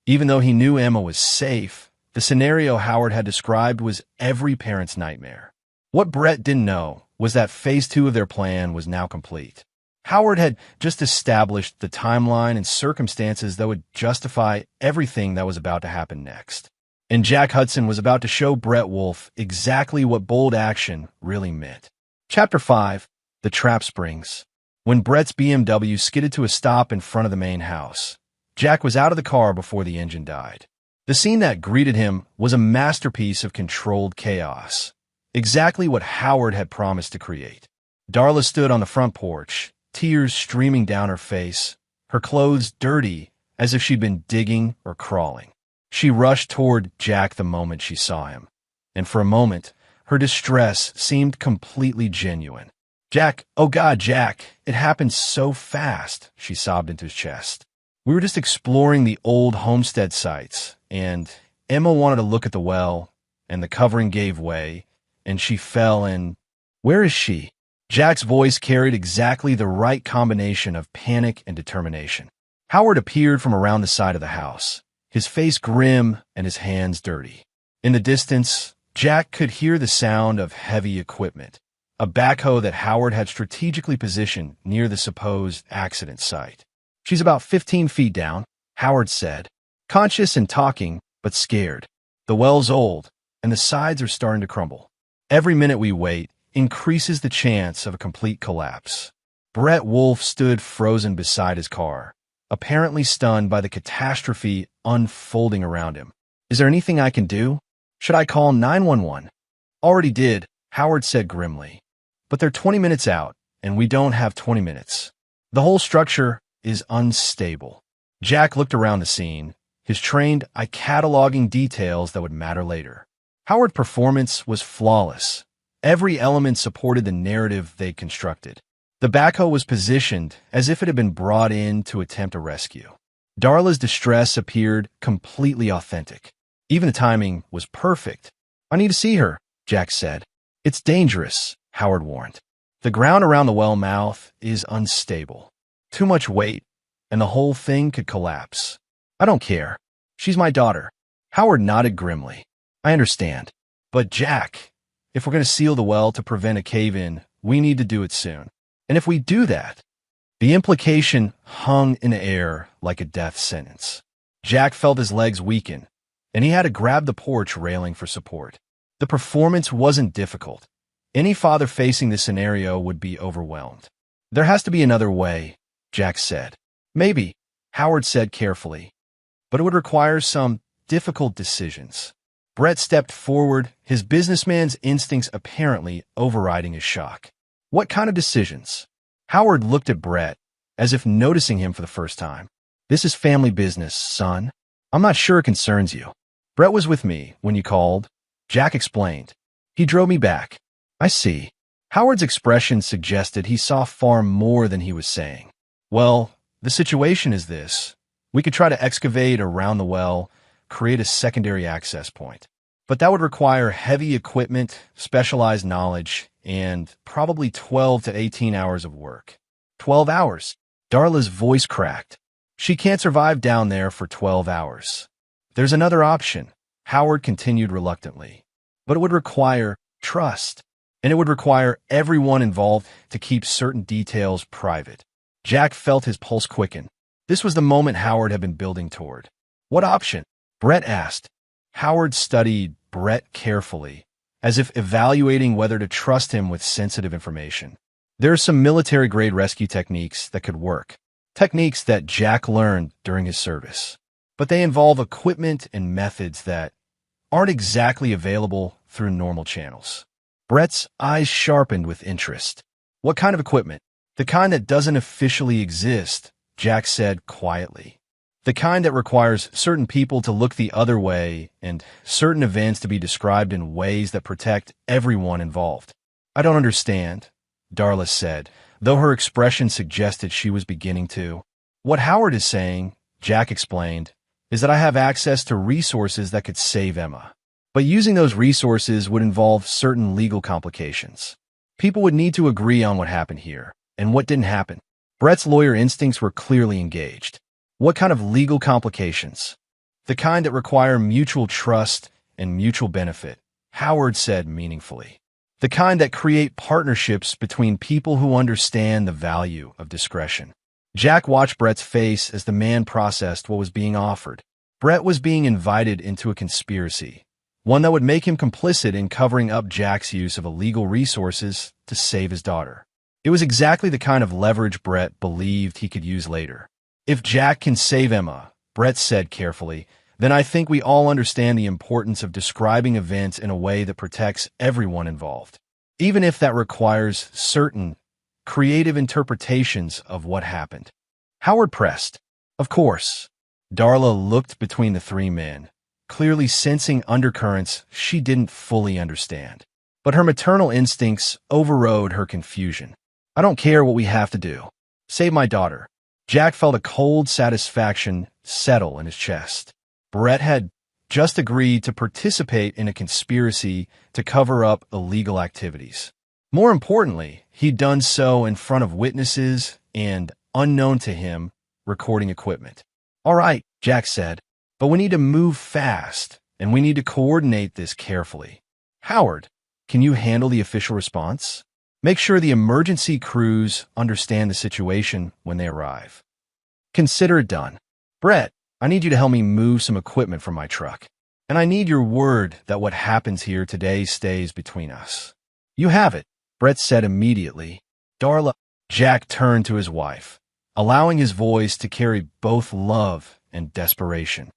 Even though he knew Emma was safe, the scenario Howard had described was every parent's nightmare. What Brett didn't know was that Phase 2 of their plan was now complete. Howard had just established the timeline and circumstances that would justify everything that was about to happen next. And Jack Hudson was about to show Brett Wolfe exactly what bold action really meant. Chapter 5, The Trap Springs. When Brett's BMW skidded to a stop in front of the main house, Jack was out of the car before the engine died. The scene that greeted him was a masterpiece of controlled chaos, exactly what Howard had promised to create. Darla stood on the front porch, tears streaming down her face, her clothes dirty as if she'd been digging or crawling. She rushed toward Jack the moment she saw him, and for a moment, her distress seemed completely genuine. "Jack, oh God, Jack, it happened so fast," she sobbed into his chest. "We were just exploring the old homestead sites, and Emma wanted to look at the well, and the covering gave way, and she fell in." "Where is she?" Jack's voice carried exactly the right combination of panic and determination. Howard appeared from around the side of the house, his face grim and his hands dirty. In the distance, Jack could hear the sound of heavy equipment, a backhoe that Howard had strategically positioned near the supposed accident site. "She's about 15 feet down," Howard said, conscious and talking, but scared. "The well's old, and the sides are starting to crumble. Every minute we wait increases the chance of a complete collapse." Brett Wolfe stood frozen beside his car, apparently stunned by the catastrophe unfolding around him. "Is there anything I can do? Should I call 911? "Already did," Howard said grimly. "But they're 20 minutes out, and we don't have 20 minutes. The whole structure is unstable." Jack looked around the scene, his trained eye cataloging details that would matter later. Howard's performance was flawless. Every element supported the narrative they'd constructed. The backhoe was positioned as if it had been brought in to attempt a rescue. Darla's distress appeared completely authentic. Even the timing was perfect. "I need to see her," Jack said. "It's dangerous," Howard warned. "The ground around the well mouth is unstable. Too much weight, and the whole thing could collapse." "I don't care. She's my daughter." Howard nodded grimly. "I understand. But Jack, if we're going to seal the well to prevent a cave-in, we need to do it soon. And if we do that..." The implication hung in the air like a death sentence. Jack felt his legs weaken, and he had to grab the porch railing for support. The performance wasn't difficult. Any father facing this scenario would be overwhelmed. "There has to be another way," Jack said. "Maybe," Howard said carefully, "but it would require some difficult decisions." Brett stepped forward, his businessman's instincts apparently overriding his shock. "What kind of decisions?" Howard looked at Brett, as if noticing him for the first time. "This is family business, son. I'm not sure it concerns you." "Brett was with me when you called," Jack explained. "He drove me back." "I see." Howard's expression suggested he saw far more than he was saying. "Well, the situation is this. We could try to excavate around the well, create a secondary access point. But that would require heavy equipment, specialized knowledge, and probably 12 to 18 hours of work." 12 hours? Darla's voice cracked. "She can't survive down there for 12 hours. "There's another option," Howard continued reluctantly. "But it would require trust, and it would require everyone involved to keep certain details private." Jack felt his pulse quicken. This was the moment Howard had been building toward. "What option?" Brett asked. Howard studied Brett carefully, as if evaluating whether to trust him with sensitive information. "There are some military-grade rescue techniques that could work, techniques that Jack learned during his service. But they involve equipment and methods that aren't exactly available through normal channels." Brett's eyes sharpened with interest. "What kind of equipment?" "The kind that doesn't officially exist," Jack said quietly. "The kind that requires certain people to look the other way and certain events to be described in ways that protect everyone involved." "I don't understand," Darla said, though her expression suggested she was beginning to. "What Howard is saying," Jack explained, "is that I have access to resources that could save Emma. But using those resources would involve certain legal complications. People would need to agree on what happened here and what didn't happen." Brett's lawyer instincts were clearly engaged. "What kind of legal complications?" "The kind that require mutual trust and mutual benefit," Howard said meaningfully. "The kind that create partnerships between people who understand the value of discretion." Jack watched Brett's face as the man processed what was being offered. Brett was being invited into a conspiracy, one that would make him complicit in covering up Jack's use of illegal resources to save his daughter. It was exactly the kind of leverage Brett believed he could use later. "If Jack can save Emma," Brett said carefully, "then I think we all understand the importance of describing events in a way that protects everyone involved, even if that requires certain creative interpretations of what happened." Howard pressed. "Of course." Darla looked between the three men, clearly sensing undercurrents she didn't fully understand. But her maternal instincts overrode her confusion. "I don't care what we have to do. Save my daughter." Jack felt a cold satisfaction settle in his chest. Brett had just agreed to participate in a conspiracy to cover up illegal activities. More importantly, he'd done so in front of witnesses and, unknown to him, recording equipment. "All right," Jack said, "but we need to move fast, and we need to coordinate this carefully." Howard, can you handle the official response? Make sure the emergency crews understand the situation when they arrive. Consider it done. Brett, I need you to help me move some equipment from my truck. And I need your word that what happens here today stays between us. You have it, Brett said immediately. Darla, Jack turned to his wife, allowing his voice to carry both love and desperation.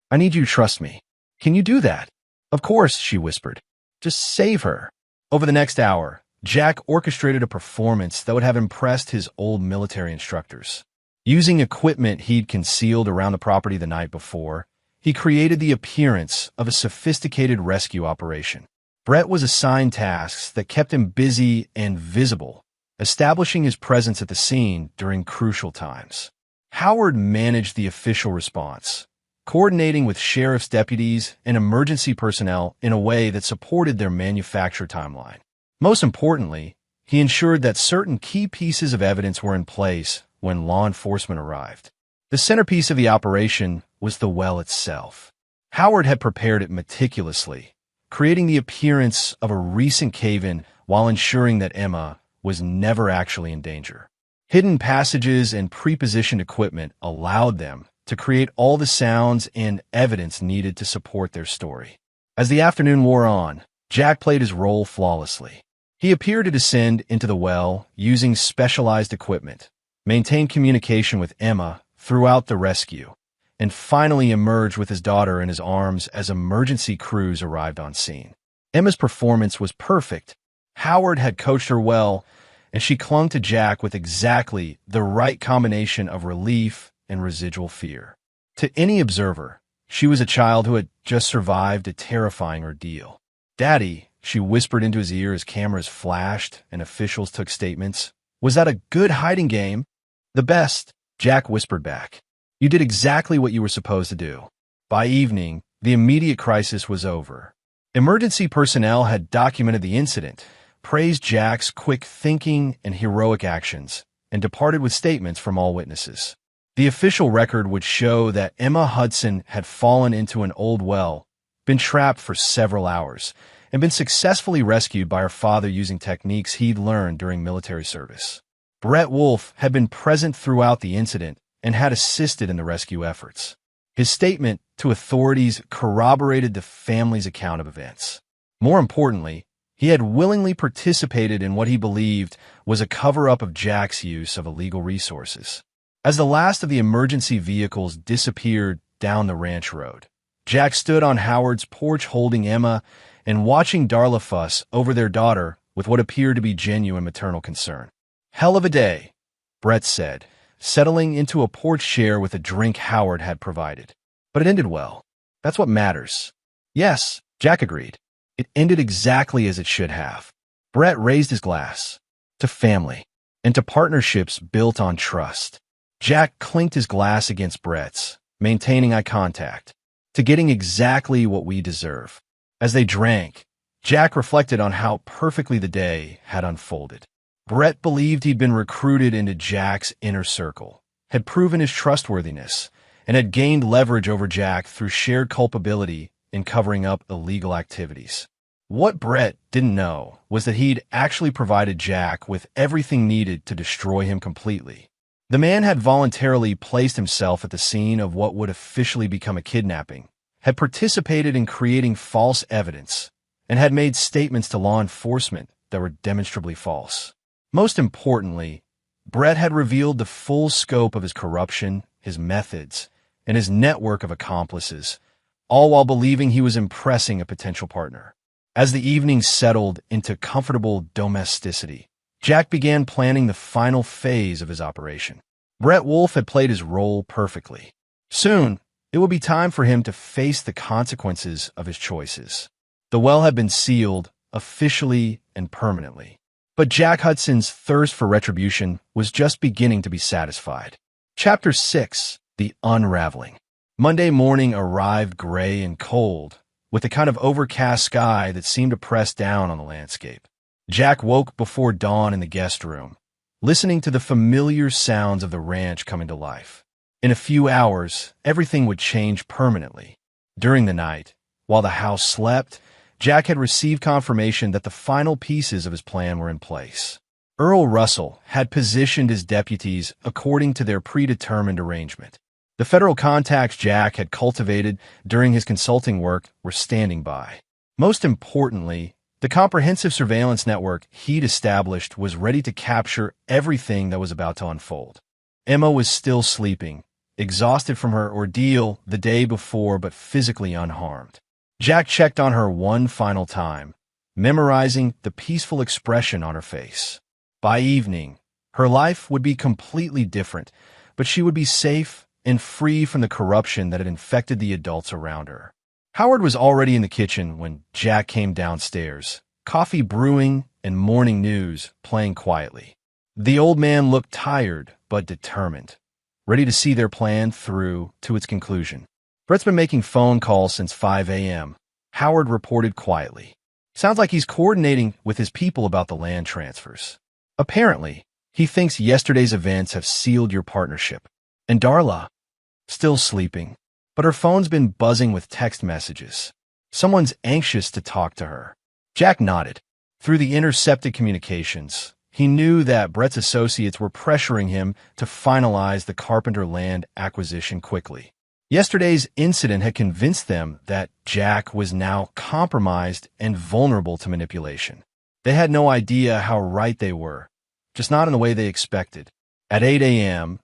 I need you to trust me. Can you do that? Of course, she whispered. Just save her. Over the next hour, Jack orchestrated a performance that would have impressed his old military instructors. Using equipment he'd concealed around the property the night before, he created the appearance of a sophisticated rescue operation. Brett was assigned tasks that kept him busy and visible, establishing his presence at the scene during crucial times. Howard managed the official response, coordinating with sheriff's deputies and emergency personnel in a way that supported their manufacture timeline. Most importantly, he ensured that certain key pieces of evidence were in place when law enforcement arrived. The centerpiece of the operation was the well itself. Howard had prepared it meticulously, creating the appearance of a recent cave-in while ensuring that Emma was never actually in danger. Hidden passages and pre-positioned equipment allowed them to create all the sounds and evidence needed to support their story. As the afternoon wore on, Jack played his role flawlessly. He appeared to descend into the well using specialized equipment, maintain communication with Emma throughout the rescue, and finally emerged with his daughter in his arms as emergency crews arrived on scene. Emma's performance was perfect. Howard had coached her well, and she clung to Jack with exactly the right combination of relief and residual fear. To any observer, she was a child who had just survived a terrifying ordeal. "Daddy," she whispered into his ear as cameras flashed and officials took statements, "was that a good hiding game?" "The best," Jack whispered back. "You did exactly what you were supposed to do." By evening, the immediate crisis was over. Emergency personnel had documented the incident, praised Jack's quick thinking and heroic actions, and departed with statements from all witnesses. The official record would show that Emma Hudson had fallen into an old well, been trapped for several hours, and been successfully rescued by her father using techniques he'd learned during military service. Brett Wolfe had been present throughout the incident and had assisted in the rescue efforts. His statement to authorities corroborated the family's account of events. More importantly, he had willingly participated in what he believed was a cover-up of Jack's use of illegal resources. As the last of the emergency vehicles disappeared down the ranch road, Jack stood on Howard's porch holding Emma and watching Darla fuss over their daughter with what appeared to be genuine maternal concern. "Hell of a day," Brett said, settling into a porch chair with a drink Howard had provided. "But it ended well. That's what matters." "Yes," Jack agreed. "It ended exactly as it should have." Brett raised his glass. "To family, and to partnerships built on trust." Jack clinked his glass against Brett's, maintaining eye contact. "To getting exactly what we deserve." As they drank, Jack reflected on how perfectly the day had unfolded. Brett believed he'd been recruited into Jack's inner circle, had proven his trustworthiness, and had gained leverage over Jack through shared culpability in covering up illegal activities. What Brett didn't know was that he'd actually provided Jack with everything needed to destroy him completely. The man had voluntarily placed himself at the scene of what would officially become a kidnapping, had participated in creating false evidence, and had made statements to law enforcement that were demonstrably false. Most importantly, Brett had revealed the full scope of his corruption, his methods, and his network of accomplices, all while believing he was impressing a potential partner. As the evening settled into comfortable domesticity, Jack began planning the final phase of his operation. Brett Wolfe had played his role perfectly. Soon, it would be time for him to face the consequences of his choices. The well had been sealed, officially and permanently. But Jack Hudson's thirst for retribution was just beginning to be satisfied. Chapter 6: The Unraveling. Monday morning arrived gray and cold, with a kind of overcast sky that seemed to press down on the landscape. Jack woke before dawn in the guest room, listening to the familiar sounds of the ranch coming to life. In a few hours, everything would change permanently. During the night, while the house slept, Jack had received confirmation that the final pieces of his plan were in place. Earl Russell had positioned his deputies according to their predetermined arrangement. The federal contacts Jack had cultivated during his consulting work were standing by. Most importantly, the comprehensive surveillance network he'd established was ready to capture everything that was about to unfold. Emma was still sleeping, exhausted from her ordeal the day before but physically unharmed. Jack checked on her one final time, memorizing the peaceful expression on her face. By evening, her life would be completely different, but she would be safe and free from the corruption that had infected the adults around her. Howard was already in the kitchen when Jack came downstairs, coffee brewing and morning news playing quietly. The old man looked tired but determined, ready to see their plan through to its conclusion. Brett's been making phone calls since 5 a.m., Howard reported quietly. Sounds like he's coordinating with his people about the land transfers. Apparently, he thinks yesterday's events have sealed your partnership. And Darla? Still sleeping, but her phone's been buzzing with text messages. Someone's anxious to talk to her. Jack nodded. Through the intercepted communications, he knew that Brett's associates were pressuring him to finalize the Carpenter land acquisition quickly. Yesterday's incident had convinced them that Jack was now compromised and vulnerable to manipulation. They had no idea how right they were, just not in the way they expected. At 8 a.m.,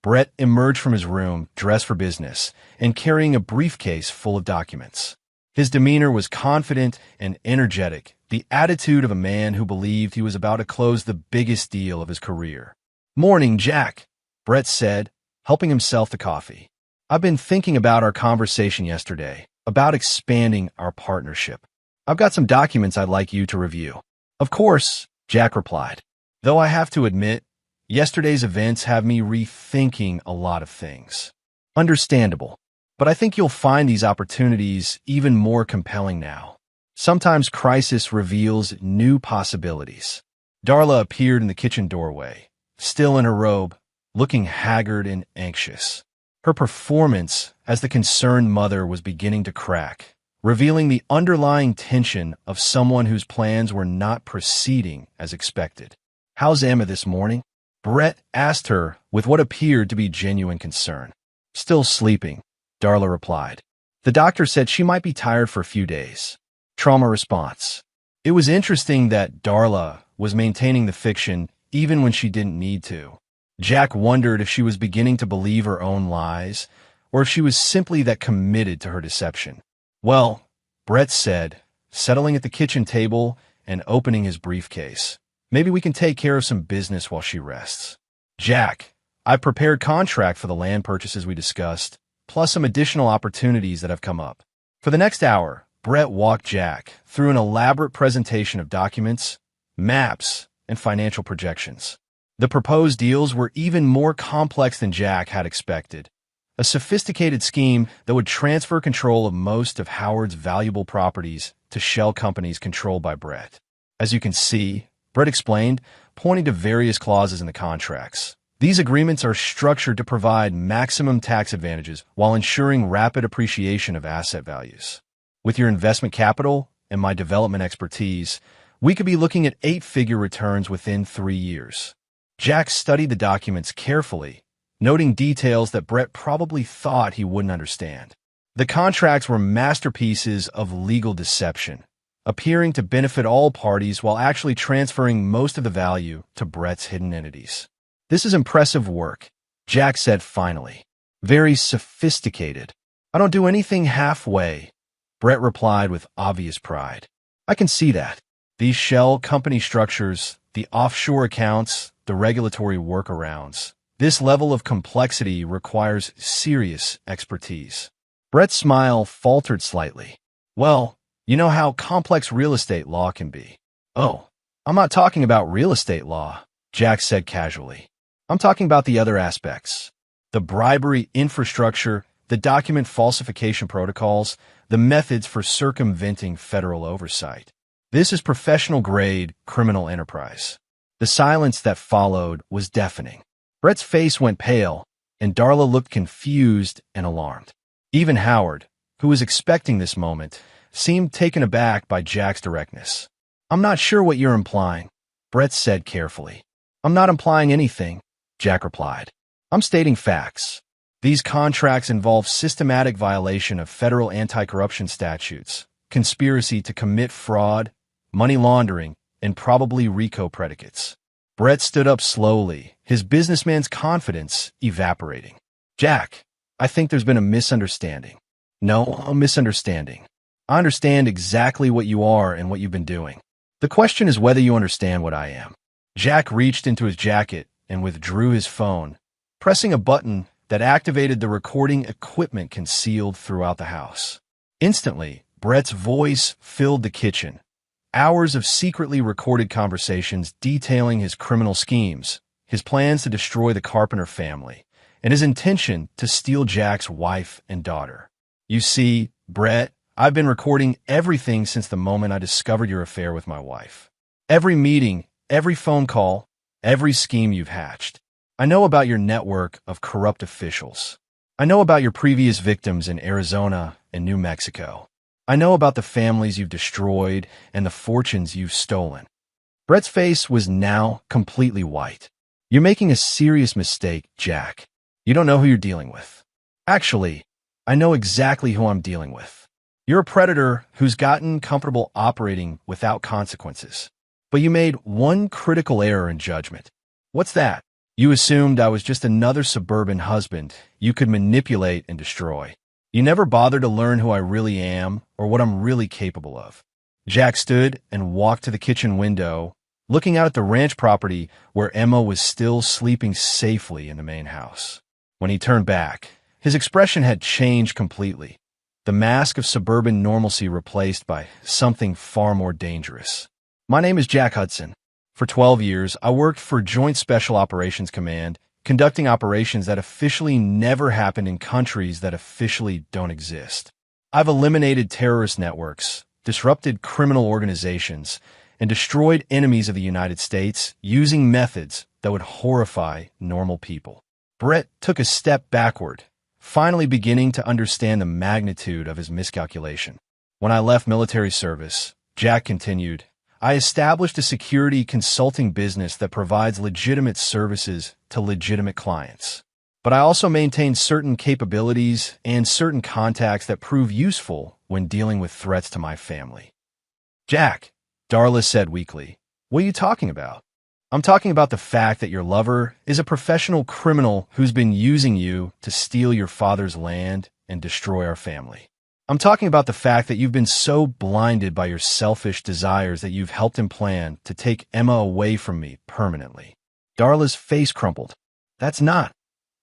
Brett emerged from his room, dressed for business, and carrying a briefcase full of documents. His demeanor was confident and energetic, the attitude of a man who believed he was about to close the biggest deal of his career. "Morning, Jack," Brett said, helping himself to coffee. "I've been thinking about our conversation yesterday, about expanding our partnership. I've got some documents I'd like you to review." "Of course," Jack replied. "Though I have to admit, yesterday's events have me rethinking a lot of things." "Understandable. But I think you'll find these opportunities even more compelling now. Sometimes crisis reveals new possibilities." Darla appeared in the kitchen doorway, still in her robe, looking haggard and anxious. Her performance as the concerned mother was beginning to crack, revealing the underlying tension of someone whose plans were not proceeding as expected. "How's Emma this morning?" Brett asked her with what appeared to be genuine concern. "Still sleeping," Darla replied. "The doctor said she might be tired for a few days." Trauma response. It was interesting that Darla was maintaining the fiction even when she didn't need to. Jack wondered if she was beginning to believe her own lies, or if she was simply that committed to her deception. "Well," Brett said, settling at the kitchen table and opening his briefcase, "maybe we can take care of some business while she rests." "Jack, I've prepared contract for the land purchases we discussed, plus some additional opportunities that have come up." For the next hour, Brett walked Jack through an elaborate presentation of documents, maps, and financial projections. The proposed deals were even more complex than Jack had expected. A sophisticated scheme that would transfer control of most of Howard's valuable properties to shell companies controlled by Brett. "As you can see," Brett explained, pointing to various clauses in the contracts, "these agreements are structured to provide maximum tax advantages while ensuring rapid appreciation of asset values. With your investment capital and my development expertise, we could be looking at 8-figure returns within 3 years." Jack studied the documents carefully, noting details that Brett probably thought he wouldn't understand. The contracts were masterpieces of legal deception, appearing to benefit all parties while actually transferring most of the value to Brett's hidden entities. "This is impressive work," Jack said finally. "Very sophisticated. I don't do anything halfway," Brett replied with obvious pride. "I can see that. These shell company structures, the offshore accounts, the regulatory workarounds. This level of complexity requires serious expertise." Brett's smile faltered slightly. "Well, you know how complex real estate law can be." "Oh, I'm not talking about real estate law," Jack said casually. "I'm talking about the other aspects. The bribery infrastructure, the document falsification protocols, the methods for circumventing federal oversight. This is professional-grade criminal enterprise." The silence that followed was deafening. Brett's face went pale, and Darla looked confused and alarmed. Even Howard, who was expecting this moment, seemed taken aback by Jack's directness. "I'm not sure what you're implying," Brett said carefully. "I'm not implying anything," Jack replied. "I'm stating facts. These contracts involve systematic violation of federal anti-corruption statutes, conspiracy to commit fraud, money laundering, and probably RICO predicates." Brett stood up slowly, his businessman's confidence evaporating. "Jack, I think there's been a misunderstanding." "No, a misunderstanding. I understand exactly what you are and what you've been doing. The question is whether you understand what I am." Jack reached into his jacket and withdrew his phone, pressing a button that activated the recording equipment concealed throughout the house. Instantly, Brett's voice filled the kitchen. Hours of secretly recorded conversations detailing his criminal schemes, his plans to destroy the Carpenter family, and his intention to steal Jack's wife and daughter. "You see, Brett, I've been recording everything since the moment I discovered your affair with my wife. Every meeting, every phone call, every scheme you've hatched. I know about your network of corrupt officials. I know about your previous victims in Arizona and New Mexico. I know about the families you've destroyed and the fortunes you've stolen." Brett's face was now completely white. "You're making a serious mistake, Jack. You don't know who you're dealing with." "Actually, I know exactly who I'm dealing with. You're a predator who's gotten comfortable operating without consequences. But you made one critical error in judgment." "What's that?" "You assumed I was just another suburban husband you could manipulate and destroy. You never bothered to learn who I really am or what I'm really capable of." Jack stood and walked to the kitchen window, looking out at the ranch property where Emma was still sleeping safely in the main house. When he turned back, his expression had changed completely, the mask of suburban normalcy replaced by something far more dangerous. "My name is Jack Hudson. For 12 years, I worked for Joint Special Operations Command, conducting operations that officially never happened in countries that officially don't exist. I've eliminated terrorist networks, disrupted criminal organizations, and destroyed enemies of the United States using methods that would horrify normal people." Brett took a step backward, finally beginning to understand the magnitude of his miscalculation. "When I left military service," Jack continued, "I established a security consulting business that provides legitimate services to legitimate clients. But I also maintain certain capabilities and certain contacts that prove useful when dealing with threats to my family." "Jack," Darla said weakly, "what are you talking about?" "I'm talking about the fact that your lover is a professional criminal who's been using you to steal your father's land and destroy our family. I'm talking about the fact that you've been so blinded by your selfish desires that you've helped him plan to take Emma away from me permanently." Darla's face crumpled. "That's not.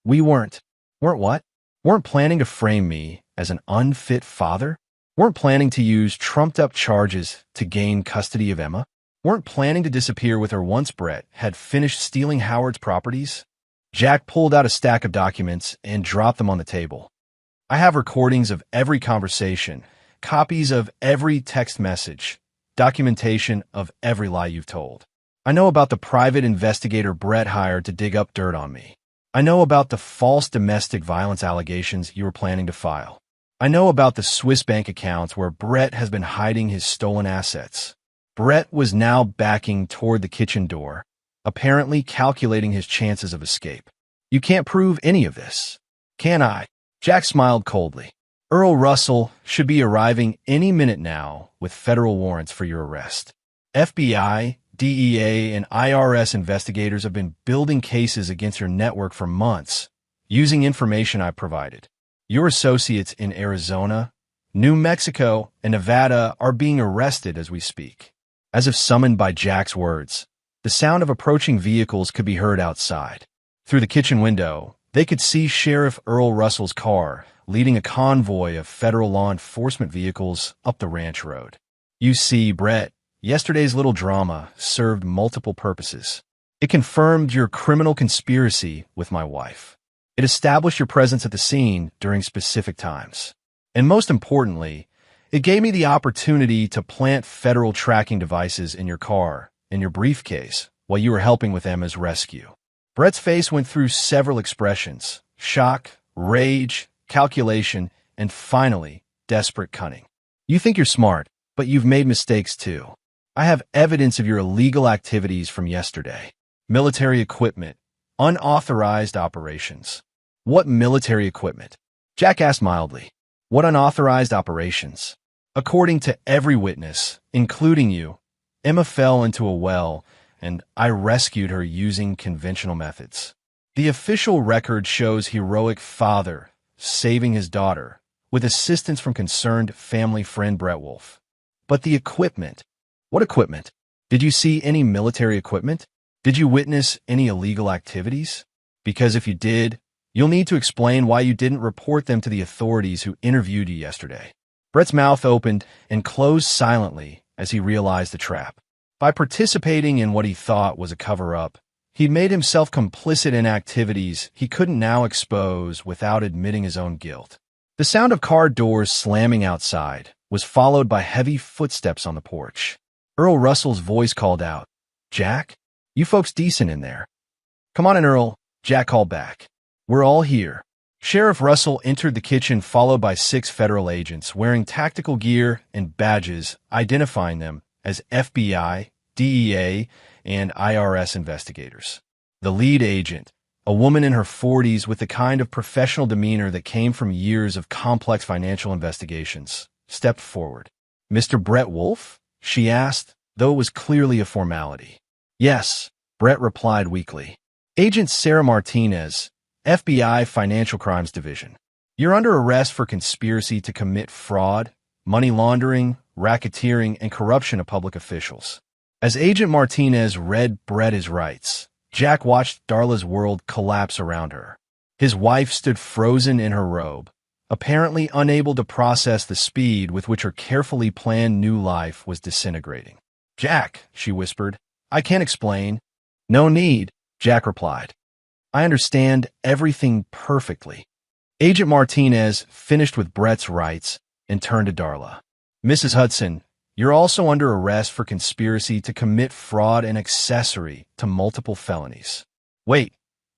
We weren't." "Weren't what?" "Weren't planning to frame me as an unfit father? Weren't planning to use trumped-up charges to gain custody of Emma? Weren't planning to disappear with her once Brett had finished stealing Howard's properties?" Jack pulled out a stack of documents and dropped them on the table. "I have recordings of every conversation, copies of every text message, documentation of every lie you've told. I know about the private investigator Brett hired to dig up dirt on me. I know about the false domestic violence allegations you were planning to file. I know about the Swiss bank accounts where Brett has been hiding his stolen assets." Brett was now backing toward the kitchen door, apparently calculating his chances of escape. "You can't prove any of this." "Can I?" Jack smiled coldly. "Earl Russell should be arriving any minute now with federal warrants for your arrest. FBI, DEA, and IRS investigators have been building cases against your network for months, using information I provided. Your associates in Arizona, New Mexico, and Nevada are being arrested as we speak." As if summoned by Jack's words, the sound of approaching vehicles could be heard outside. Through the kitchen window, they could see Sheriff Earl Russell's car leading a convoy of federal law enforcement vehicles up the ranch road. "You see, Brett, yesterday's little drama served multiple purposes. It confirmed your criminal conspiracy with my wife. It established your presence at the scene during specific times. And most importantly, it gave me the opportunity to plant federal tracking devices in your car, in your briefcase, while you were helping with Emma's rescue." Brett's face went through several expressions: shock, rage, calculation, and finally, desperate cunning. You think you're smart, but you've made mistakes too. I have evidence of your illegal activities from yesterday. Military equipment. Unauthorized operations. What military equipment? Jack asked mildly. What unauthorized operations? According to every witness, including you, Emma fell into a well, and I rescued her using conventional methods. The official record shows heroic father saving his daughter, with assistance from concerned family friend Brett Wolf. But the equipment. What equipment? Did you see any military equipment? Did you witness any illegal activities? Because if you did, you'll need to explain why you didn't report them to the authorities who interviewed you yesterday. Brett's mouth opened and closed silently as he realized the trap. By participating in what he thought was a cover-up, he made himself complicit in activities he couldn't now expose without admitting his own guilt. The sound of car doors slamming outside was followed by heavy footsteps on the porch. Earl Russell's voice called out, "Jack, you folks decent in there?" "Come on in, Earl," Jack called back. "We're all here." Sheriff Russell entered the kitchen followed by 6 federal agents wearing tactical gear and badges identifying them as FBI, DEA, and IRS investigators. The lead agent, a woman in her 40s with the kind of professional demeanor that came from years of complex financial investigations, stepped forward. "Mr. Brett Wolf?" she asked, though it was clearly a formality. "Yes," Brett replied weakly. "Agent Sarah Martinez, FBI Financial Crimes Division. You're under arrest for conspiracy to commit fraud, money laundering, racketeering, and corruption of public officials." As Agent Martinez read Brett his rights, Jack watched Darla's world collapse around her. His wife stood frozen in her robe, apparently unable to process the speed with which her carefully planned new life was disintegrating. "Jack," she whispered, "I can't explain." "No need," Jack replied. "I understand everything perfectly." Agent Martinez finished with Brett's rights and turned to Darla. "Mrs. Hudson, you're also under arrest for conspiracy to commit fraud and accessory to multiple felonies." "Wait,"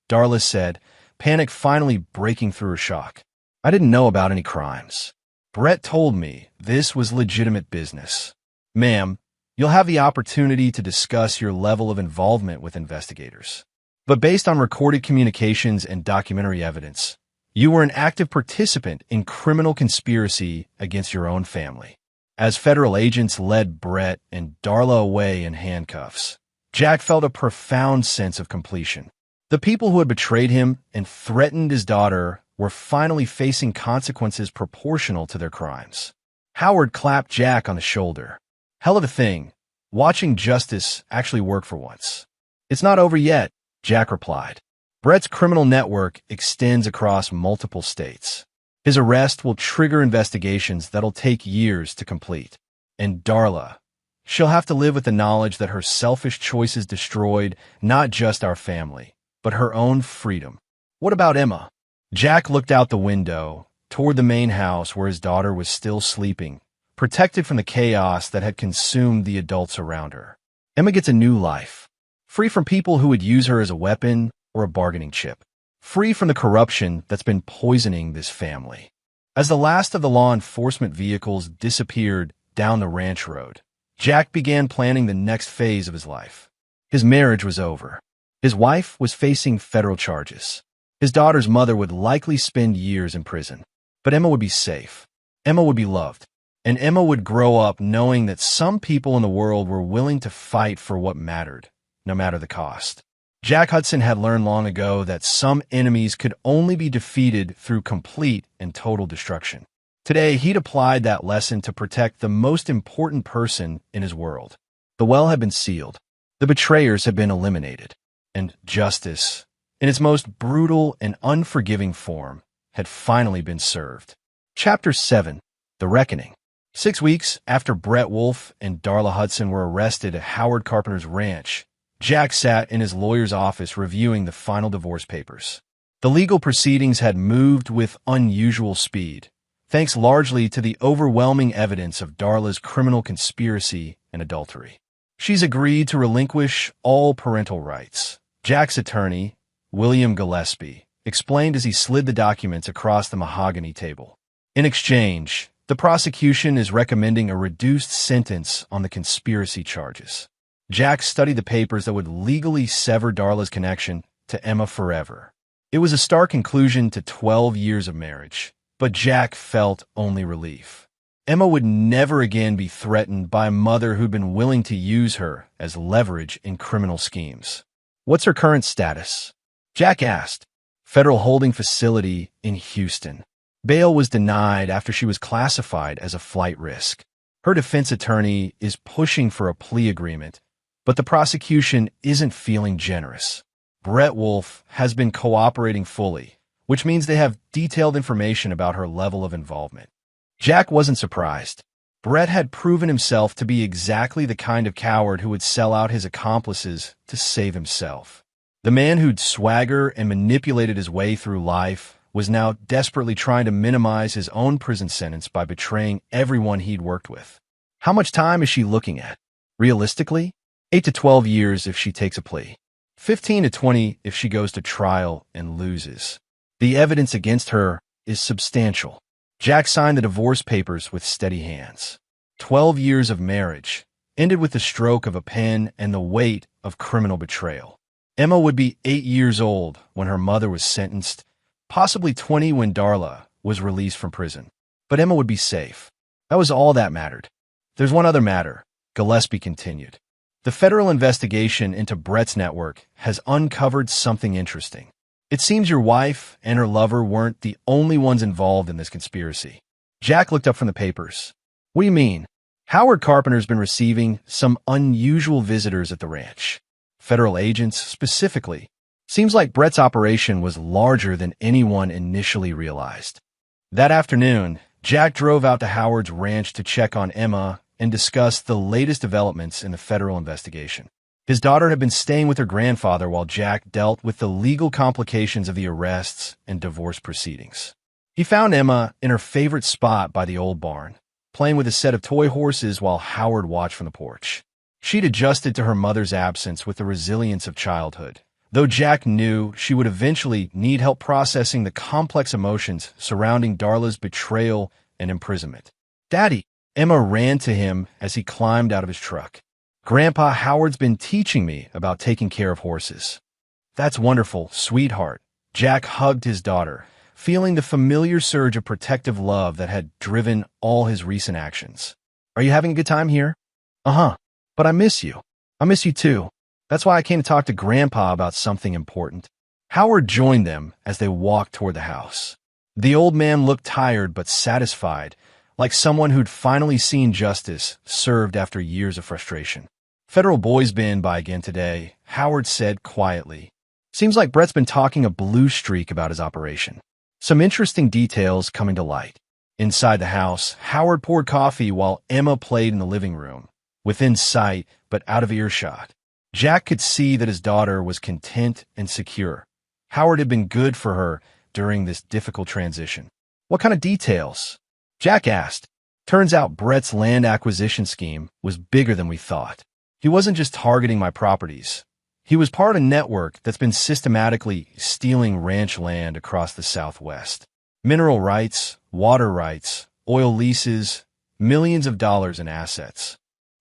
Darla said, panic finally breaking through her shock. "I didn't know about any crimes. Brett told me this was legitimate business." "Ma'am, you'll have the opportunity to discuss your level of involvement with investigators. But based on recorded communications and documentary evidence, you were an active participant in criminal conspiracy against your own family." As federal agents led Brett and Darla away in handcuffs, Jack felt a profound sense of completion. The people who had betrayed him and threatened his daughter were finally facing consequences proportional to their crimes. Howard clapped Jack on the shoulder. "Hell of a thing, watching justice actually work for once." "It's not over yet," Jack replied. "Brett's criminal network extends across multiple states. His arrest will trigger investigations that'll take years to complete. And Darla, she'll have to live with the knowledge that her selfish choices destroyed not just our family, but her own freedom." "What about Emma?" Jack looked out the window toward the main house where his daughter was still sleeping, protected from the chaos that had consumed the adults around her. "Emma gets a new life, free from people who would use her as a weapon or a bargaining chip. Free from the corruption that's been poisoning this family." As the last of the law enforcement vehicles disappeared down the ranch road, Jack began planning the next phase of his life. His marriage was over. His wife was facing federal charges. His daughter's mother would likely spend years in prison. But Emma would be safe. Emma would be loved. And Emma would grow up knowing that some people in the world were willing to fight for what mattered, no matter the cost. Jack Hudson had learned long ago that some enemies could only be defeated through complete and total destruction. Today, he'd applied that lesson to protect the most important person in his world. The well had been sealed. The betrayers had been eliminated. And justice, in its most brutal and unforgiving form, had finally been served. Chapter 7. The Reckoning. 6 weeks after Brett Wolf and Darla Hudson were arrested at Howard Carpenter's ranch, Jack sat in his lawyer's office reviewing the final divorce papers. The legal proceedings had moved with unusual speed, thanks largely to the overwhelming evidence of Darla's criminal conspiracy and adultery. "She's agreed to relinquish all parental rights," Jack's attorney, William Gillespie, explained as he slid the documents across the mahogany table. "In exchange, The prosecution is recommending a reduced sentence on the conspiracy charges. Jack studied the papers that would legally sever Darla's connection to Emma forever. It was a stark conclusion to 12 years of marriage, but Jack felt only relief. Emma would never again be threatened by a mother who'd been willing to use her as leverage in criminal schemes. What's her current status? Jack asked. Federal holding facility in Houston. Bail was denied after she was classified as a flight risk. Her defense attorney is pushing for a plea agreement, but the prosecution isn't feeling generous. Brett Wolfe has been cooperating fully, which means they have detailed information about her level of involvement. Jack wasn't surprised. Brett had proven himself to be exactly the kind of coward who would sell out his accomplices to save himself. The man who'd swagger and manipulated his way through life was now desperately trying to minimize his own prison sentence by betraying everyone he'd worked with. How much time is she looking at? Realistically, 8 to 12 years if she takes a plea. 15 to 20 if she goes to trial and loses. The evidence against her is substantial. Jack signed the divorce papers with steady hands. 12 years of marriage ended with the stroke of a pen and the weight of criminal betrayal. Emma would be 8 years old when her mother was sentenced, possibly 20 when Darla was released from prison. But Emma would be safe. That was all that mattered. There's one other matter, Gillespie continued. The federal investigation into Brett's network has uncovered something interesting. It seems your wife and her lover weren't the only ones involved in this conspiracy. Jack looked up from the papers. What do you mean? Howard Carpenter's been receiving some unusual visitors at the ranch. Federal agents, specifically. Seems like Brett's operation was larger than anyone initially realized. That afternoon, Jack drove out to Howard's ranch to check on Emma and discuss the latest developments in the federal investigation. His daughter had been staying with her grandfather while Jack dealt with the legal complications of the arrests and divorce proceedings. He found Emma in her favorite spot by the old barn, playing with a set of toy horses while Howard watched from the porch. She'd adjusted to her mother's absence with the resilience of childhood, though Jack knew she would eventually need help processing the complex emotions surrounding Darla's betrayal and imprisonment. "Daddy!" Emma ran to him as he climbed out of his truck. "Grandpa, Howard's been teaching me about taking care of horses." "That's wonderful, sweetheart." Jack hugged his daughter, feeling the familiar surge of protective love that had driven all his recent actions. "Are you having a good time here?" "Uh-huh. But I miss you." "I miss you too. That's why I came to talk to Grandpa about something important." Howard joined them as they walked toward the house. The old man looked tired but satisfied, like someone who'd finally seen justice served after years of frustration. "Federal boy's been by again today," Howard said quietly. "Seems like Brett's been talking a blue streak about his operation. Some interesting details coming to light." Inside the house, Howard poured coffee while Emma played in the living room, within sight but out of earshot. Jack could see that his daughter was content and secure. Howard had been good for her during this difficult transition. "What kind of details?" Jack asked. "Turns out Brett's land acquisition scheme was bigger than we thought. He wasn't just targeting my properties. He was part of a network that's been systematically stealing ranch land across the Southwest. Mineral rights, water rights, oil leases, millions of dollars in assets."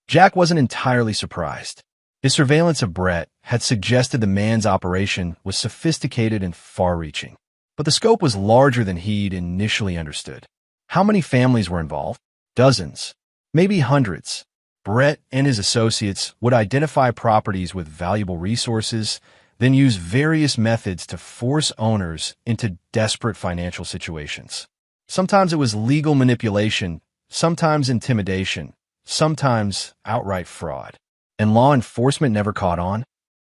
Jack wasn't entirely surprised. His surveillance of Brett had suggested the man's operation was sophisticated and far-reaching. But the scope was larger than he'd initially understood. How many families were involved? Dozens, maybe hundreds. Brett and his associates would identify properties with valuable resources, then use various methods to force owners into desperate financial situations. Sometimes it was legal manipulation, sometimes intimidation, sometimes outright fraud. And law enforcement never caught on?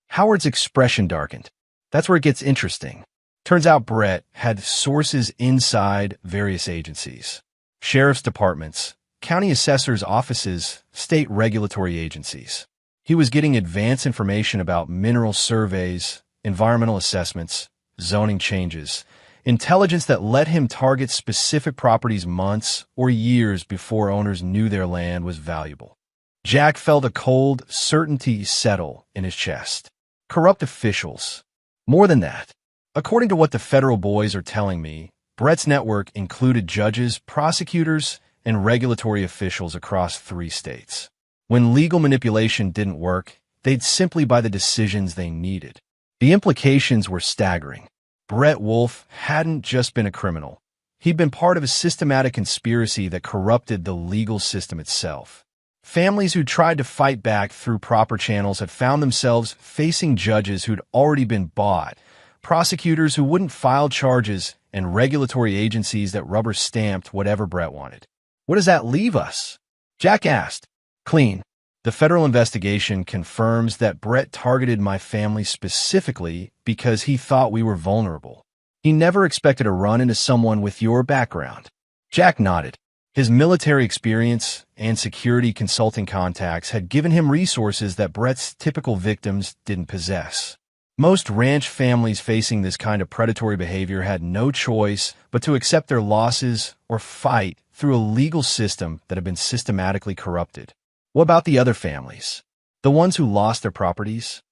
Howard's expression darkened. "That's where it gets interesting." Turns out Brett had sources inside various agencies. Sheriff's departments, county assessors' offices, state regulatory agencies. He was getting advance information about mineral surveys, environmental assessments, zoning changes, intelligence that let him target specific properties months or years before owners knew their land was valuable. Jack felt a cold certainty settle in his chest. Corrupt officials. More than that. According to what the federal boys are telling me, Brett's network included judges, prosecutors, and regulatory officials across 3 states. When legal manipulation didn't work, they'd simply buy the decisions they needed. The implications were staggering. Brett Wolfe hadn't just been a criminal. He'd been part of a systematic conspiracy that corrupted the legal system itself. Families who tried to fight back through proper channels had found themselves facing judges who'd already been bought, prosecutors who wouldn't file charges, and regulatory agencies that rubber-stamped whatever Brett wanted. What does that leave us? Jack asked. Clean. The federal investigation confirms that Brett targeted my family specifically because he thought we were vulnerable. He never expected to run into someone with your background. Jack nodded. His military experience and security consulting contacts had given him resources that Brett's typical victims didn't possess. Most ranch families facing this kind of predatory behavior had no choice but to accept their losses or fight through a legal system that had been systematically corrupted. What about the other families? The ones who lost their properties?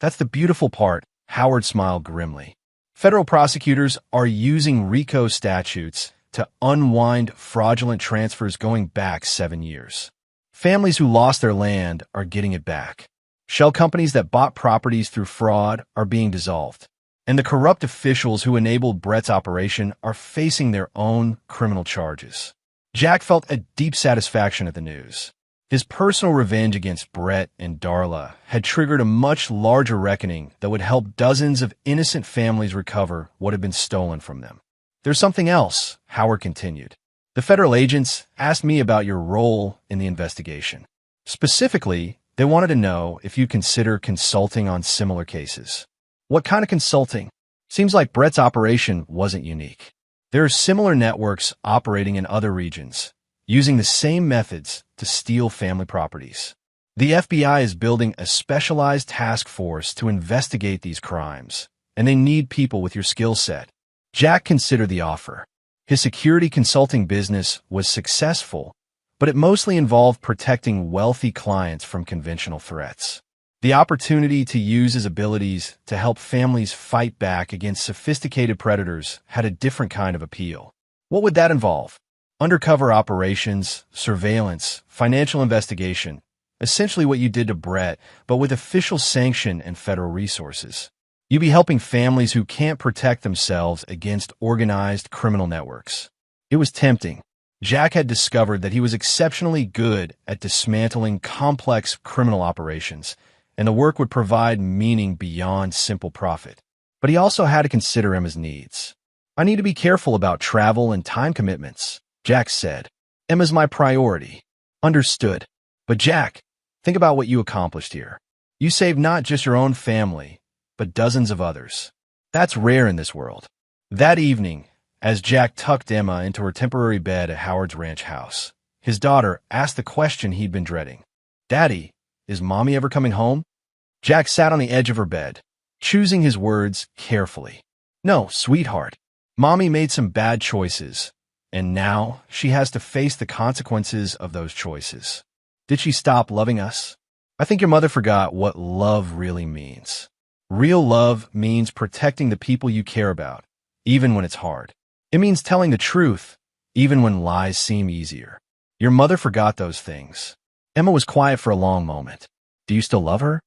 That's the beautiful part, Howard smiled grimly. Federal prosecutors are using RICO statutes to unwind fraudulent transfers going back 7 years. Families who lost their land are getting it back. Shell companies that bought properties through fraud are being dissolved. And the corrupt officials who enabled Brett's operation are facing their own criminal charges. Jack felt a deep satisfaction at the news. His personal revenge against Brett and Darla had triggered a much larger reckoning that would help dozens of innocent families recover what had been stolen from them. There's something else, Howard continued. The federal agents asked me about your role in the investigation. Specifically, they wanted to know if you consider consulting on similar cases. What kind of consulting? Seems like Brett's operation wasn't unique. There are similar networks operating in other regions, using the same methods to steal family properties. The FBI is building a specialized task force to investigate these crimes, and they need people with your skill set. Jack considered the offer. His security consulting business was successful, but it mostly involved protecting wealthy clients from conventional threats. The opportunity to use his abilities to help families fight back against sophisticated predators had a different kind of appeal. What would that involve? Undercover operations, surveillance, financial investigation, essentially what you did to Brett, but with official sanction and federal resources. You'd be helping families who can't protect themselves against organized criminal networks. It was tempting. Jack had discovered that he was exceptionally good at dismantling complex criminal operations, and the work would provide meaning beyond simple profit. But he also had to consider Emma's needs. I need to be careful about travel and time commitments, Jack said. Emma's my priority. Understood. But Jack, think about what you accomplished here. You saved not just your own family, but dozens of others. That's rare in this world. That evening, as Jack tucked Emma into her temporary bed at Howard's ranch house, his daughter asked the question he'd been dreading. Daddy, is Mommy ever coming home? Jack sat on the edge of her bed, choosing his words carefully. No, sweetheart. Mommy made some bad choices, and now she has to face the consequences of those choices. Did she stop loving us? I think your mother forgot what love really means. Real love means protecting the people you care about, even when it's hard. It means telling the truth, even when lies seem easier. Your mother forgot those things. Emma was quiet for a long moment. Do you still love her?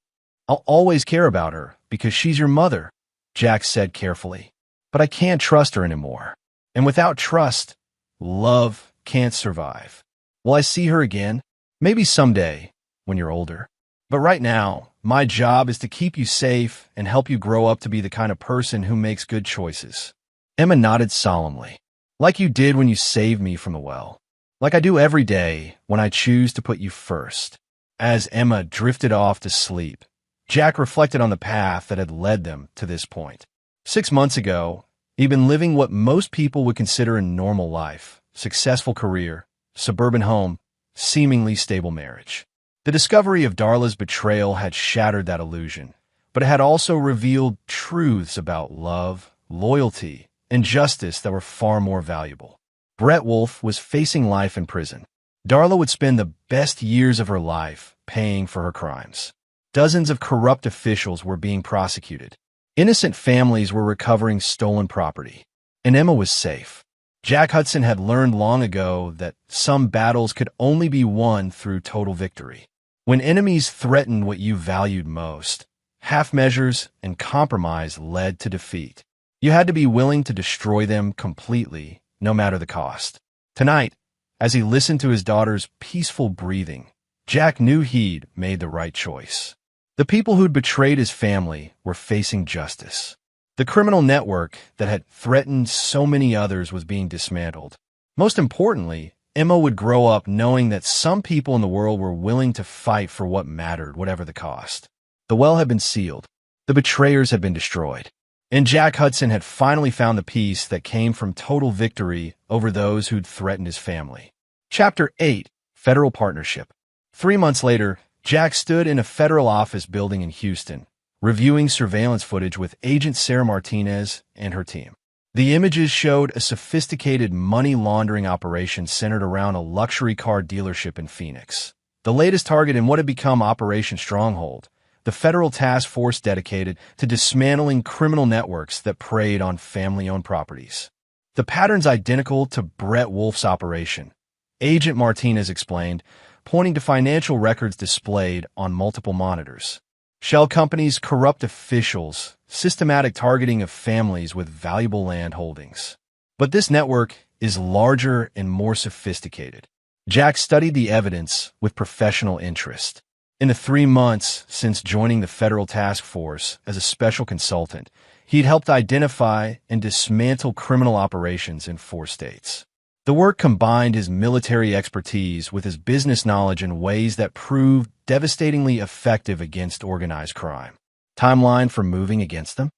I'll always care about her because she's your mother, Jack said carefully. But I can't trust her anymore. And without trust, love can't survive. Will I see her again? Maybe someday, when you're older. But right now, my job is to keep you safe and help you grow up to be the kind of person who makes good choices. Emma nodded solemnly. Like you did when you saved me from the well. Like I do every day when I choose to put you first. As Emma drifted off to sleep, Jack reflected on the path that had led them to this point. 6 months ago, he'd been living what most people would consider a normal life, successful career, suburban home, seemingly stable marriage. The discovery of Darla's betrayal had shattered that illusion, but it had also revealed truths about love, loyalty, and justice that were far more valuable. Brett Wolfe was facing life in prison. Darla would spend the best years of her life paying for her crimes. Dozens of corrupt officials were being prosecuted. Innocent families were recovering stolen property. And Emma was safe. Jack Hudson had learned long ago that some battles could only be won through total victory. When enemies threatened what you valued most, half measures and compromise led to defeat. You had to be willing to destroy them completely, no matter the cost. Tonight, as he listened to his daughter's peaceful breathing, Jack knew he'd made the right choice. The people who'd betrayed his family were facing justice. The criminal network that had threatened so many others was being dismantled. Most importantly, Emma would grow up knowing that some people in the world were willing to fight for what mattered, whatever the cost. The well had been sealed. The betrayers had been destroyed. And Jack Hudson had finally found the peace that came from total victory over those who'd threatened his family. Chapter 8. Federal Partnership. 3 months later, Jack stood in a federal office building in Houston, reviewing surveillance footage with Agent Sarah Martinez and her team. The images showed a sophisticated money laundering operation centered around a luxury car dealership in Phoenix. The latest target in what had become Operation Stronghold, the federal task force dedicated to dismantling criminal networks that preyed on family-owned properties. The pattern's identical to Brett Wolf's operation, Agent Martinez explained, pointing to financial records displayed on multiple monitors. Shell companies, corrupt officials, systematic targeting of families with valuable land holdings. But this network is larger and more sophisticated. Jack studied the evidence with professional interest. In the 3 months since joining the federal task force as a special consultant, he'd helped identify and dismantle criminal operations in 4 states. The work combined his military expertise with his business knowledge in ways that proved devastatingly effective against organized crime. Timeline for moving against them?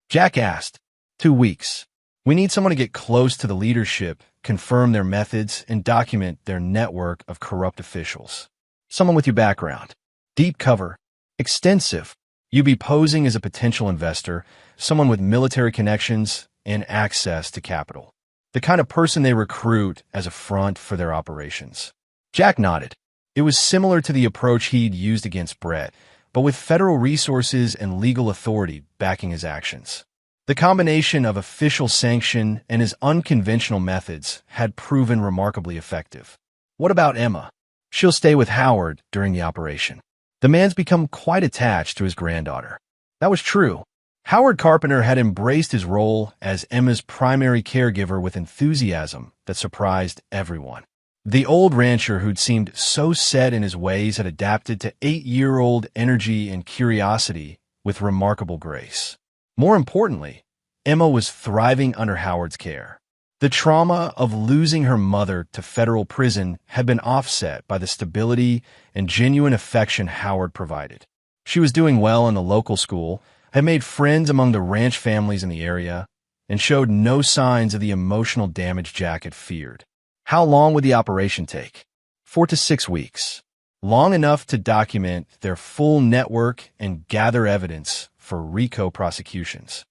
Jack asked. 2 weeks. We need someone to get close to the leadership, confirm their methods, and document their network of corrupt officials. Someone with your background. Deep cover. Extensive. You'd be posing as a potential investor, someone with military connections and access to capital. The kind of person they recruit as a front for their operations. Jack nodded. It was similar to the approach he'd used against Brett, but with federal resources and legal authority backing his actions. The combination of official sanction and his unconventional methods had proven remarkably effective. What about Emma? She'll stay with Howard during the operation. The man's become quite attached to his granddaughter. That was true. Howard Carpenter had embraced his role as Emma's primary caregiver with enthusiasm that surprised everyone. The old rancher who'd seemed so set in his ways had adapted to 8-year-old energy and curiosity with remarkable grace. More importantly, Emma was thriving under Howard's care. The trauma of losing her mother to federal prison had been offset by the stability and genuine affection Howard provided. She was doing well in the local school, had made friends among the ranch families in the area, and showed no signs of the emotional damage Jack had feared. How long would the operation take? 4 to 6 weeks. Long enough to document their full network and gather evidence for RICO prosecutions.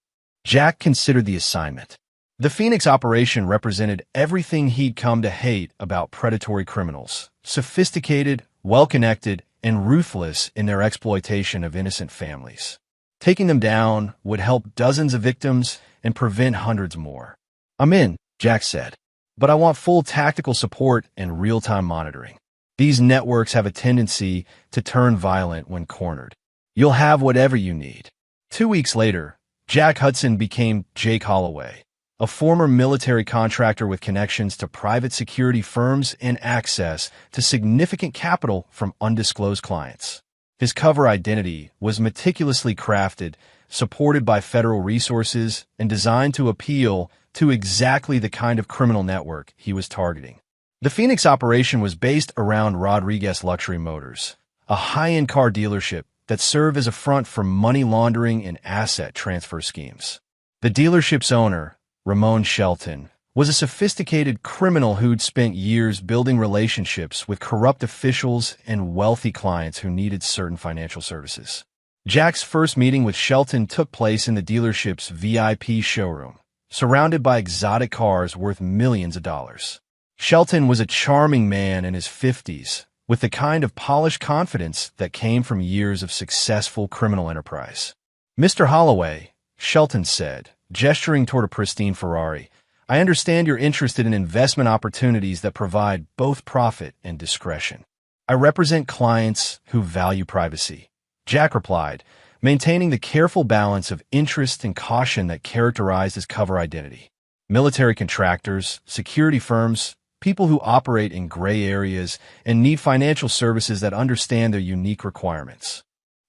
Jack considered the assignment. The Phoenix operation represented everything he'd come to hate about predatory criminals, sophisticated, well-connected, and ruthless in their exploitation of innocent families. Taking them down would help dozens of victims and prevent hundreds more. I'm in, Jack said, but I want full tactical support and real-time monitoring. These networks have a tendency to turn violent when cornered. You'll have whatever you need. 2 weeks later, Jack Hudson became Jake Holloway, a former military contractor with connections to private security firms and access to significant capital from undisclosed clients. His cover identity was meticulously crafted, supported by federal resources, and designed to appeal to exactly the kind of criminal network he was targeting. The Phoenix operation was based around Rodriguez Luxury Motors, a high-end car dealership that served as a front for money laundering and asset transfer schemes. The dealership's owner, Ramon Shelton, was a sophisticated criminal who'd spent years building relationships with corrupt officials and wealthy clients who needed certain financial services. Jack's first meeting with Shelton took place in the dealership's VIP showroom, surrounded by exotic cars worth millions of dollars. Shelton was a charming man in his 50s, with the kind of polished confidence that came from years of successful criminal enterprise. Mr. Holloway, Shelton said, gesturing toward a pristine Ferrari, I understand you're interested in investment opportunities that provide both profit and discretion. I represent clients who value privacy. Jack replied, maintaining the careful balance of interest and caution that characterized his cover identity. Military contractors, security firms, people who operate in gray areas and need financial services that understand their unique requirements.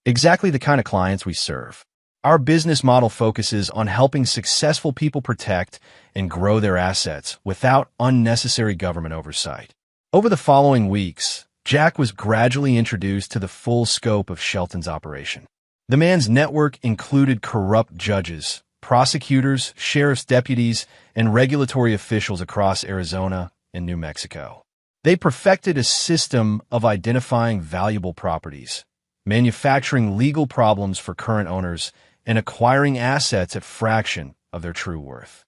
Exactly the kind of clients we serve. Our business model focuses on helping successful people protect and grow their assets without unnecessary government oversight. Over the following weeks, Jack was gradually introduced to the full scope of Shelton's operation. The man's network included corrupt judges, prosecutors, sheriff's deputies, and regulatory officials across Arizona and New Mexico. They perfected a system of identifying valuable properties, manufacturing legal problems for current owners, and acquiring assets at a fraction of their true worth.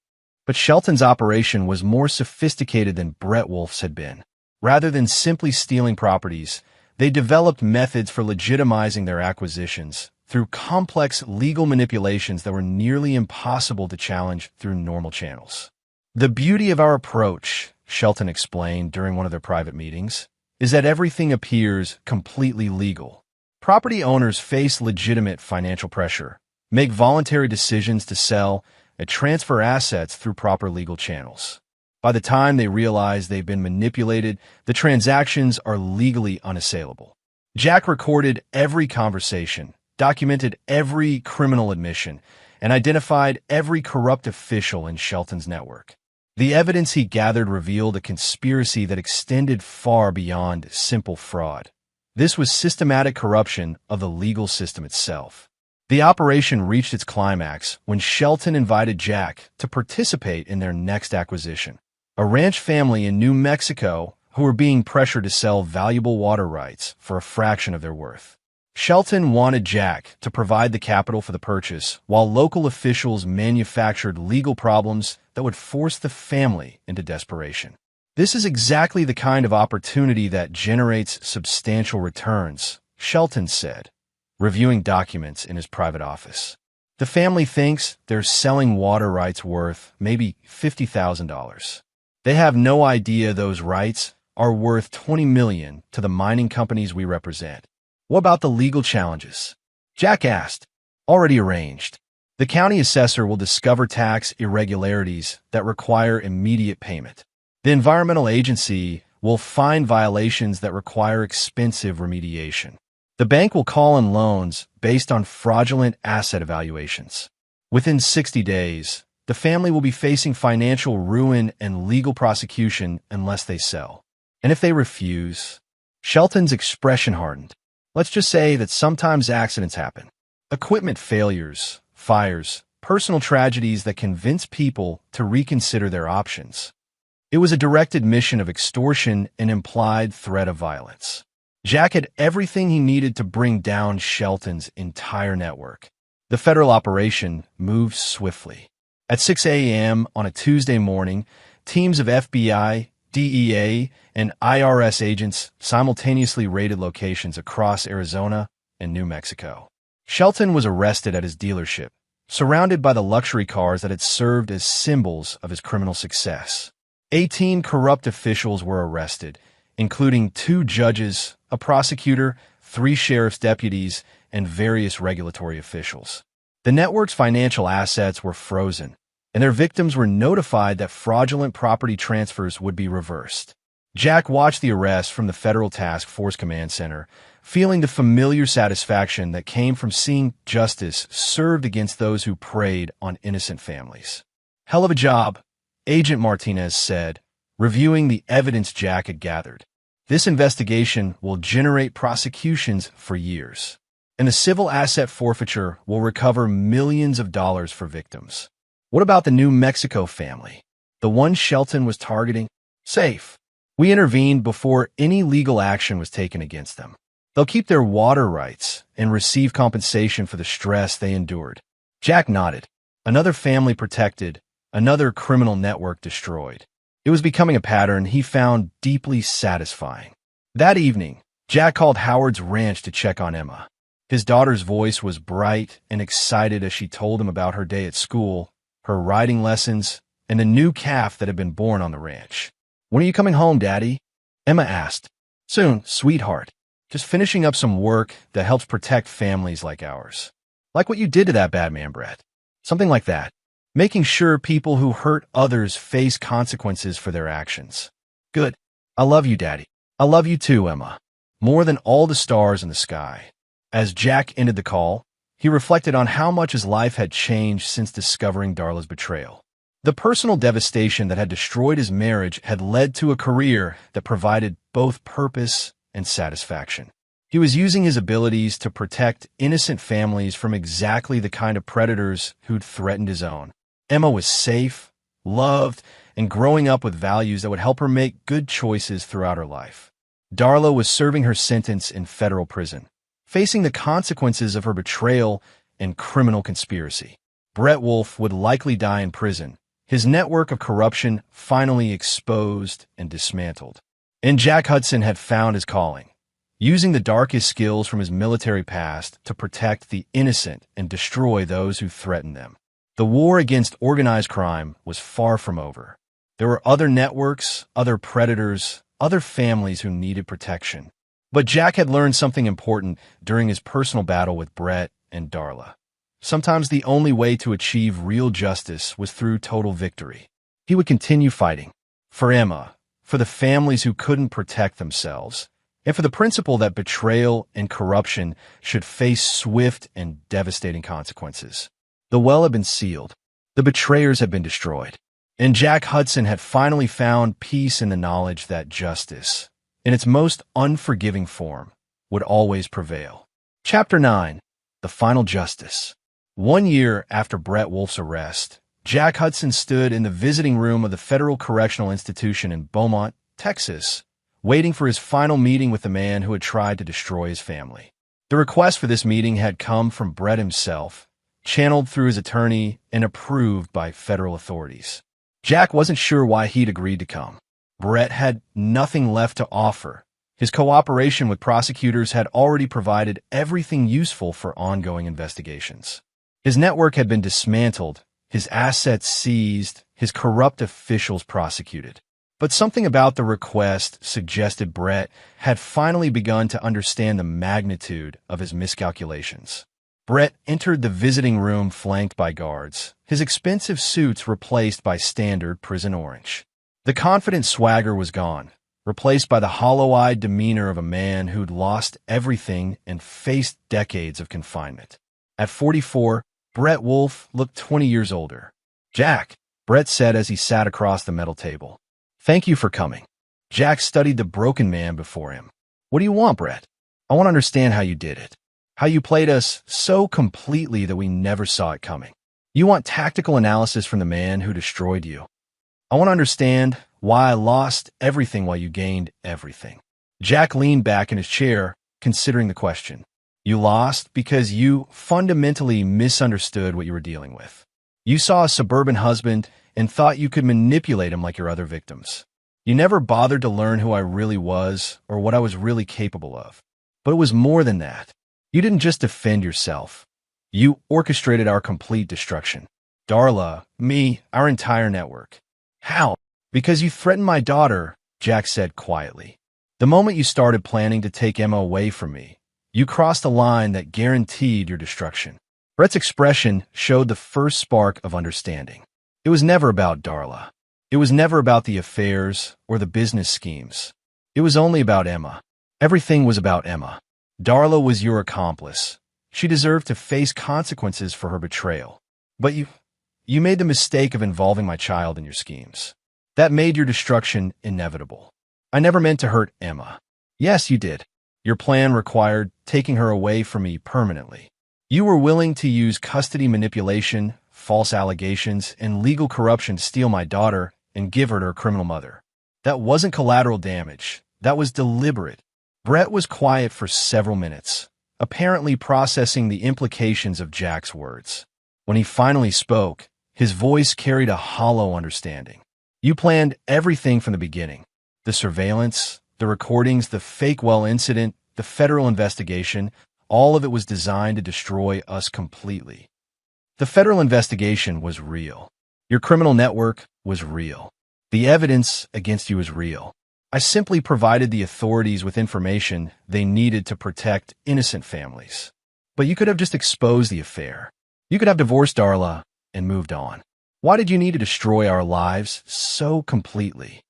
But Shelton's operation was more sophisticated than Brett Wolf's had been. Rather than simply stealing properties, they developed methods for legitimizing their acquisitions through complex legal manipulations that were nearly impossible to challenge through normal channels. The beauty of our approach, Shelton explained during one of their private meetings, is that everything appears completely legal. Property owners face legitimate financial pressure, make voluntary decisions to sell, and transfer assets through proper legal channels. By the time they realize they've been manipulated, the transactions are legally unassailable. Jack recorded every conversation, documented every criminal admission, and identified every corrupt official in Shelton's network. The evidence he gathered revealed a conspiracy that extended far beyond simple fraud. This was systematic corruption of the legal system itself. The operation reached its climax when Shelton invited Jack to participate in their next acquisition, a ranch family in New Mexico who were being pressured to sell valuable water rights for a fraction of their worth. Shelton wanted Jack to provide the capital for the purchase, while local officials manufactured legal problems that would force the family into desperation. This is exactly the kind of opportunity that generates substantial returns, Shelton said, reviewing documents in his private office. The family thinks they're selling water rights worth maybe $50,000. They have no idea those rights are worth $20 million to the mining companies we represent. What about the legal challenges? Jack asked. Already arranged. The county assessor will discover tax irregularities that require immediate payment. The environmental agency will find violations that require expensive remediation. The bank will call in loans based on fraudulent asset evaluations. Within 60 days, the family will be facing financial ruin and legal prosecution unless they sell. And if they refuse? Shelton's expression hardened. Let's just say that sometimes accidents happen. Equipment failures, fires, personal tragedies that convince people to reconsider their options. It was a direct admission of extortion and implied threat of violence. Jack had everything he needed to bring down Shelton's entire network. The federal operation moved swiftly. At 6 a.m. on a Tuesday morning, teams of FBI, DEA, and IRS agents simultaneously raided locations across Arizona and New Mexico. Shelton was arrested at his dealership, surrounded by the luxury cars that had served as symbols of his criminal success. 18 corrupt officials were arrested, including 2 judges, a prosecutor, 3 sheriff's deputies, and various regulatory officials. The network's financial assets were frozen, and their victims were notified that fraudulent property transfers would be reversed. Jack watched the arrest from the Federal Task Force Command Center, feeling the familiar satisfaction that came from seeing justice served against those who preyed on innocent families. Hell of a job, Agent Martinez said, reviewing the evidence Jack had gathered. This investigation will generate prosecutions for years, and the civil asset forfeiture will recover millions of dollars for victims. What about the New Mexico family? The one Shelton was targeting? Safe. We intervened before any legal action was taken against them. They'll keep their water rights and receive compensation for the stress they endured. Jack nodded. Another family protected, another criminal network destroyed. It was becoming a pattern he found deeply satisfying. That evening, Jack called Howard's ranch to check on Emma. His daughter's voice was bright and excited as she told him about her day at school, her riding lessons, and the new calf that had been born on the ranch. "When are you coming home, Daddy?" Emma asked. "Soon, sweetheart. Just finishing up some work that helps protect families like ours. Like what you did to that bad man, Brett. Something like that. Making sure people who hurt others face consequences for their actions." "Good. I love you, Daddy." "I love you too, Emma. More than all the stars in the sky." As Jack ended the call, he reflected on how much his life had changed since discovering Darla's betrayal. The personal devastation that had destroyed his marriage had led to a career that provided both purpose and satisfaction. He was using his abilities to protect innocent families from exactly the kind of predators who'd threatened his own. Emma was safe, loved, and growing up with values that would help her make good choices throughout her life. Darla was serving her sentence in federal prison, facing the consequences of her betrayal and criminal conspiracy. Brett Wolfe would likely die in prison, his network of corruption finally exposed and dismantled. And Jack Hudson had found his calling, using the darkest skills from his military past to protect the innocent and destroy those who threatened them. The war against organized crime was far from over. There were other networks, other predators, other families who needed protection. But Jack had learned something important during his personal battle with Brett and Darla. Sometimes the only way to achieve real justice was through total victory. He would continue fighting. For Emma, for the families who couldn't protect themselves, and for the principle that betrayal and corruption should face swift and devastating consequences. The well had been sealed. The betrayers had been destroyed. And Jack Hudson had finally found peace in the knowledge that justice, in its most unforgiving form, would always prevail. Chapter 9. The Final Justice. 1 year after Brett Wolfe's arrest, Jack Hudson stood in the visiting room of the Federal Correctional Institution in Beaumont, Texas, waiting for his final meeting with the man who had tried to destroy his family. The request for this meeting had come from Brett himself, channeled through his attorney and approved by federal authorities. Jack wasn't sure why he'd agreed to come. Brett had nothing left to offer. His cooperation with prosecutors had already provided everything useful for ongoing investigations. His network had been dismantled, his assets seized, his corrupt officials prosecuted. But something about the request suggested Brett had finally begun to understand the magnitude of his miscalculations. Brett entered the visiting room flanked by guards, his expensive suits replaced by standard prison orange. The confident swagger was gone, replaced by the hollow-eyed demeanor of a man who'd lost everything and faced decades of confinement. At 44, Brett Wolfe looked 20 years older. "Jack," Brett said as he sat across the metal table. "Thank you for coming." Jack studied the broken man before him. "What do you want, Brett?" "I want to understand how you did it. How you played us so completely that we never saw it coming. You want tactical analysis from the man who destroyed you. I want to understand why I lost everything while you gained everything." Jack leaned back in his chair, considering the question. "You lost because you fundamentally misunderstood what you were dealing with. You saw a suburban husband and thought you could manipulate him like your other victims. You never bothered to learn who I really was or what I was really capable of. But it was more than that. You didn't just defend yourself. You orchestrated our complete destruction. Darla, me, our entire network." "How?" "Because you threatened my daughter," Jack said quietly. "The moment you started planning to take Emma away from me, you crossed a line that guaranteed your destruction." Brett's expression showed the first spark of understanding. It was never about Darla. It was never about the affairs or the business schemes. It was only about Emma. Everything was about Emma. Darla was your accomplice. She deserved to face consequences for her betrayal. But you made the mistake of involving my child in your schemes. That made your destruction inevitable. I never meant to hurt Emma. Yes, you did. Your plan required taking her away from me permanently. You were willing to use custody manipulation, false allegations, and legal corruption to steal my daughter and give her to her criminal mother. That wasn't collateral damage. That was deliberate. Brett was quiet for several minutes, apparently processing the implications of Jack's words. When he finally spoke, his voice carried a hollow understanding. You planned everything from the beginning. The surveillance, the recordings, the fake well incident, the federal investigation, all of it was designed to destroy us completely. The federal investigation was real. Your criminal network was real. The evidence against you is real. I simply provided the authorities with information they needed to protect innocent families. But you could have just exposed the affair. You could have divorced Darla and moved on. Why did you need to destroy our lives so completely?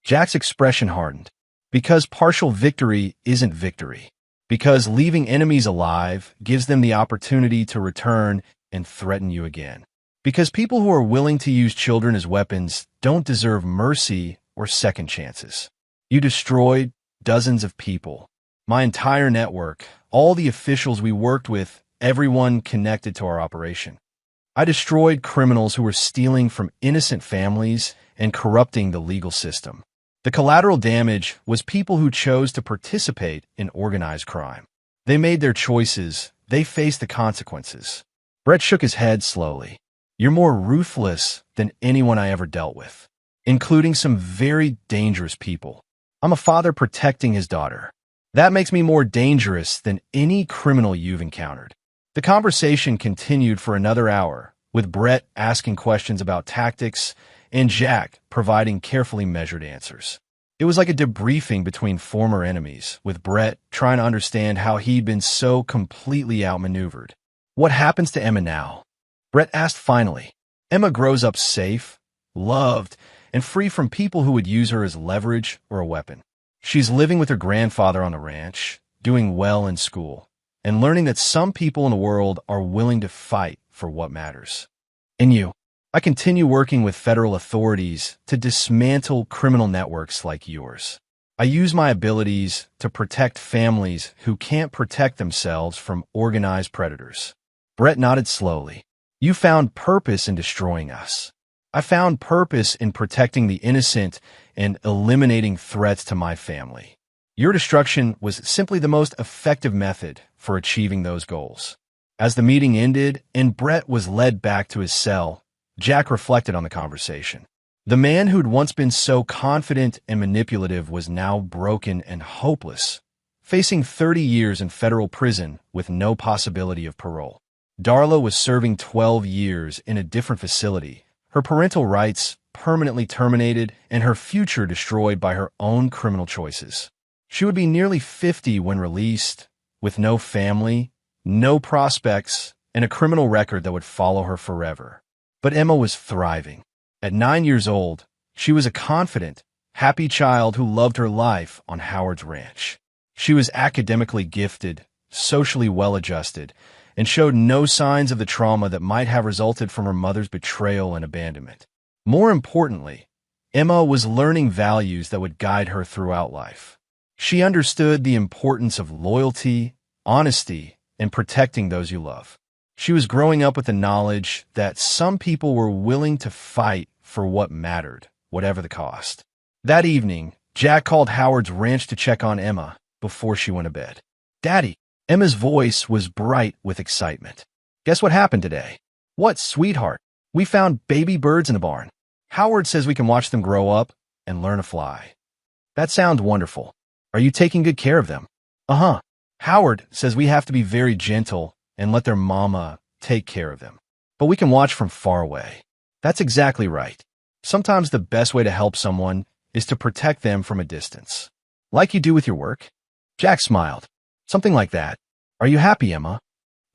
Jack's expression hardened. Because partial victory isn't victory. Because leaving enemies alive gives them the opportunity to return and threaten you again. Because people who are willing to use children as weapons don't deserve mercy or second chances. You destroyed dozens of people. My entire network, all the officials we worked with, everyone connected to our operation. I destroyed criminals who were stealing from innocent families and corrupting the legal system. The collateral damage was people who chose to participate in organized crime. They made their choices. They faced the consequences. Brett shook his head slowly. You're more ruthless than anyone I ever dealt with, including some very dangerous people. I'm a father protecting his daughter. That makes me more dangerous than any criminal you've encountered. The conversation continued for another hour, with Brett asking questions about tactics and Jack providing carefully measured answers. It was like a debriefing between former enemies, with Brett trying to understand how he'd been so completely outmaneuvered. What happens to Emma now? Brett asked finally. Emma grows up safe, loved, and free from people who would use her as leverage or a weapon. She's living with her grandfather on the ranch, doing well in school, and learning that some people in the world are willing to fight for what matters. And you? I continue working with federal authorities to dismantle criminal networks like yours. I use my abilities to protect families who can't protect themselves from organized predators. Brett nodded slowly. You found purpose in destroying us. I found purpose in protecting the innocent and eliminating threats to my family. Your destruction was simply the most effective method for achieving those goals. As the meeting ended and Brett was led back to his cell, Jack reflected on the conversation. The man who'd once been so confident and manipulative was now broken and hopeless, facing 30 years in federal prison with no possibility of parole. Darla was serving 12 years in a different facility, her parental rights permanently terminated and her future destroyed by her own criminal choices. She would be nearly 50 when released, with no family, no prospects, and a criminal record that would follow her forever. But Emma was thriving. At 9 years old, she was a confident, happy child who loved her life on Howard's ranch. She was academically gifted, socially well-adjusted, and showed no signs of the trauma that might have resulted from her mother's betrayal and abandonment. More importantly, Emma was learning values that would guide her throughout life. She understood the importance of loyalty, honesty, and protecting those you love. She was growing up with the knowledge that some people were willing to fight for what mattered, whatever the cost. That evening, Jack called Howard's ranch to check on Emma before she went to bed. Daddy, Emma's voice was bright with excitement. Guess what happened today? What, sweetheart? We found baby birds in the barn. Howard says we can watch them grow up and learn to fly. That sounds wonderful. Are you taking good care of them? Uh-huh. Howard says we have to be very gentle and let their mama take care of them. But we can watch from far away. That's exactly right. Sometimes the best way to help someone is to protect them from a distance. Like you do with your work? Jack smiled. Something like that. Are you happy, Emma?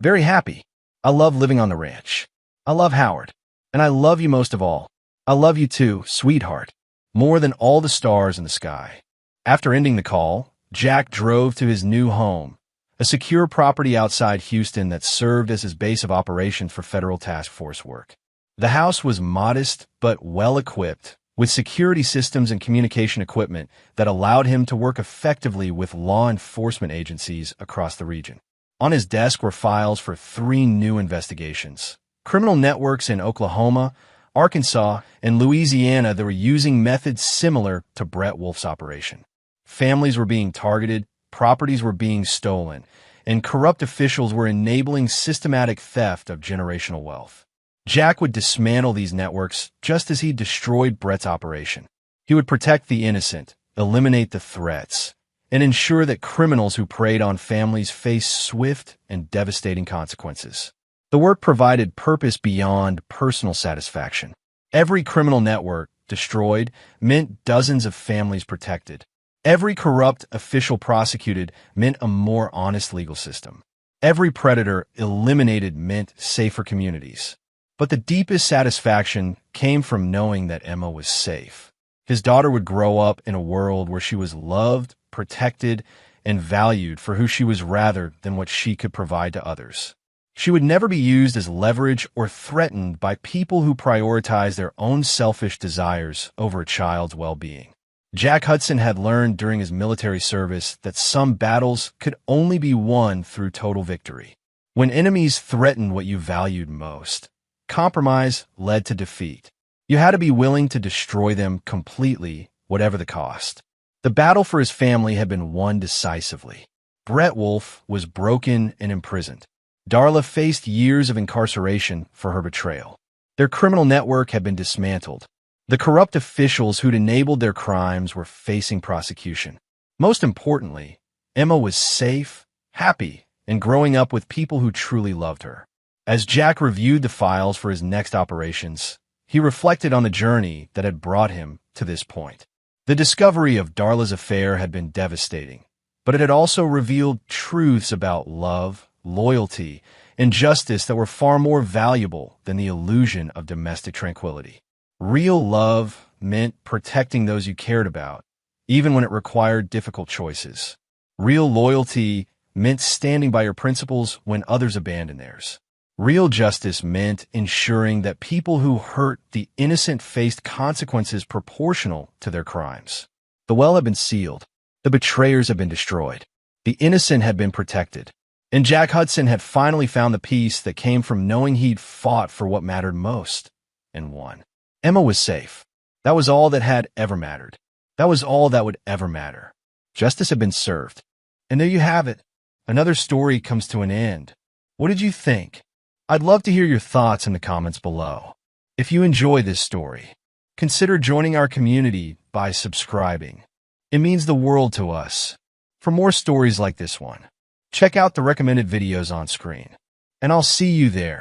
Very happy. I love living on the ranch. I love Howard. And I love you most of all. I love you too, sweetheart. More than all the stars in the sky. After ending the call, Jack drove to his new home, a secure property outside Houston that served as his base of operations for federal task force work. The house was modest but well-equipped, with security systems and communication equipment that allowed him to work effectively with law enforcement agencies across the region. On his desk were files for 3 new investigations: criminal networks in Oklahoma, Arkansas, and Louisiana that were using methods similar to Brett Wolf's operation. Families were being targeted, properties were being stolen, and corrupt officials were enabling systematic theft of generational wealth. Jack would dismantle these networks just as he destroyed Brett's operation. He would protect the innocent, eliminate the threats, and ensure that criminals who preyed on families faced swift and devastating consequences. The work provided purpose beyond personal satisfaction. Every criminal network destroyed meant dozens of families protected. Every corrupt official prosecuted meant a more honest legal system. Every predator eliminated meant safer communities. But the deepest satisfaction came from knowing that Emma was safe. His daughter would grow up in a world where she was loved, protected, and valued for who she was rather than what she could provide to others. She would never be used as leverage or threatened by people who prioritize their own selfish desires over a child's well-being. Jack Hudson had learned during his military service that some battles could only be won through total victory. When enemies threatened what you valued most, compromise led to defeat. You had to be willing to destroy them completely, whatever the cost. The battle for his family had been won decisively. Brett Wolfe was broken and imprisoned. Darla faced years of incarceration for her betrayal. Their criminal network had been dismantled. The corrupt officials who'd enabled their crimes were facing prosecution. Most importantly, Emma was safe, happy, and growing up with people who truly loved her. As Jack reviewed the files for his next operations, he reflected on the journey that had brought him to this point. The discovery of Darla's affair had been devastating, but it had also revealed truths about love, loyalty, and justice that were far more valuable than the illusion of domestic tranquility. Real love meant protecting those you cared about, even when it required difficult choices. Real loyalty meant standing by your principles when others abandoned theirs. Real justice meant ensuring that people who hurt the innocent faced consequences proportional to their crimes. The well had been sealed. The betrayers had been destroyed. The innocent had been protected. And Jack Hudson had finally found the peace that came from knowing he'd fought for what mattered most and won. Emma was safe. That was all that had ever mattered. That was all that would ever matter. Justice had been served. And there you have it. Another story comes to an end. What did you think? I'd love to hear your thoughts in the comments below. If you enjoy this story, consider joining our community by subscribing. It means the world to us. For more stories like this one, check out the recommended videos on screen. And I'll see you there.